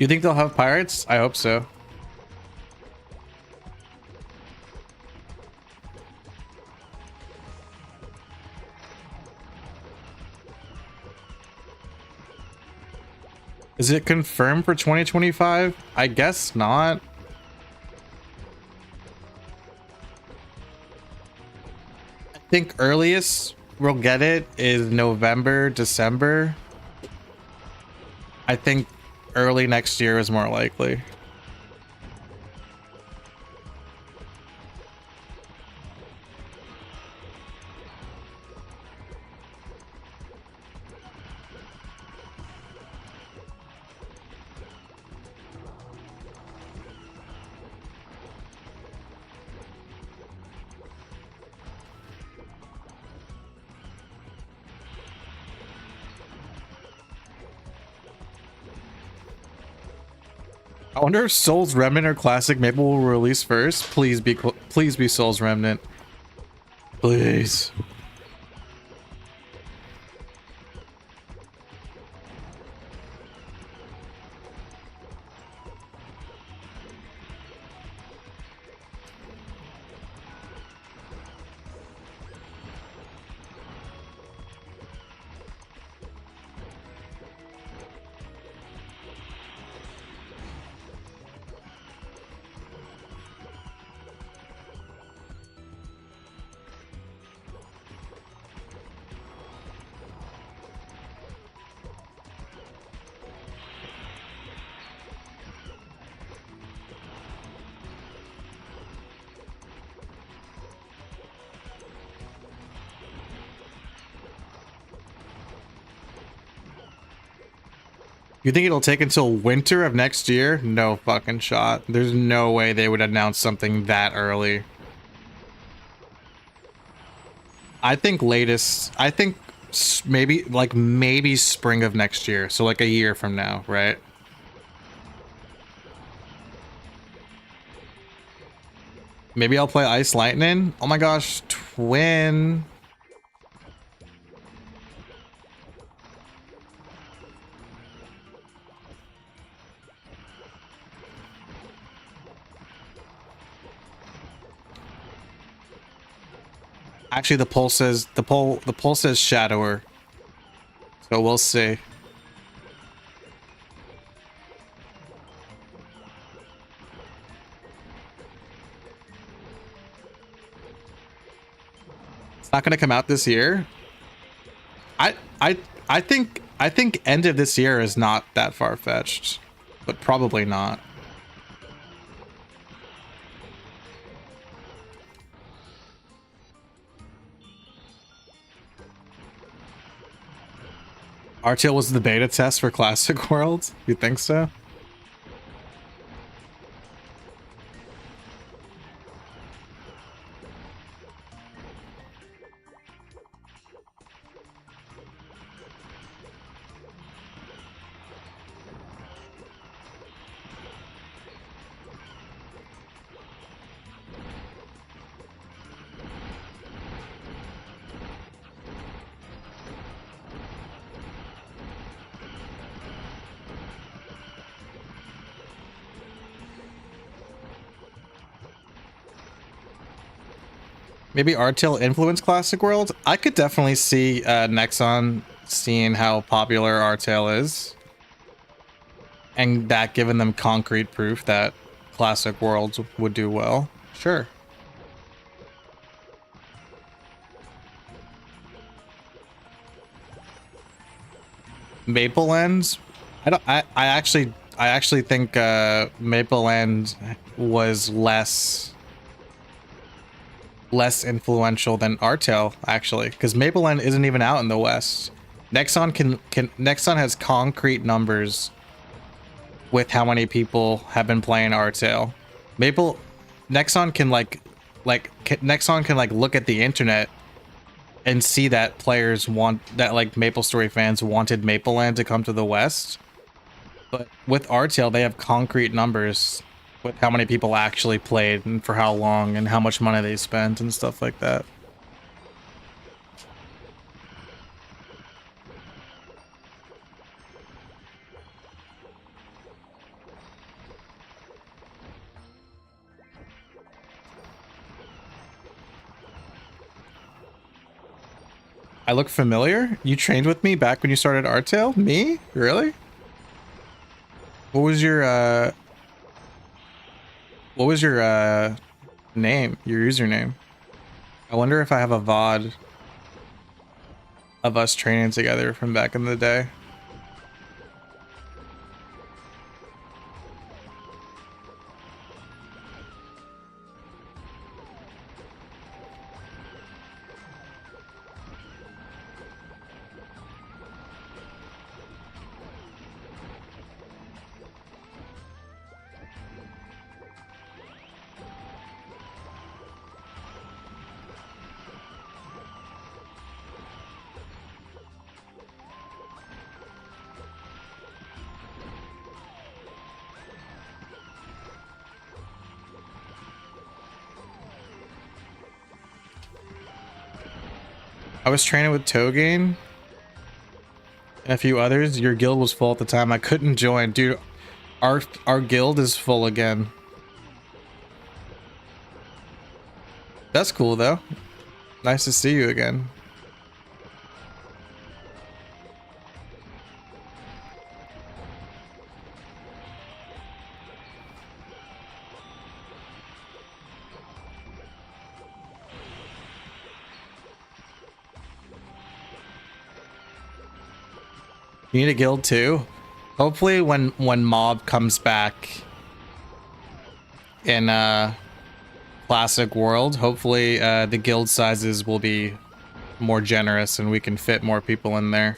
You think they'll have pirates? I hope so. Is it confirmed for 2025? I guess not. I think earliest we'll get it is November, December. I think early next year is more likely. I wonder if Souls Remnant or Classic Maple will release first. Please be Souls Remnant. Please. You think it'll take until winter of next year? No fucking shot. There's no way they would announce something that early. I think latest, I think maybe spring of next year. So like a year from now, right? Maybe I'll play Ice Lightning. Oh my gosh, twin. Actually, the poll says the poll says Shadower. So we'll see. It's not going to come out this year. I think end of this year is not that far-fetched, but probably not. Artale was the beta test for Classic World? You think so? Maybe Artale influence Classic World? I could definitely see Nexon seeing how popular Artale is. And that giving them concrete proof that Classic Worlds would do well. Sure. Maple Ends? I actually think Maple End was less influential than Artale, actually, because Maple End isn't even out in the West. Nexon Nexon has concrete numbers with how many people have been playing Artale. Nexon can Nexon can look at the internet and see that players MapleStory fans wanted Maple Land to come to the West. But with Artale, they have concrete numbers with how many people actually played and for how long and how much money they spent and stuff like that. I look familiar? You trained with me back when you started Artale? Me? Really? What was your name? Your username? I wonder if I have a VOD of us training together from back in the day. I was training with Togain and a few others. Your guild was full at the time. I couldn't join. Dude, our guild is full again. That's cool though. Nice to see you again. You need a guild too? Hopefully when mob comes back in classic world, hopefully the guild sizes will be more generous and we can fit more people in there.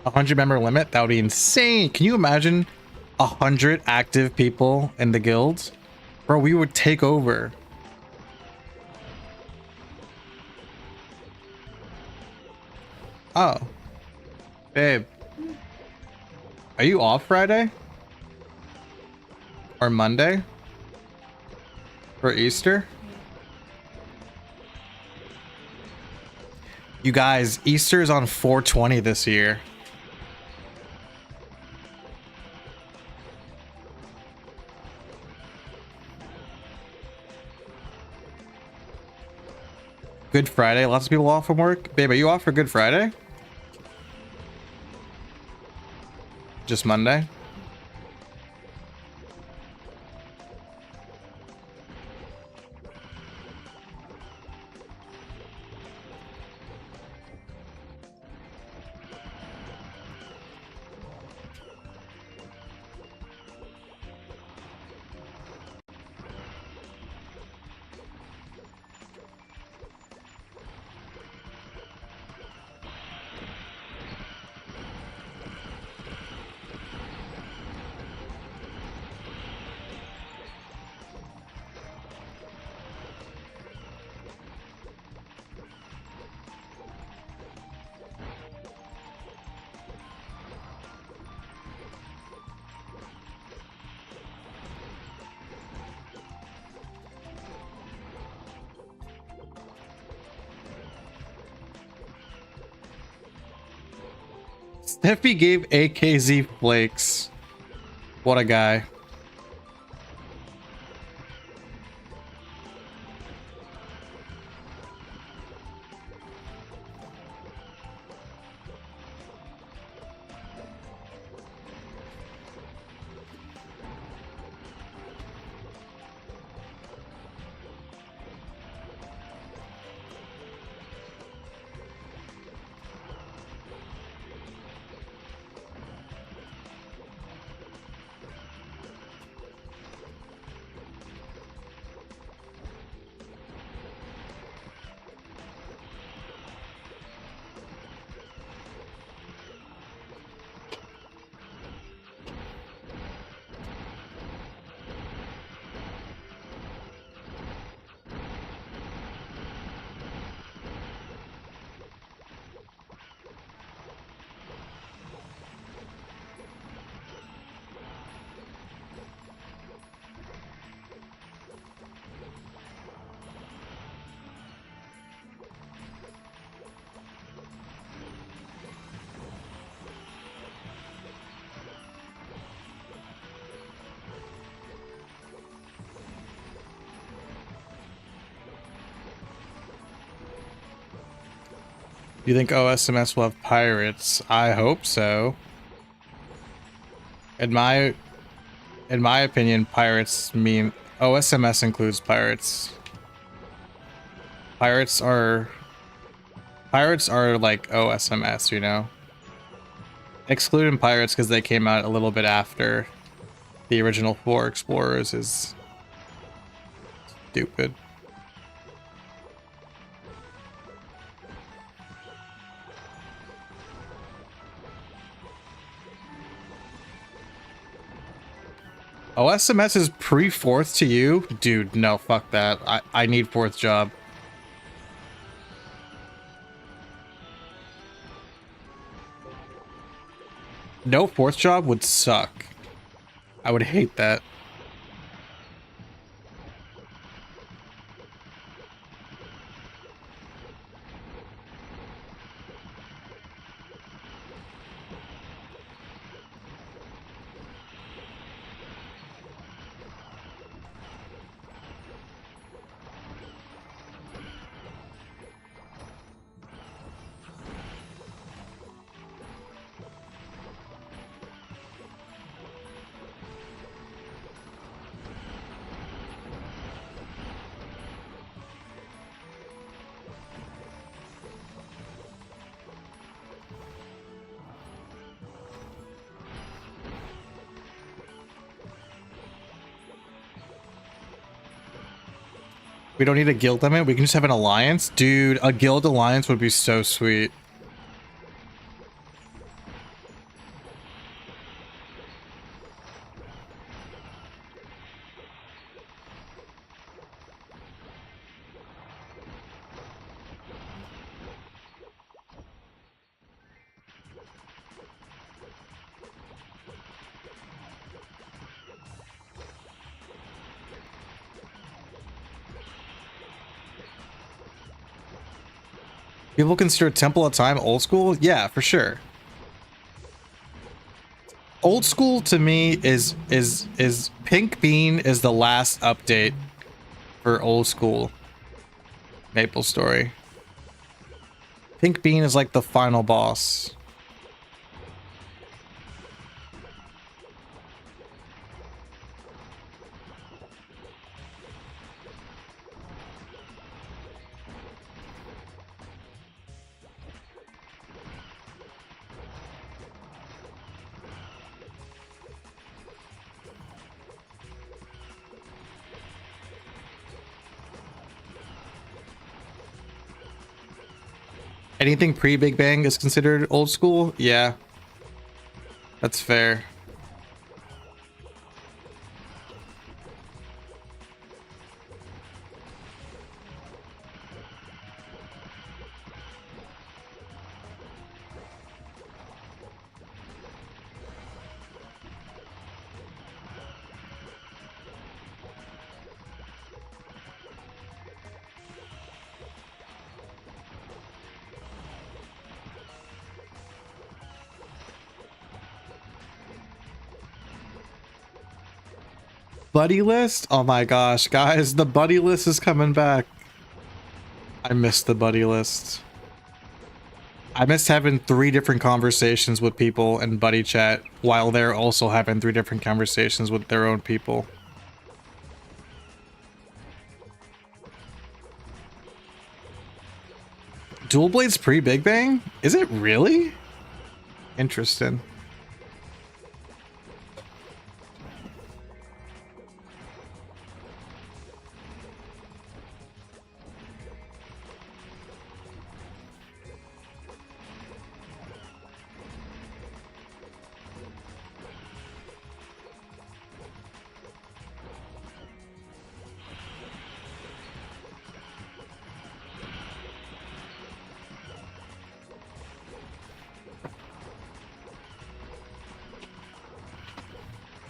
A 100-member limit? That would be insane. Can you imagine 100 active people in the guild? Bro, we would take over. Oh. Babe. Are you off Friday? Or Monday? For Easter? You guys, Easter is on 4/20 this year. Good Friday. Lots of people off from work. Babe, are you off for Good Friday? Just Monday? Steffi gave AKZ flakes. What a guy. You think OSMS will have pirates? I hope so. In my opinion, pirates mean OSMS includes pirates. Pirates are like OSMS, you know. Excluding pirates because they came out a little bit after the original 4 explorers is stupid. OSMS is pre-4th to you? Dude, no, fuck that. I need 4th job. No 4th job would suck. I would hate that. We don't need a guild limit. We can just have an alliance. Dude, a guild alliance would be so sweet. People consider Temple of Time old school? Yeah, for sure. Old school to me is Pink Bean is the last update for old school MapleStory. Pink Bean is like the final boss. Anything pre-Big Bang is considered old school? Yeah. That's fair. Buddy list? Oh my gosh, guys, the buddy list is coming back. I missed the buddy list. I miss having 3 different conversations with people in buddy chat while they're also having 3 different conversations with their own people. Dual Blades pre-Big Bang? Is it really? Interesting.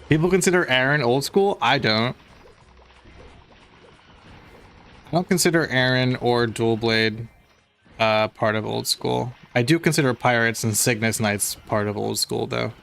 People consider Aaron old school? I don't. I don't consider Aaron or Dual Blade part of old school. I do consider Pirates and Signis Knights part of old school, though.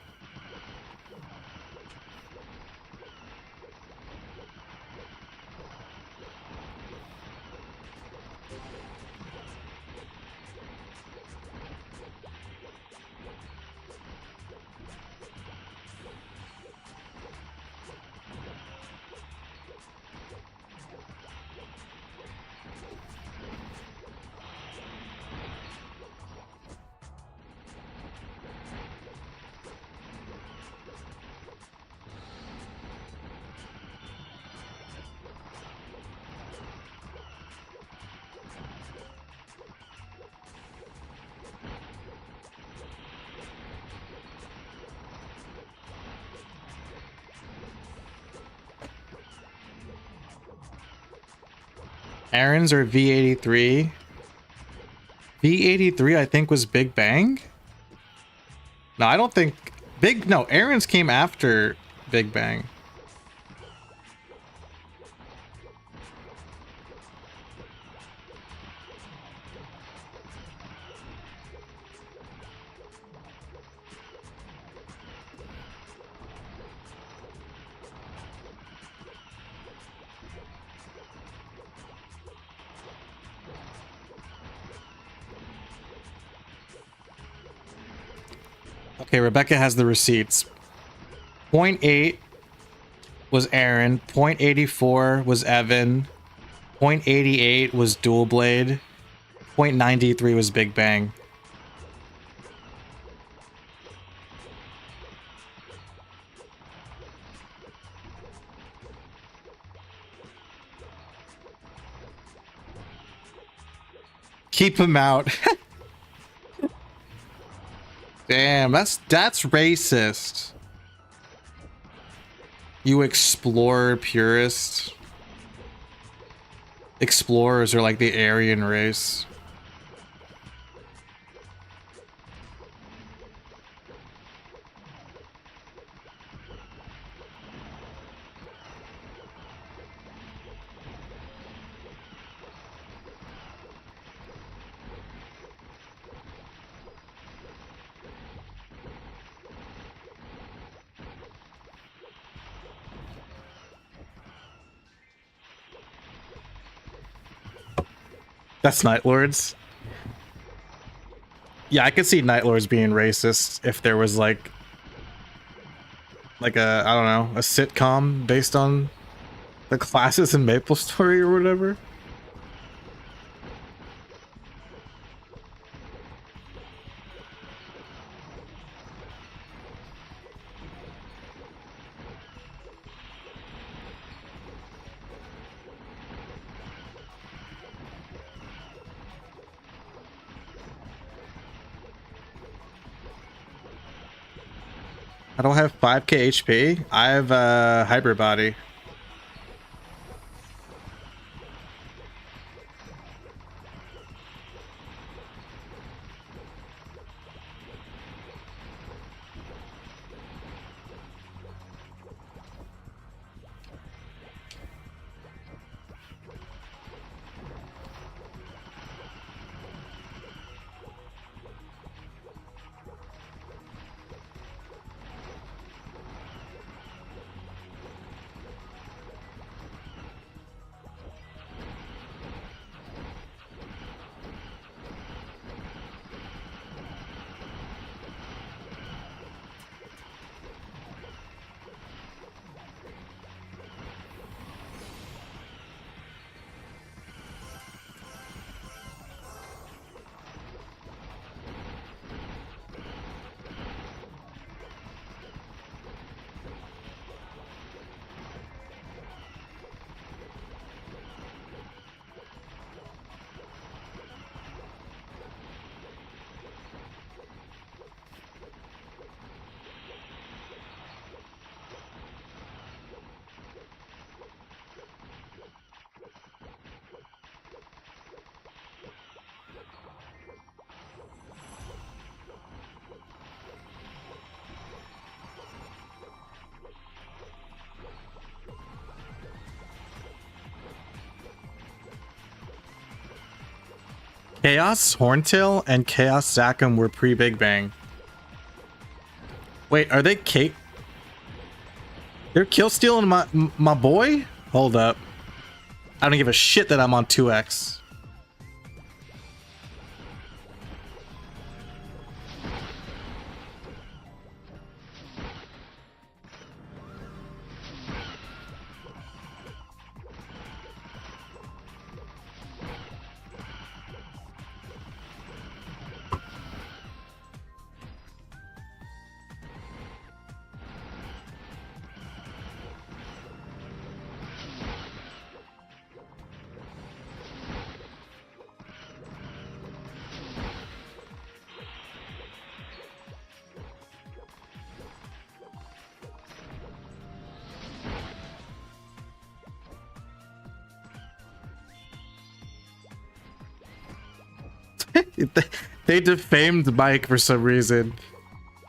Aaron's or V83? V83 I think was Big Bang? No, I don't think... No, Aaron's came after Big Bang. Okay, Rebecca has the receipts. 0.8 was Aaron. 0.84 was Evan. 0.88 was Dual Blade. 0.93 was Big Bang. Keep him out. Damn, that's racist. You explorer purist. Explorers are like the Aryan race. That's Night Lords. Yeah, I could see Night Lords being racist if there was like a, I don't know, a sitcom based on the classes in MapleStory or whatever. I don't have 5k HP. I have a hybrid body. Chaos Horntail and Chaos Zakum were pre-Big Bang. Wait, are they Kate? They're kill stealing my boy? Hold up. I don't give a shit that I'm on 2x. They defamed Mike for some reason.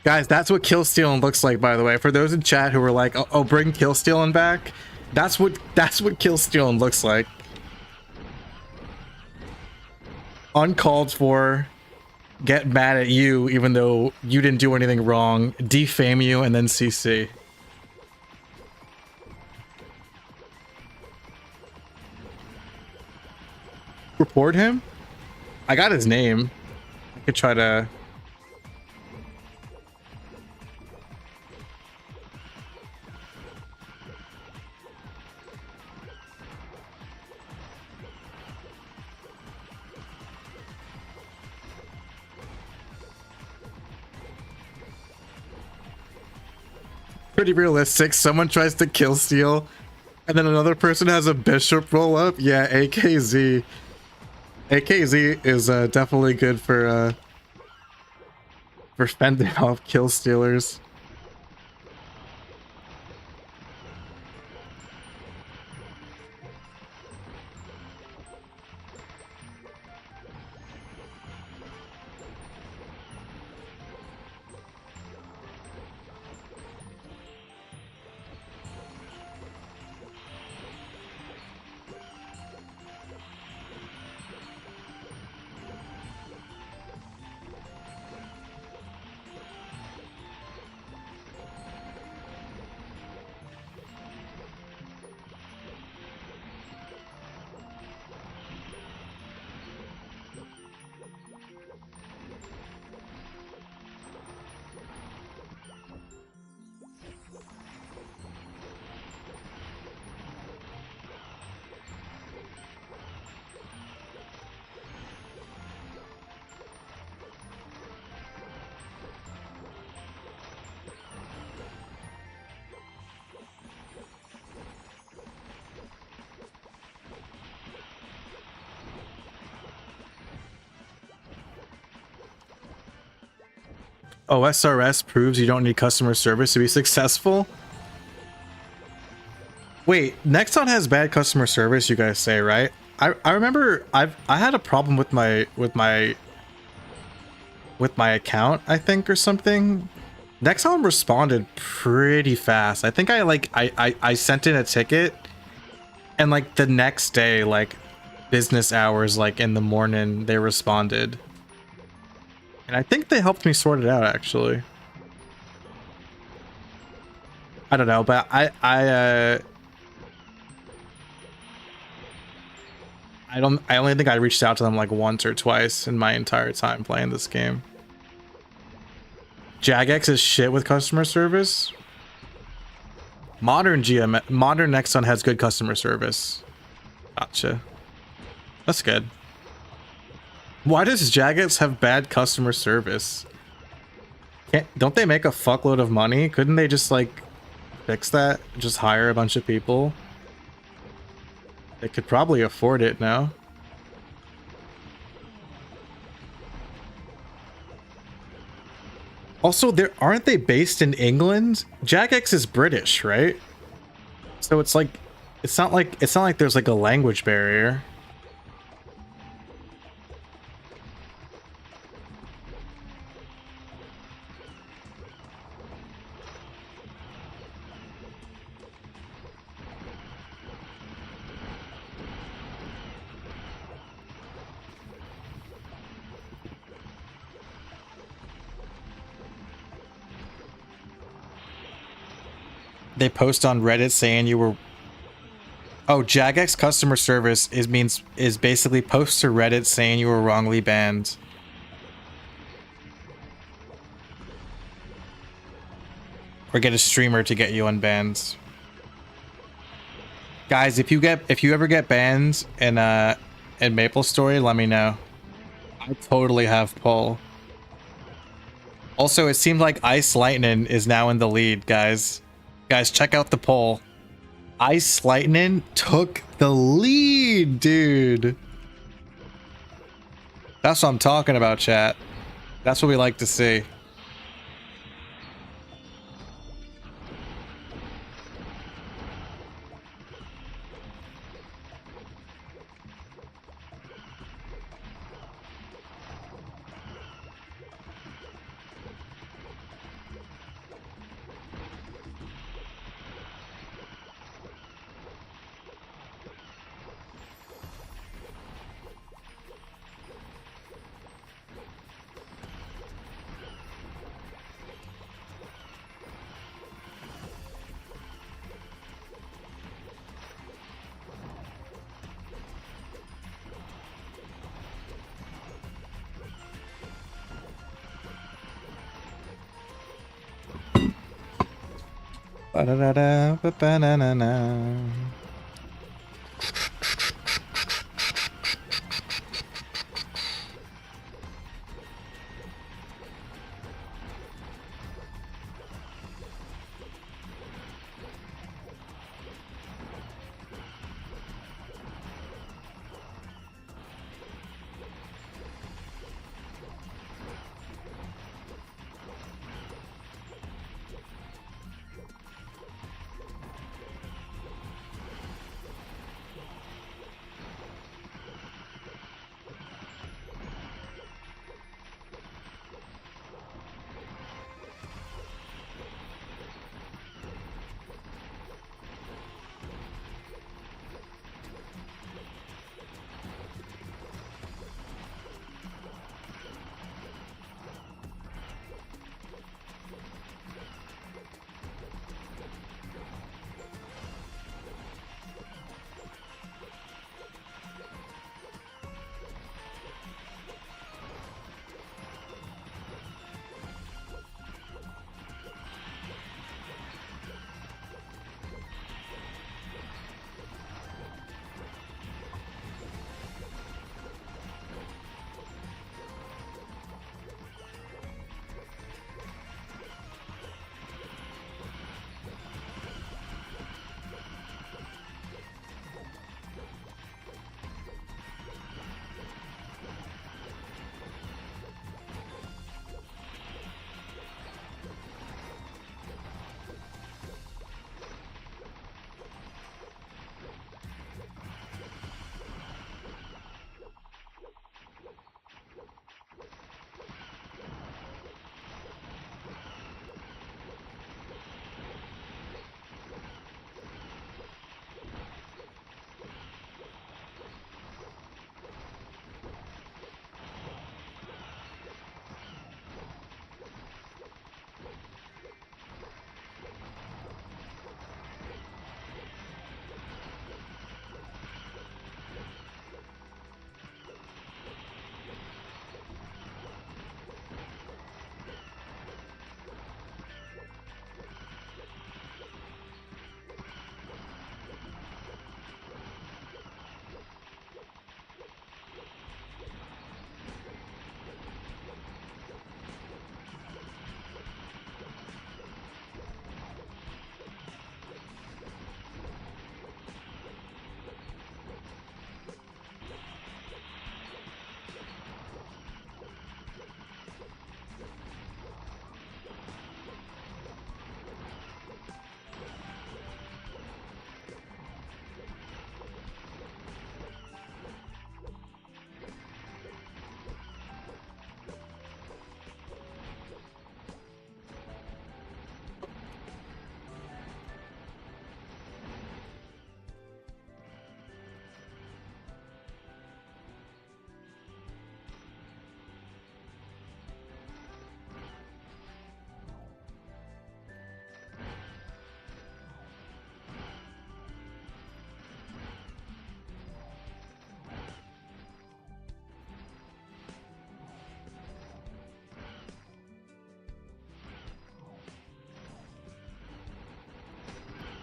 Guys, that's what kill stealing looks like, by the way. For those in chat who were like, oh, bring kill stealing back. That's what kill stealing looks like. Uncalled for. Get mad at you even though you didn't do anything wrong. Defame you and then CC. Report him? I got his name. I could try to... Pretty realistic. Someone tries to kill steal and then another person has a bishop roll up. Yeah, AKZ. AKZ is definitely good for fending off kill stealers. OSRS proves you don't need customer service to be successful. Wait, Nexon has bad customer service, you guys say, right? I remember I had a problem with my account, I think, or something. Nexon responded pretty fast. I think I sent in a ticket and like the next day, like business hours, like in the morning, they responded. And I think they helped me sort it out, actually. I don't know, but I only think I reached out to them like once or twice in my entire time playing this game. Jagex is shit with customer service. Modern Nexon has good customer service. Gotcha. That's good. Why does Jagex have bad customer service? Don't they make a fuckload of money? Couldn't they just like fix that? Just hire a bunch of people? They could probably afford it now. Also, aren't they based in England? Jagex is British, right? So it's like it's not like there's like a language barrier. They post on Reddit saying you were... Oh, Jagex customer service is basically post to Reddit saying you were wrongly banned. Or get a streamer to get you unbanned. Guys, if you ever get banned in MapleStory, let me know. I totally have pull. Also, it seems like Ice Lightning is now in the lead, guys. Guys, check out the poll. Ice Lightning took the lead, dude. That's what I'm talking about, chat. That's what we like to see. Ba-da-da-da, ba-ba-na-na-na.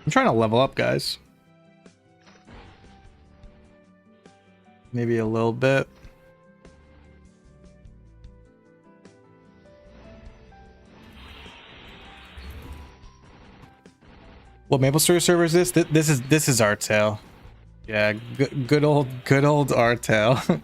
I'm trying to level up, guys. Maybe a little bit. What MapleStory server is this? This is Artale. Yeah, good old Artale.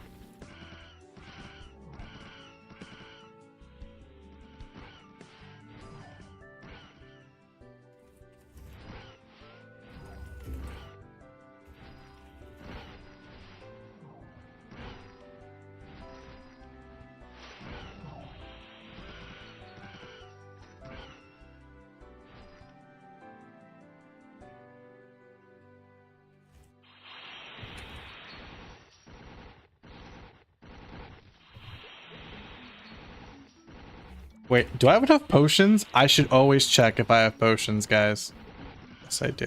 Wait, do I have enough potions? I should always check if I have potions, guys. Yes, I do.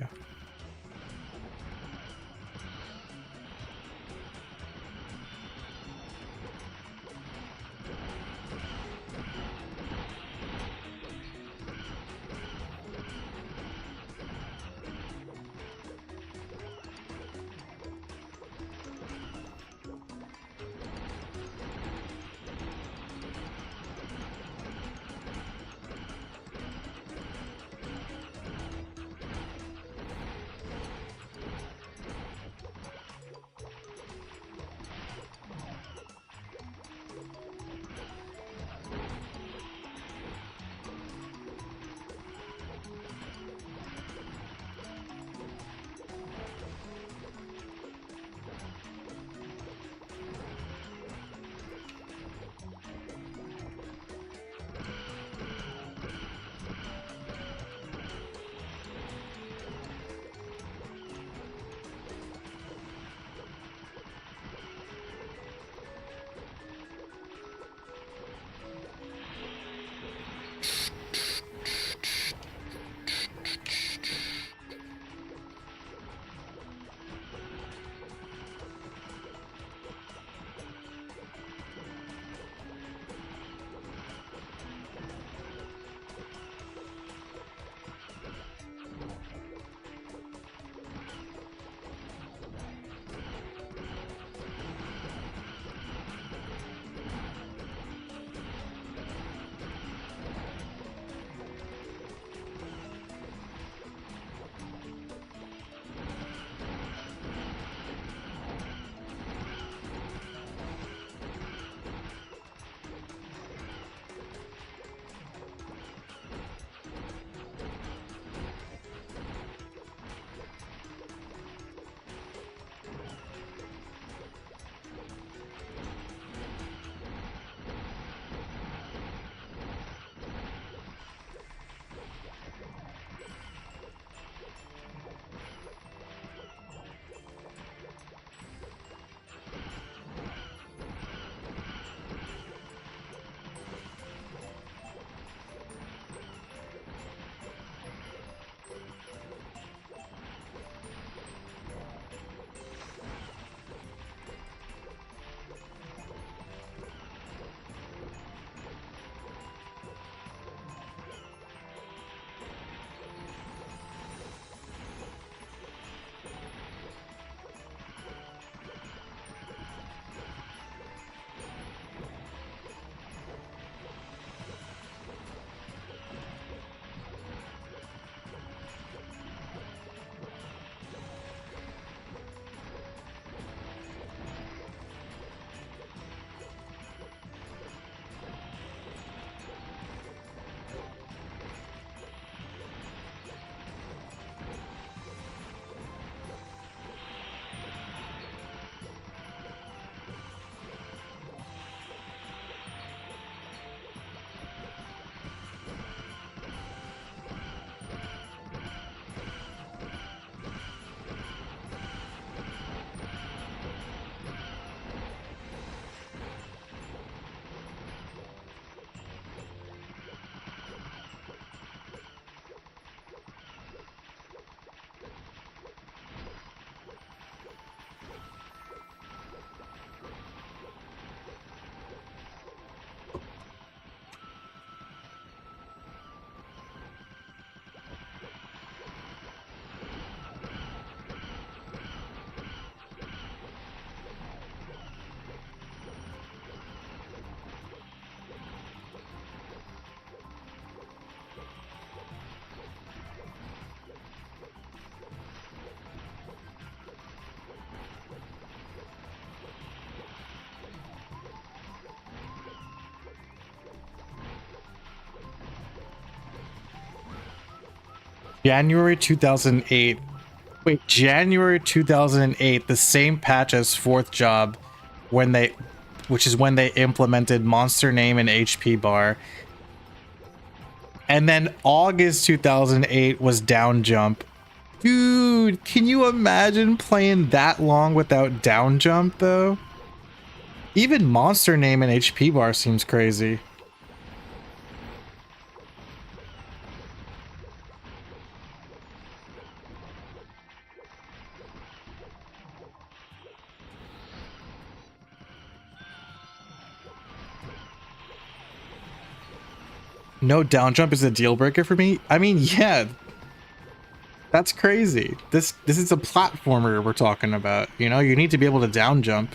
January 2008. Wait, January 2008, the same patch as fourth job, which is when they implemented monster name and HP bar. And then August 2008 was down jump. Dude, can you imagine playing that long without down jump though? Even monster name and HP bar seems crazy. No down jump is a deal breaker for me? I mean, yeah. That's crazy. This is a platformer we're talking about. You know, you need to be able to down jump.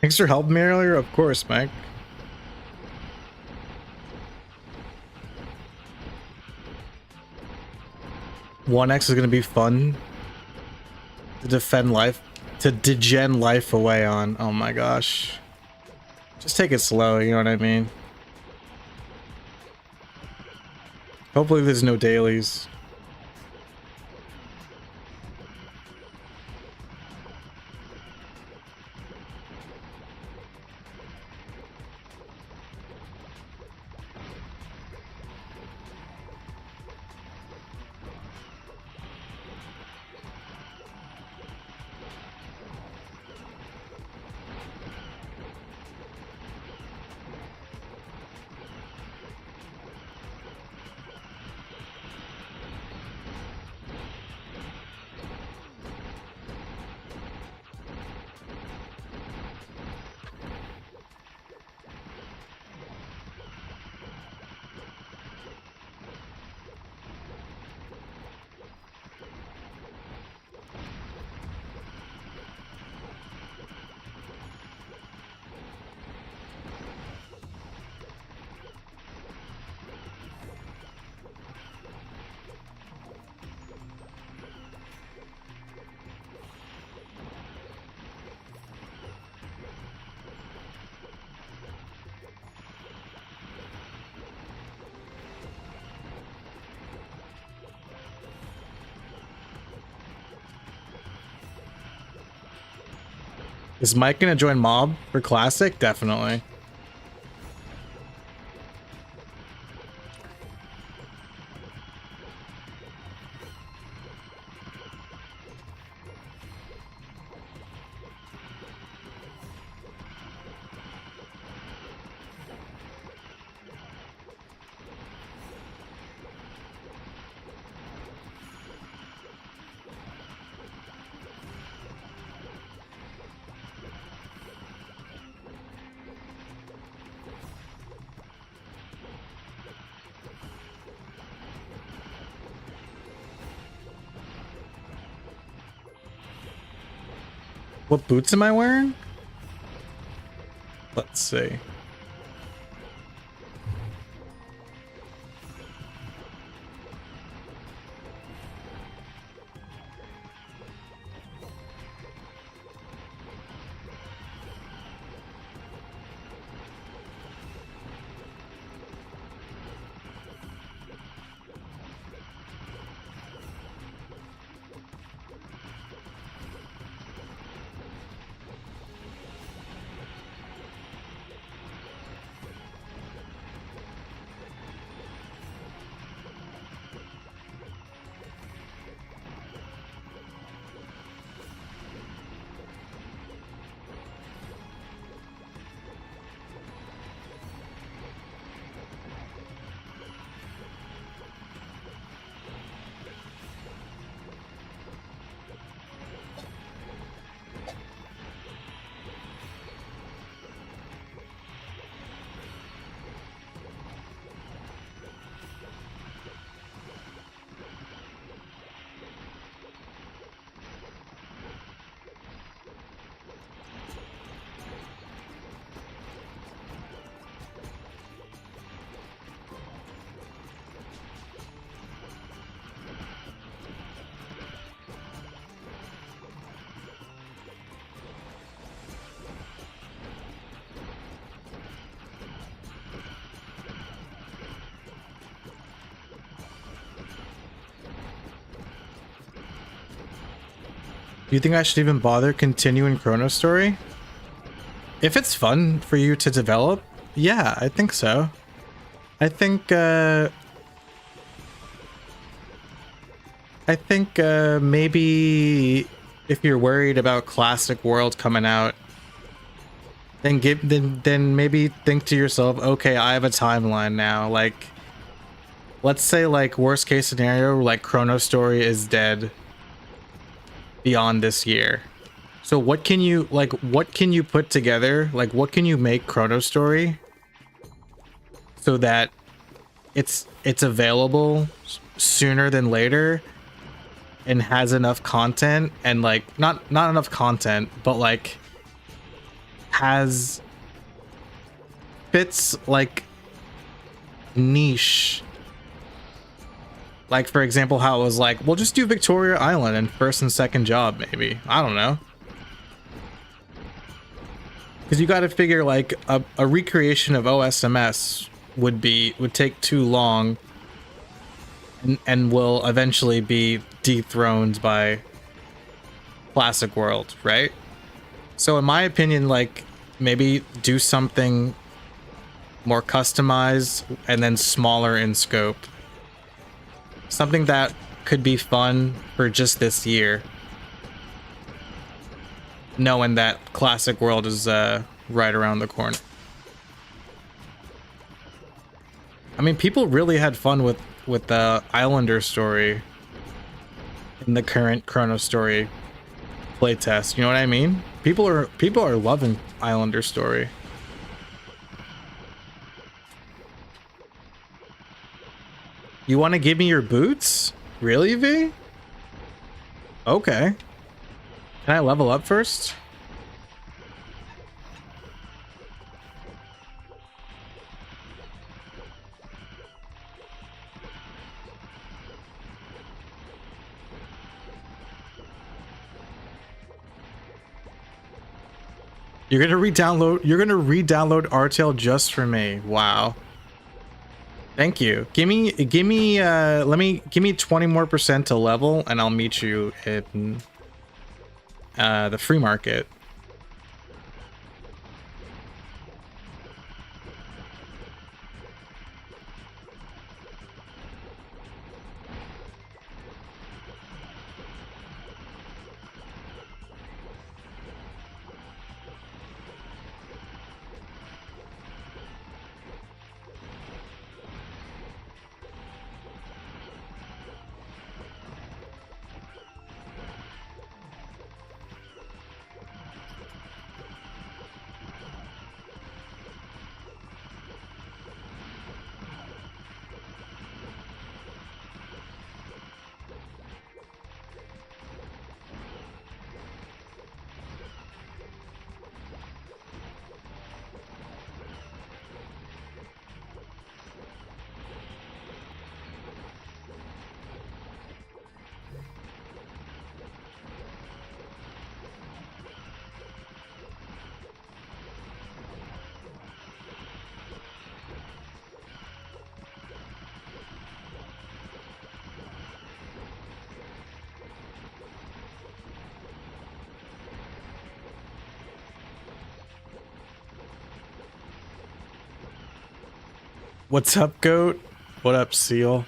Thanks for helping me earlier. Of course, Mike. One X is gonna be fun to defend life, to degen life away on. Oh my gosh. Just take it slow, you know what I mean? Hopefully there's no dailies. Is Mike gonna join Mob for Classic? Definitely. What boots am I wearing? Let's see. Do you think I should even bother continuing Kronostory? If it's fun for you to develop, yeah, I think so. I think maybe if you're worried about Classic World coming out, then maybe think to yourself, okay, I have a timeline now. Like, let's say, like, worst case scenario, like Kronostory is dead beyond this year. So what can you put together? Like, what can you make Kronostory so that it's available sooner than later and has enough content, and like not enough content, but like has fits like niche. Like, for example, how it was like, we'll just do Victoria Island and first and second job, maybe. I don't know. Because you got to figure like a recreation of OSMS would take too long and will eventually be dethroned by Classic World, right? So in my opinion, like, maybe do something more customized and then smaller in scope. Something that could be fun for just this year, knowing that Classic World is right around the corner. I mean, people really had fun with the Islander story in the current Kronostory playtest. You know what I mean? People are loving Islander story. You want to give me your boots? Really, V? Okay. Can I level up first? You're gonna re-download Artale just for me. Wow. Thank you. Give me 20% more to level and I'll meet you in the free market. What's up, goat? What up, seal?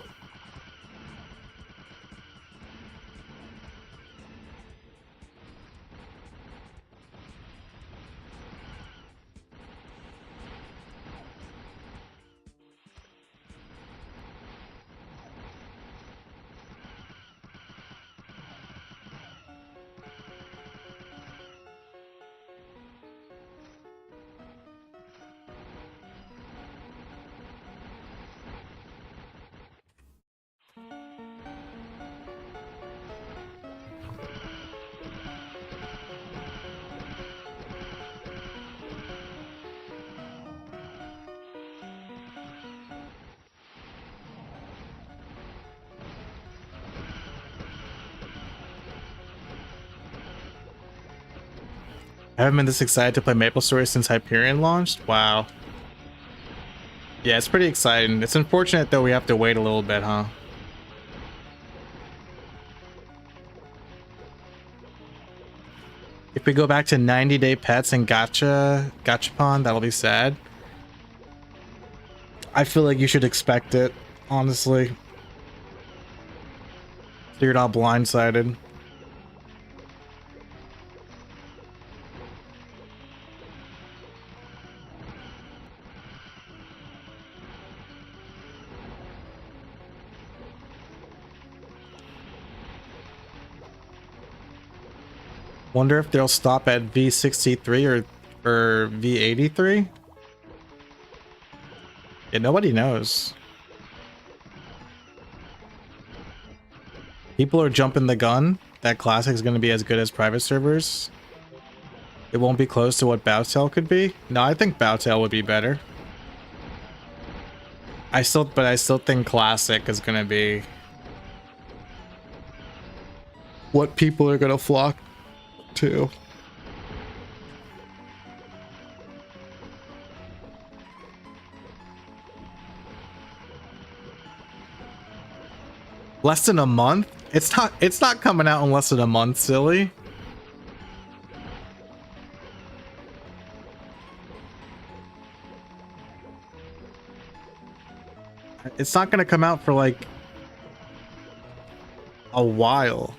I haven't been this excited to play MapleStory since Hyperion launched. Wow. Yeah, it's pretty exciting. It's unfortunate though we have to wait a little bit, huh? If we go back to 90-day pets and gachapon, that'll be sad. I feel like you should expect it, honestly. So you're not blindsided. Wonder if they'll stop at V63 or V83? Yeah, nobody knows. People are jumping the gun that Classic is going to be as good as private servers. It won't be close to what Bowtail could be? No, I think Bowtail would be better. I still think Classic is gonna be what people are gonna flock to. Less than a month? It's not coming out in less than a month, silly. It's not gonna come out for like a while.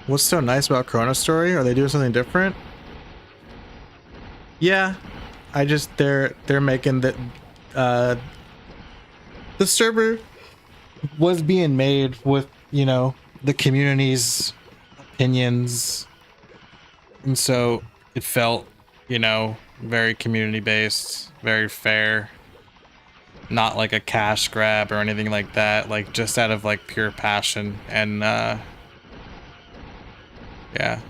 What's so nice about Kronostory? Are they doing something different? Yeah, I just they're making the server was being made with, you know, the community's opinions, and so it felt, you know, very community based, very fair, not like a cash grab or anything like that, like just out of like pure passion. And yeah.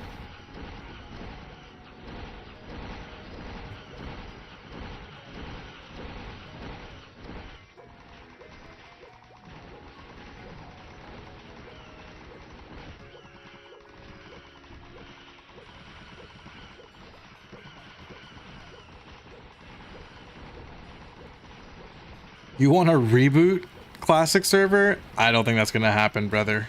You want to reboot Classic server? I don't think that's gonna happen, brother.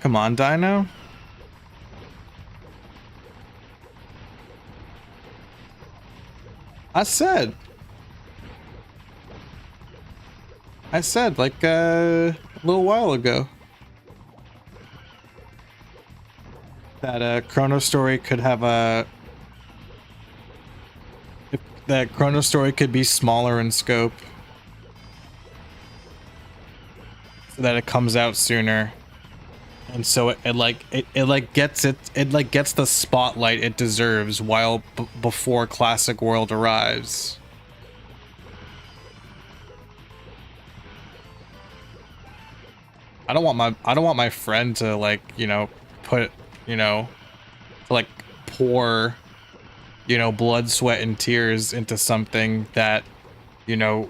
Come on, Dino. I said like a little while ago that Kronostory could have that Kronostory could be smaller in scope so that it comes out sooner. And so it gets the spotlight it deserves while before Classic World arrives. I don't want my friend to like, you know, put, you know, to like pour, you know, blood, sweat, and tears into something that, you know,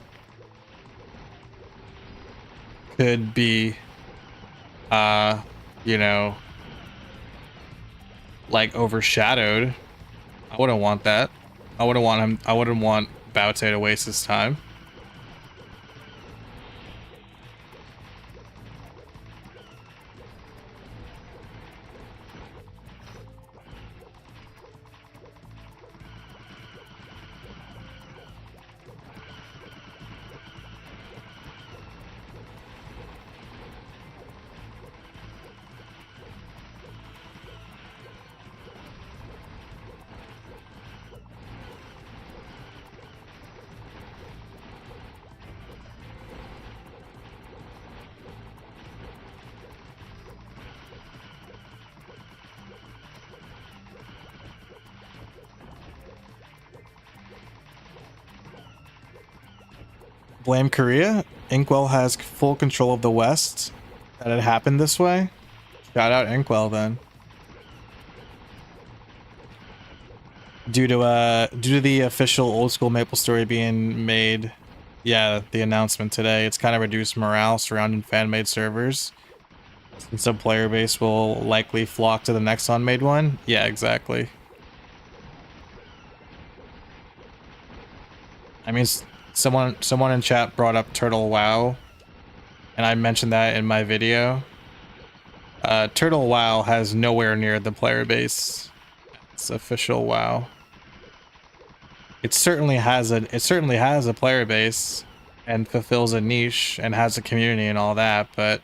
could be you know, like overshadowed. I wouldn't want that. I wouldn't want Baute to waste his time. Blame Korea. Inkwell has full control of the West. That it happened this way. Shout out Inkwell then. Due to the official old school MapleStory being made, yeah, the announcement today, it's kind of reduced morale surrounding fan-made servers. Since the player base will likely flock to the Nexon made one. Yeah, exactly. I mean, someone in chat brought up Turtle WoW, and I mentioned that in my video. Turtle WoW has nowhere near the player base. It's official WoW. It certainly has a player base and fulfills a niche and has a community and all that, but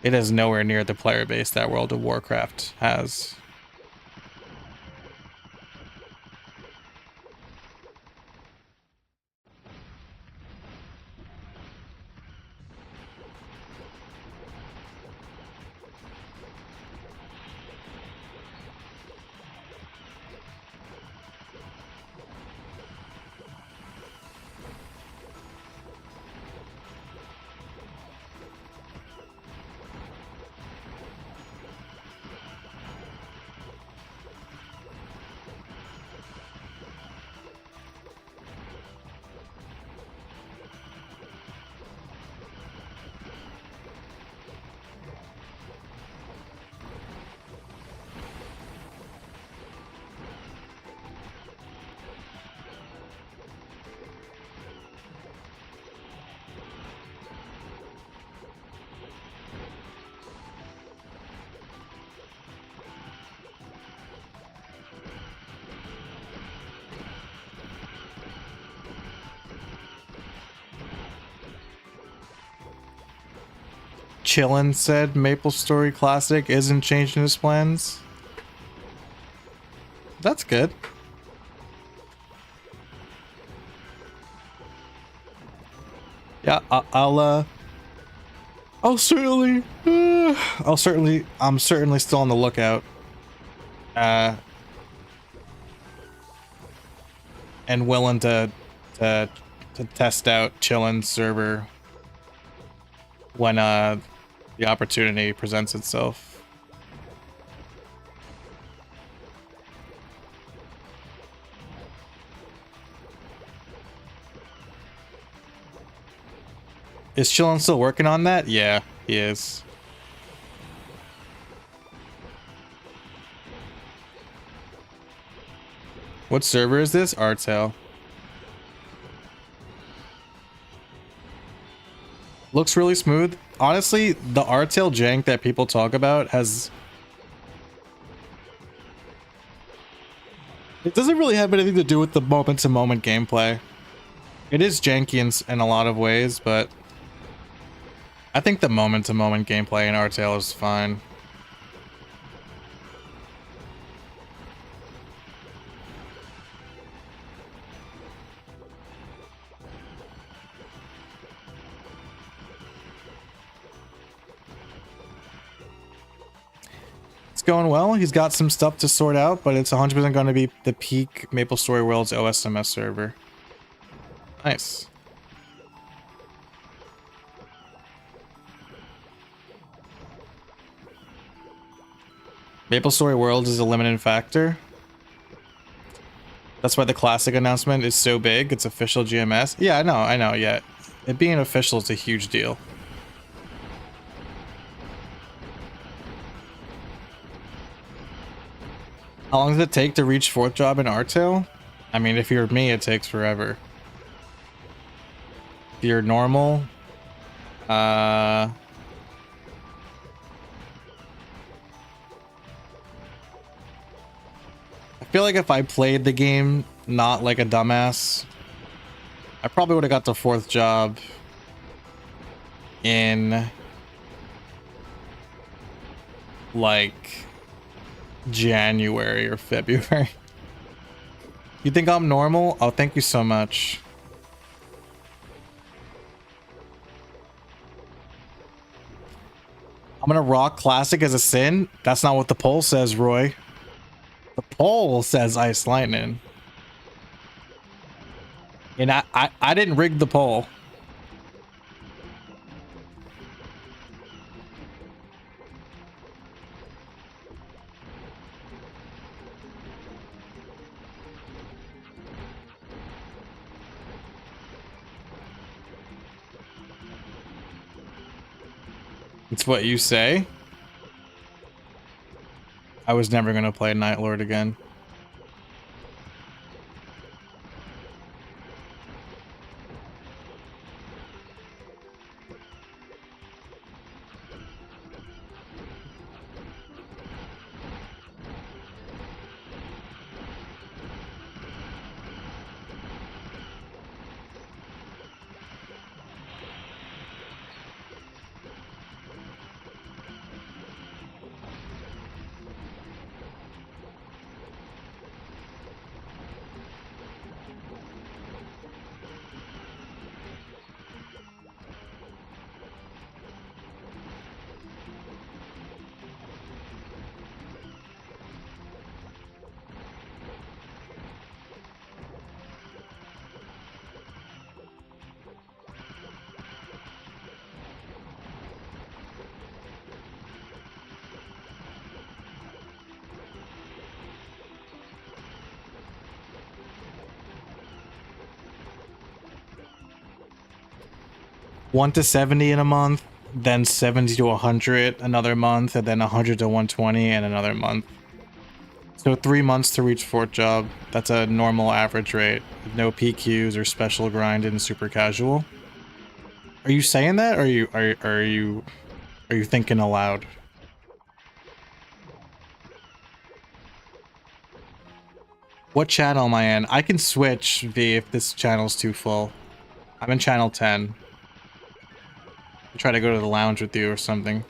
it is nowhere near the player base that World of Warcraft has. Chillin said MapleStory Classic isn't changing his plans. That's good. Yeah, I'm certainly still on the lookout. And willing to test out Chillin's server when the opportunity presents itself. Is Chillin still working on that? Yeah, he is. What server is this? Artale. Looks really smooth. Honestly, the Artale jank that people talk about has... It doesn't really have anything to do with the moment-to-moment gameplay. It is janky in a lot of ways, but I think the moment-to-moment gameplay in Artale is fine. It's going well. He's got some stuff to sort out, but it's 100% going to be the peak MapleStory World's OSMS server. Nice. MapleStory World is a limited factor. That's why the classic announcement is so big. It's official GMS. Yeah, I know, yeah. It being official is a huge deal. How long does it take to reach 4th job in Artale? I mean, if you're me, it takes forever. If you're normal, I feel like if I played the game not like a dumbass, I probably would have got the 4th job in like January or February. You think I'm normal? Oh, thank you so much. I'm gonna rock classic as a sin? That's not what the poll says, Roy. The poll says Ice Lightning. And I didn't rig the poll. It's what you say. I was never gonna play Night Lord again. One to 70 in a month, then 70 to 100 another month, and then 100 to 120 in another month. So 3 months to reach 4th job. That's a normal average rate. No PQs or special grind in super casual. Are you saying that, or are you thinking aloud? What channel am I in? I can switch V if this channel's too full. I'm in channel 10. I'll try to go to the lounge with you or something.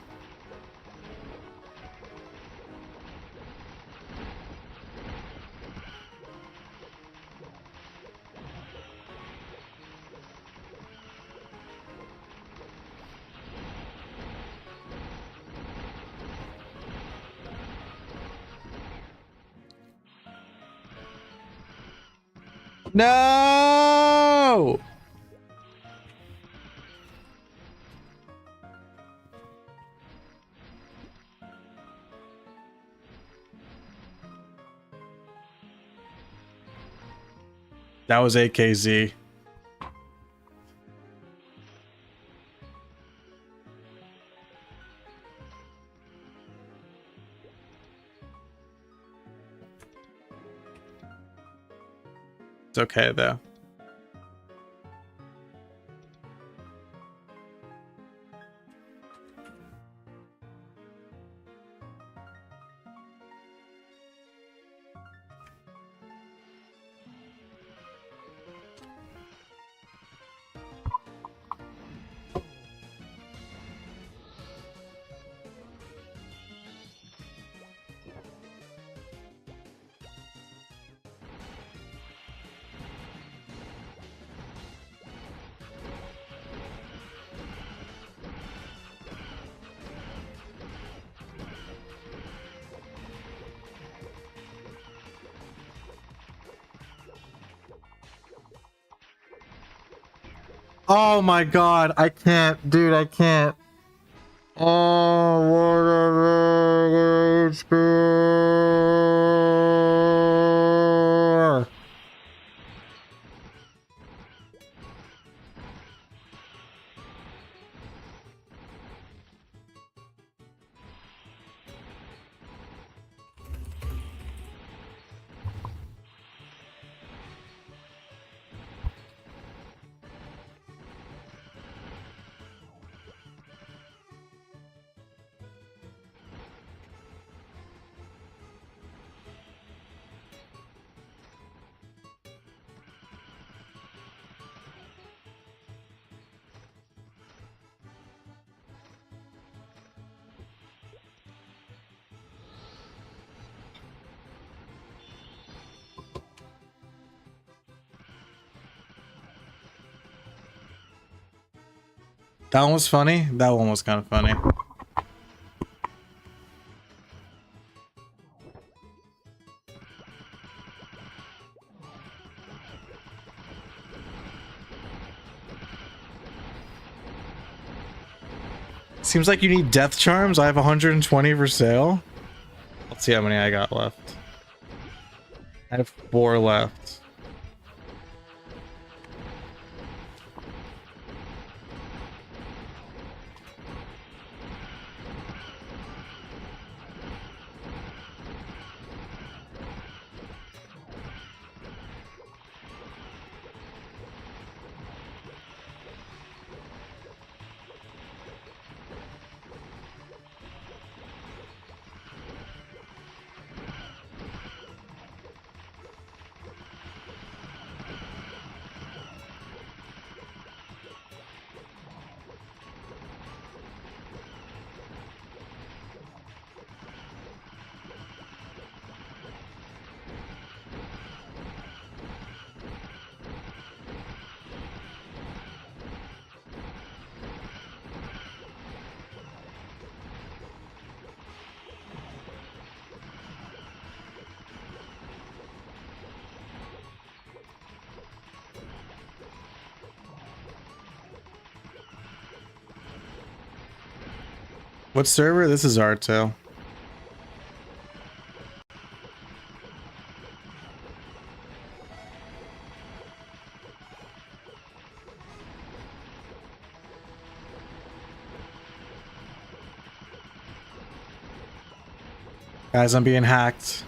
No! That was AKZ. It's okay though. Oh my god, I can't, dude, I can't. Oh, what a score. That one was funny. That one was kind of funny. Seems like you need death charms. I have 120 for sale. Let's see how many I got left. I have 4 left. What server? This is Artale. Guys, I'm being hacked.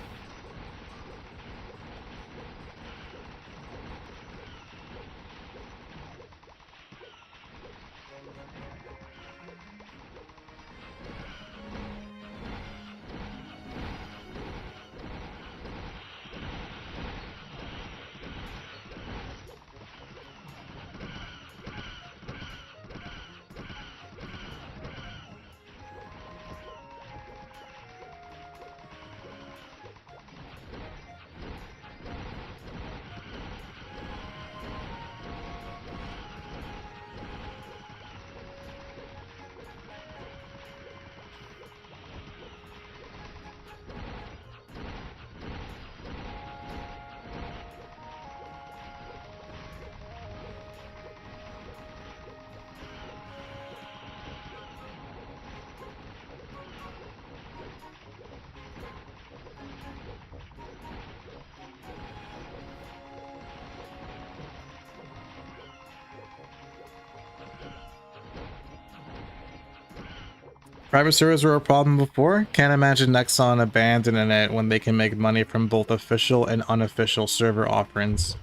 Private servers were a problem before. Can't imagine Nexon abandoning it when they can make money from both official and unofficial server offerings.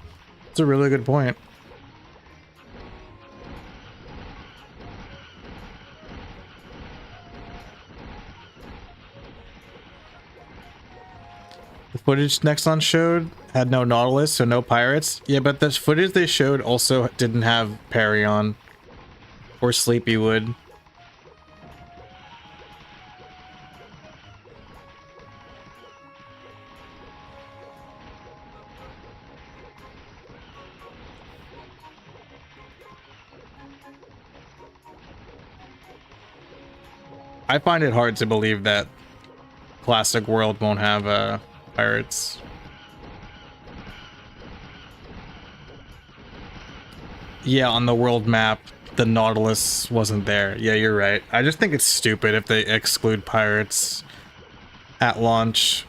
It's a really good point. The footage Nexon showed had no Nautilus, so no pirates. Yeah, but the footage they showed also didn't have Parry on or Sleepywood. I find it hard to believe that Classic World won't have pirates. Yeah, on the world map, the Nautilus wasn't there. Yeah, you're right. I just think it's stupid if they exclude pirates at launch.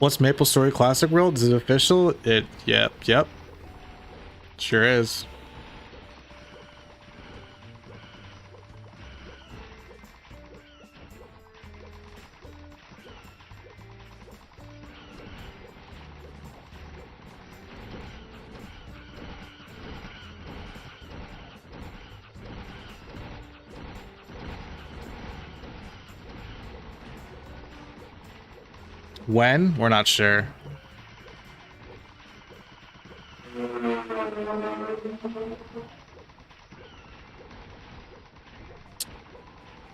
What's MapleStory Classic World? Is it official? Yep. Sure is. When? We're not sure.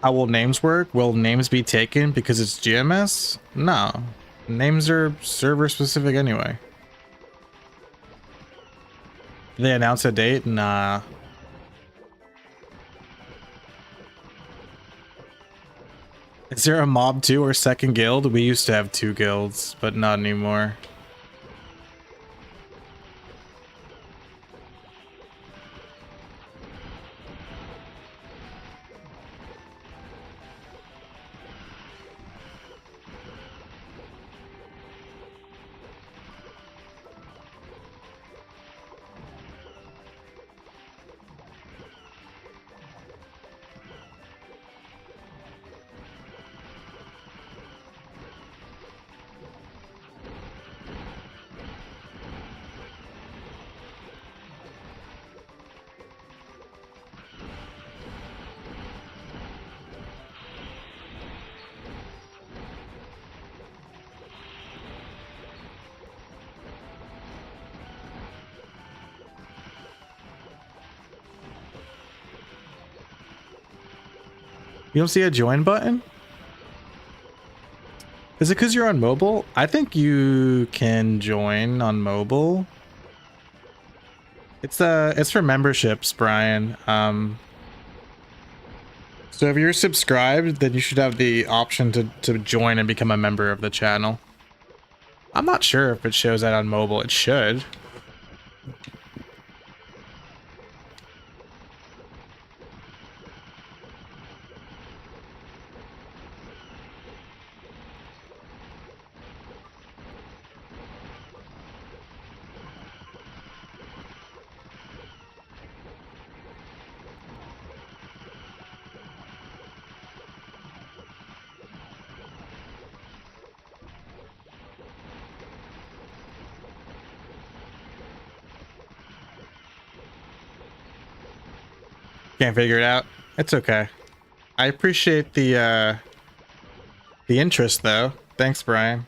How will names work? Will names be taken because it's GMS? No. Names are server specific anyway. Did they announce a date? Nah. Is there a mob 2 or second guild? We used to have 2 guilds, but not anymore. You don't see a join button? Is it because you're on mobile? I think you can join on mobile. It's for memberships, Brian. So if you're subscribed, then you should have the option to join and become a member of the channel. I'm not sure if it shows that on mobile. It should. Can't figure it out. It's okay. I appreciate the interest though. Thanks, Brian.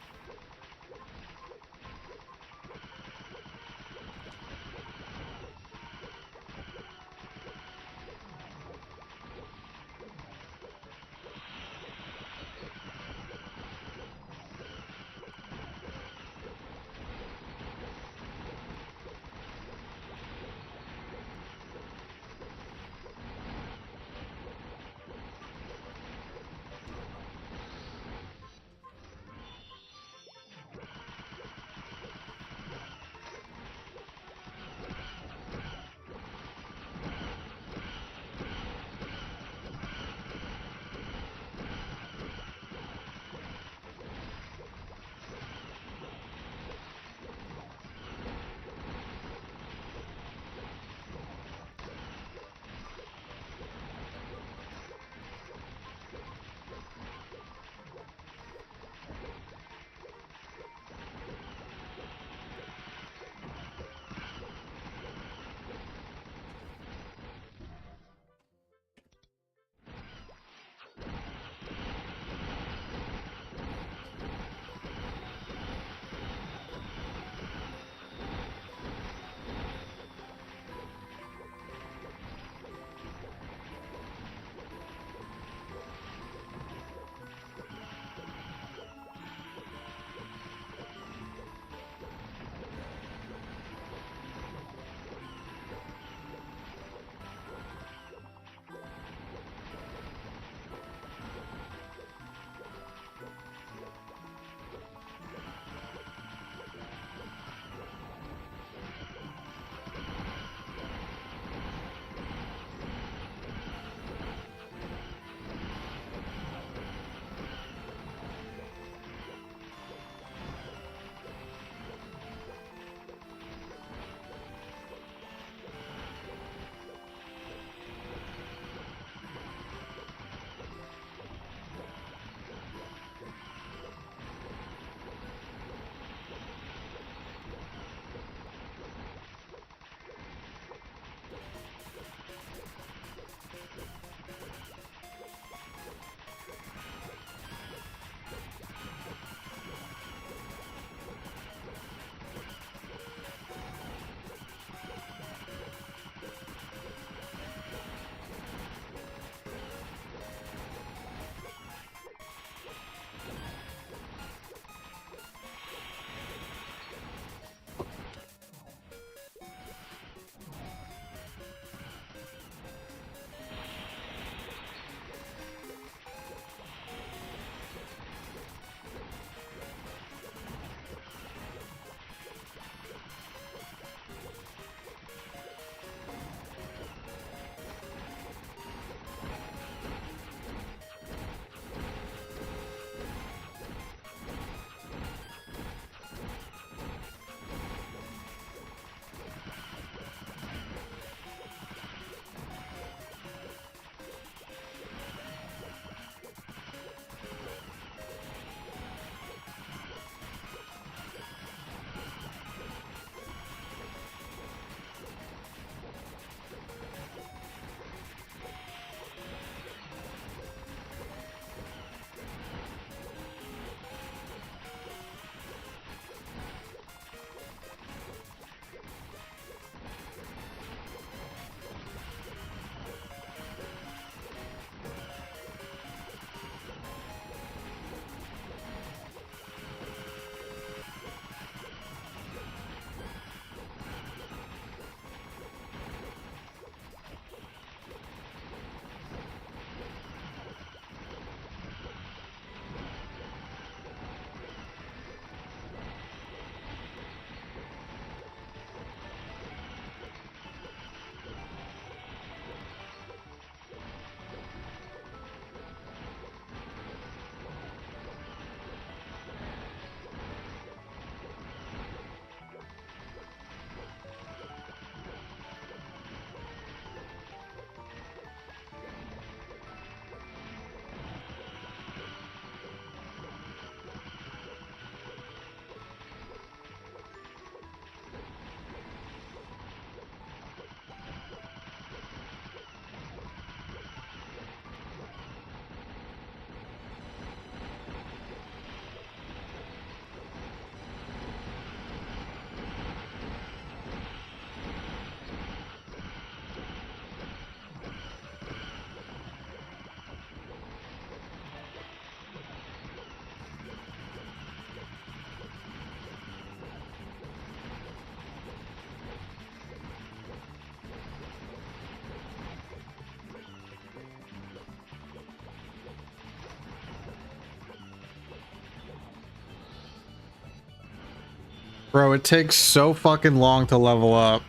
Bro, it takes so fucking long to level up.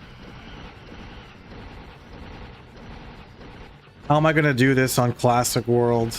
How am I gonna do this on Classic World?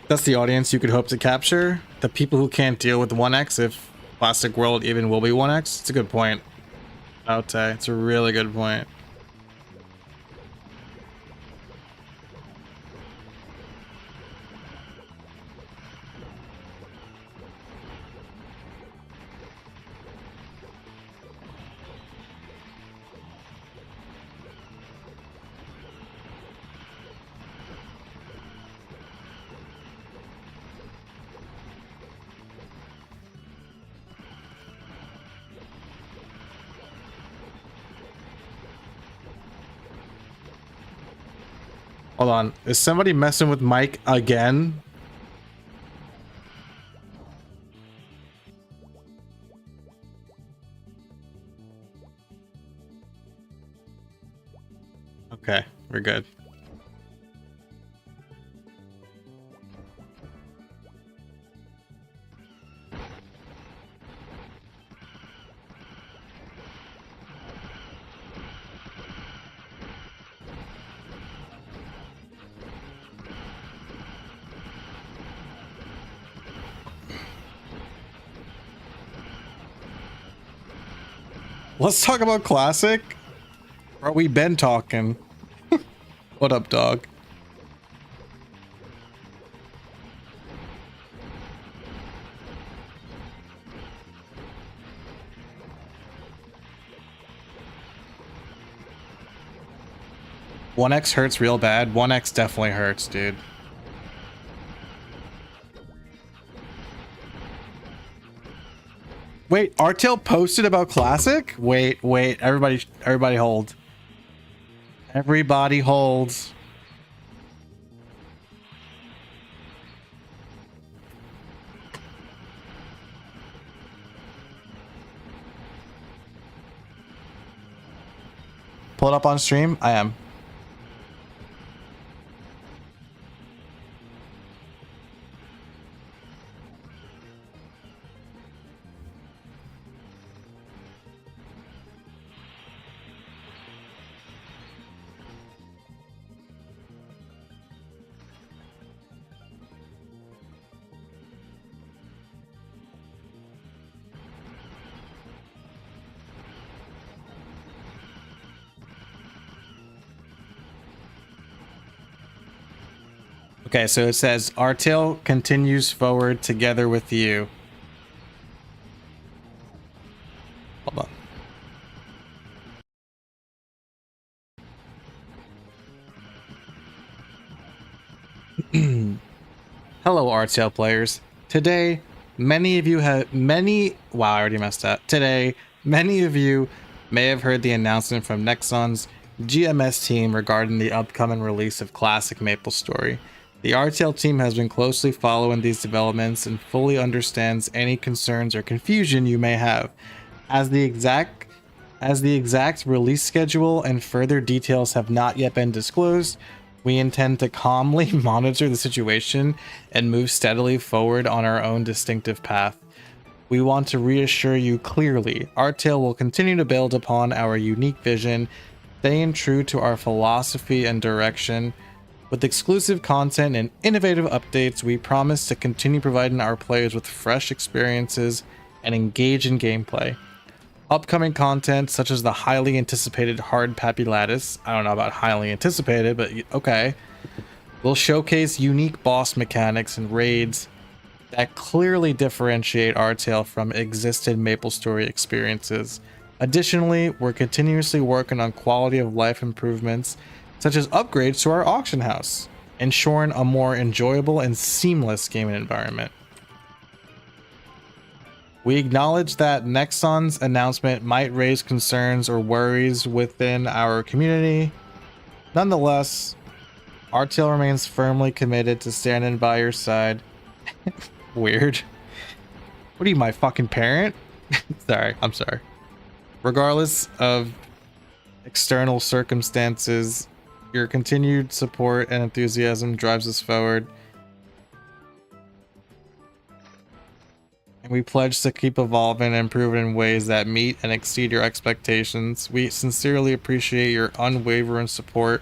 That's the audience you could hope to capture. The people who can't deal with 1x if Classic World even will be 1x. It's a good point, Artale. It's a really good point. Hold on. Is somebody messing with Mike again? Okay, we're good. Let's talk about Classic. Bro, we been talking. What up, dog? One X hurts real bad. 1x definitely hurts, dude. Wait, Artale posted about Classic? Wait, everybody hold. Everybody holds. Pull it up on stream? I am. Okay, so it says Artale continues forward together with you. Hold on. Hello, Artale players. Today, many of you have wow, I already messed up. Today, many of you may have heard the announcement from Nexon's GMS team regarding the upcoming release of Classic MapleStory. The Artale team has been closely following these developments and fully understands any concerns or confusion you may have. As the exact release schedule and further details have not yet been disclosed, we intend to calmly monitor the situation and move steadily forward on our own distinctive path. We want to reassure you clearly, Artale will continue to build upon our unique vision, staying true to our philosophy and direction. With exclusive content and innovative updates, we promise to continue providing our players with fresh experiences and engaging gameplay. Upcoming content, such as the highly anticipated Hard Pappy Lattice, I don't know about highly anticipated, but okay, will showcase unique boss mechanics and raids that clearly differentiate Artale from existing MapleStory experiences. Additionally, we're continuously working on quality of life improvements, such as upgrades to our auction house, ensuring a more enjoyable and seamless gaming environment. We acknowledge that Nexon's announcement might raise concerns or worries within our community. Nonetheless, Artale remains firmly committed to standing by your side. Weird. What are you, my fucking parent? Sorry, I'm sorry. Regardless of external circumstances, your continued support and enthusiasm drives us forward. And we pledge to keep evolving and improving in ways that meet and exceed your expectations. We sincerely appreciate your unwavering support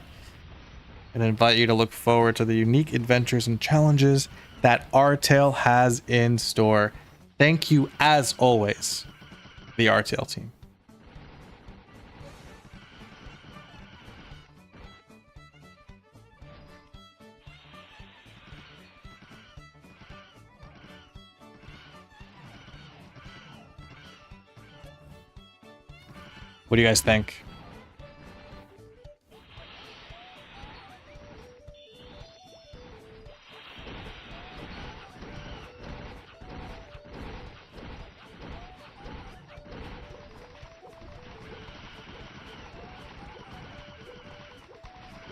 and invite you to look forward to the unique adventures and challenges that Artale has in store. Thank you, as always, the Artale team. What do you guys think?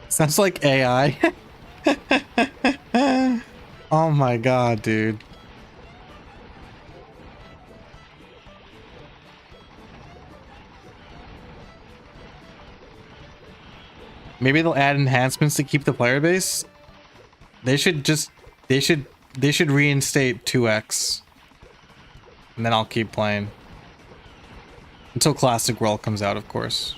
Sounds like AI. Oh my god, dude. Maybe they'll add enhancements to keep the player base. They should reinstate 2x. And then I'll keep playing. Until Classic World comes out, of course.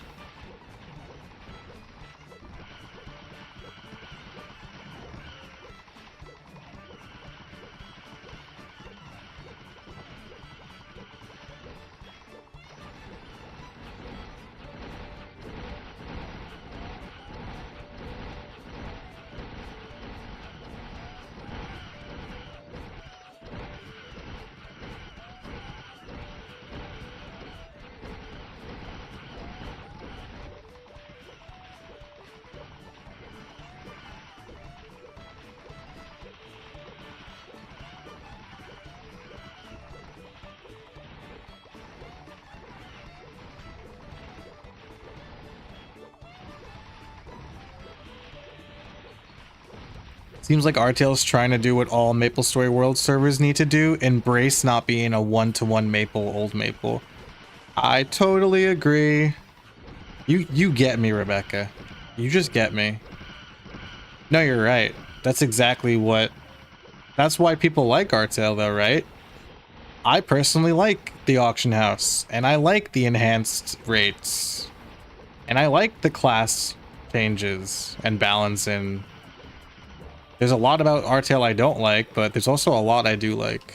Seems like Artale's trying to do what all MapleStory World servers need to do, embrace not being a one-to-one Maple old Maple. I totally agree. You get me, Rebecca. You just get me. No, you're right. That's exactly what... That's why people like Artale, though, right? I personally like the auction house, and I like the enhanced rates. And I like the class changes and balancing. There's a lot about Artale I don't like, but there's also a lot I do like.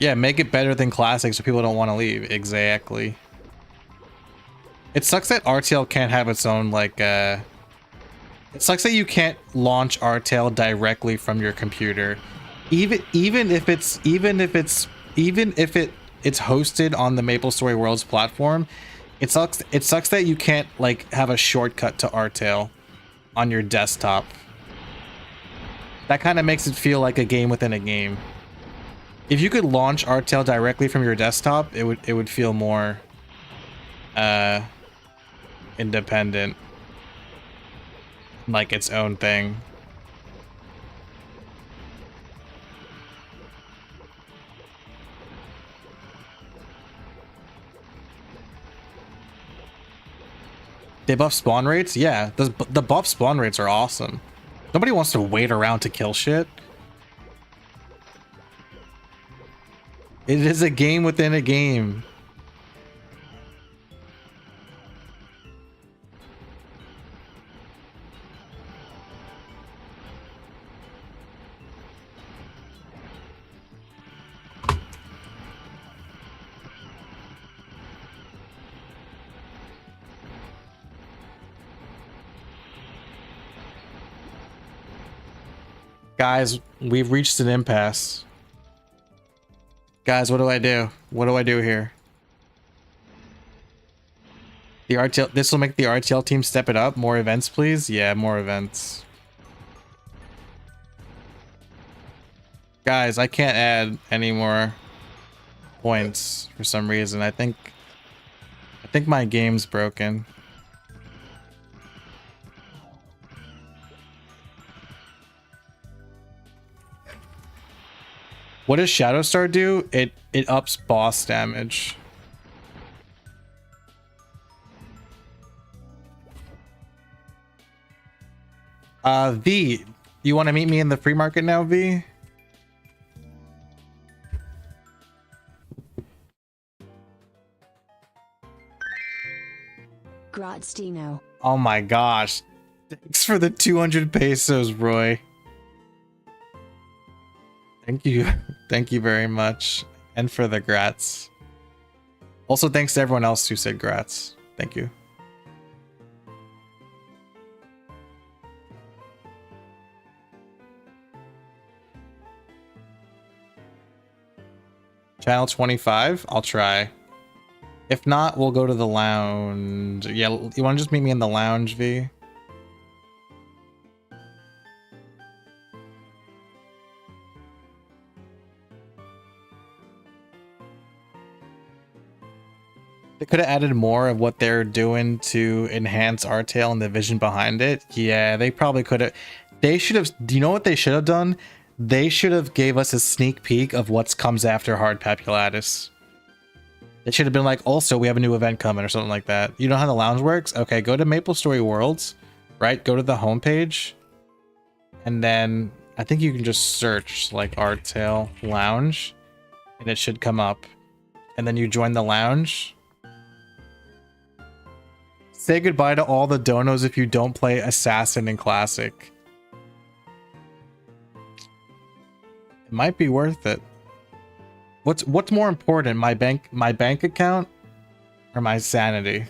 Yeah, make it better than Classic so people don't want to leave. Exactly. It sucks that Artale can't have its own, like, it sucks that you can't launch Artale directly from your computer. Even if it's hosted on the MapleStory Worlds platform, it sucks that you can't, like, have a shortcut to Artale on your desktop. That kind of makes it feel like a game within a game. If you could launch Artale directly from your desktop, it would feel more independent, like its own thing. They buff spawn rates? Yeah, the buff spawn rates are awesome. Nobody wants to wait around to kill shit. It is a game within a game. Guys, we've reached an impasse. Guys, what do I do? What do I do here? The RTL, this will make the RTL team step it up. More events, please. Yeah, more events. Guys, I can't add any more points for some reason. I think my game's broken. What does Shadow Star do? It ups boss damage. V, you want to meet me in the free market now, V? Grazdino. Oh my gosh. Thanks for the 200 pesos, Roy. Thank you. Thank you very much. And for the grats. Also, thanks to everyone else who said grats. Thank you. Channel 25? I'll try. If not, we'll go to the lounge. Yeah, you want to just meet me in the lounge, V? They could have added more of what they're doing to enhance Artale and the vision behind it. Yeah, they probably could have. They should have. Do you know what they should have done? They should have gave us a sneak peek of what comes after Hard Populatus. It should have been like, also, we have a new event coming or something like that. You know how the lounge works? Okay, go to MapleStory Worlds, right? Go to the homepage. And then I think you can just search like Artale Lounge. And it should come up. And then you join the lounge. Say goodbye to all the donos if you don't play Assassin in Classic. It might be worth it. What's more important, my bank account or my sanity?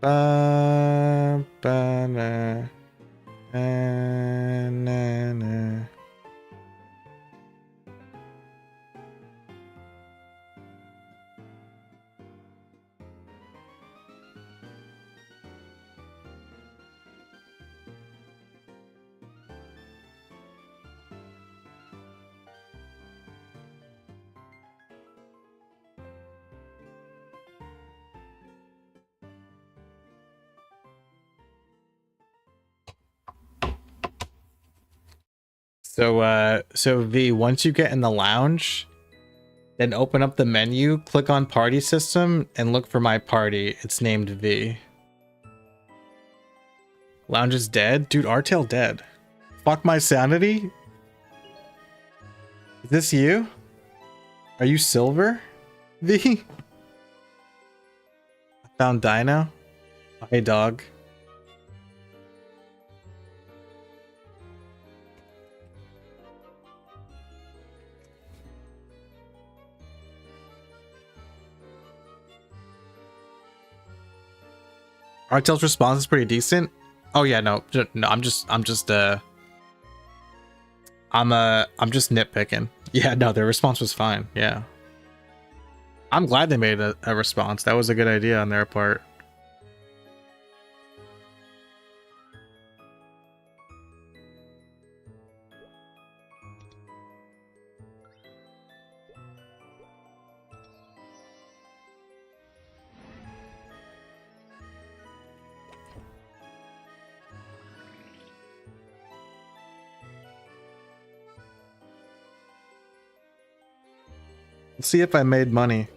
Ba, ba, na, na, na, na. So V, once you get in the lounge, then open up the menu, click on party system, and look for my party. It's named V. Lounge is dead? Dude, Artale dead. Fuck my sanity? Is this you? Are you silver? V? I found Dino. Oh, hey dog. Artale's response is pretty decent. Oh yeah, no, I'm just nitpicking. Yeah, no, their response was fine. Yeah, I'm glad they made a response. That was a good idea on their part. Let's see if I made money.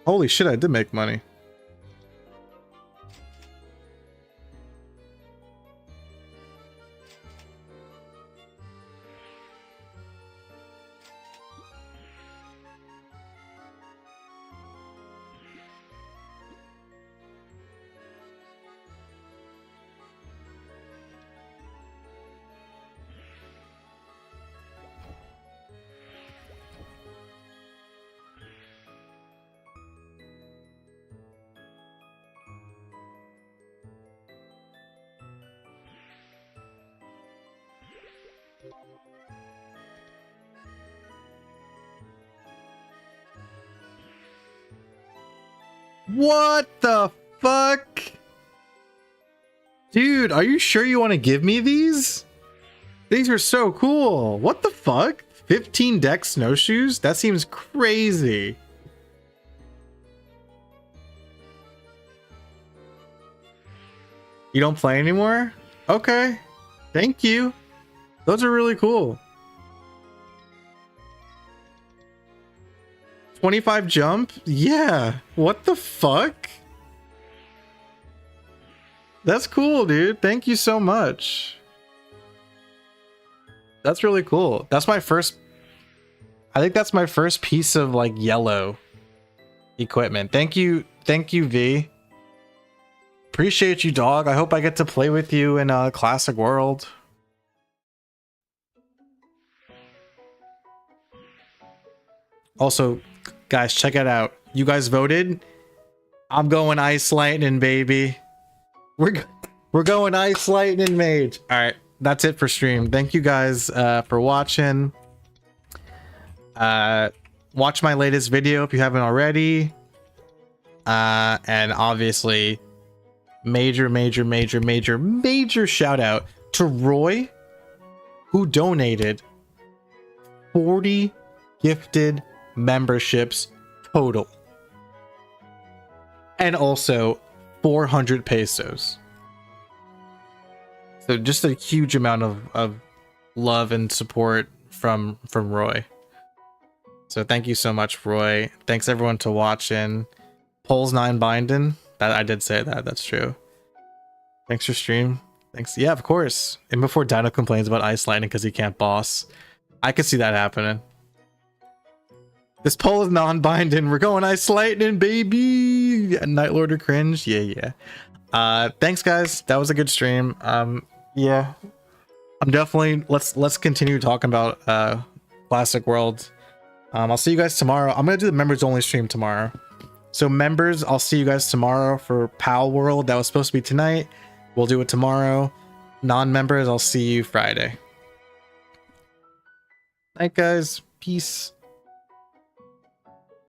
Holy shit, I did make money. What the fuck? Dude, are you sure you want to give me these? These are so cool. What the fuck? 15 deck snowshoes? That seems crazy. You don't play anymore? Okay. Thank you. Those are really cool. 25 jump? Yeah. What the fuck? That's cool, dude. Thank you so much. That's really cool. That's my first... I think that's my first piece of like yellow equipment. Thank you. Thank you, V. Appreciate you, dog. I hope I get to play with you in a Classic World. Also, guys, check it out. You guys voted. I'm going Ice Lightning, baby. We're going Ice Lightning Mage. All right, that's it for stream. Thank you guys for watching. Watch my latest video if you haven't already. And obviously, major shout out to Roy, who donated 40 gifted memberships total, and also 400 pesos. So just a huge amount of love and support from Roy. So thank you so much, Roy. Thanks everyone to watching. Polls 9 binding. That I did say that. That's true. Thanks for stream. Thanks. Yeah, of course. And before Dino complains about Ice Lightning because he can't boss, I could see that happening. This poll is non-binding. We're going Ice Lightning, baby. Night Lord or cringe. Yeah. Thanks, guys. That was a good stream. Yeah. I'm definitely let's continue talking about Classic World. I'll see you guys tomorrow. I'm gonna do the members only stream tomorrow. So members, I'll see you guys tomorrow for Pal World. That was supposed to be tonight. We'll do it tomorrow. Non-members, I'll see you Friday. Night, guys. Peace.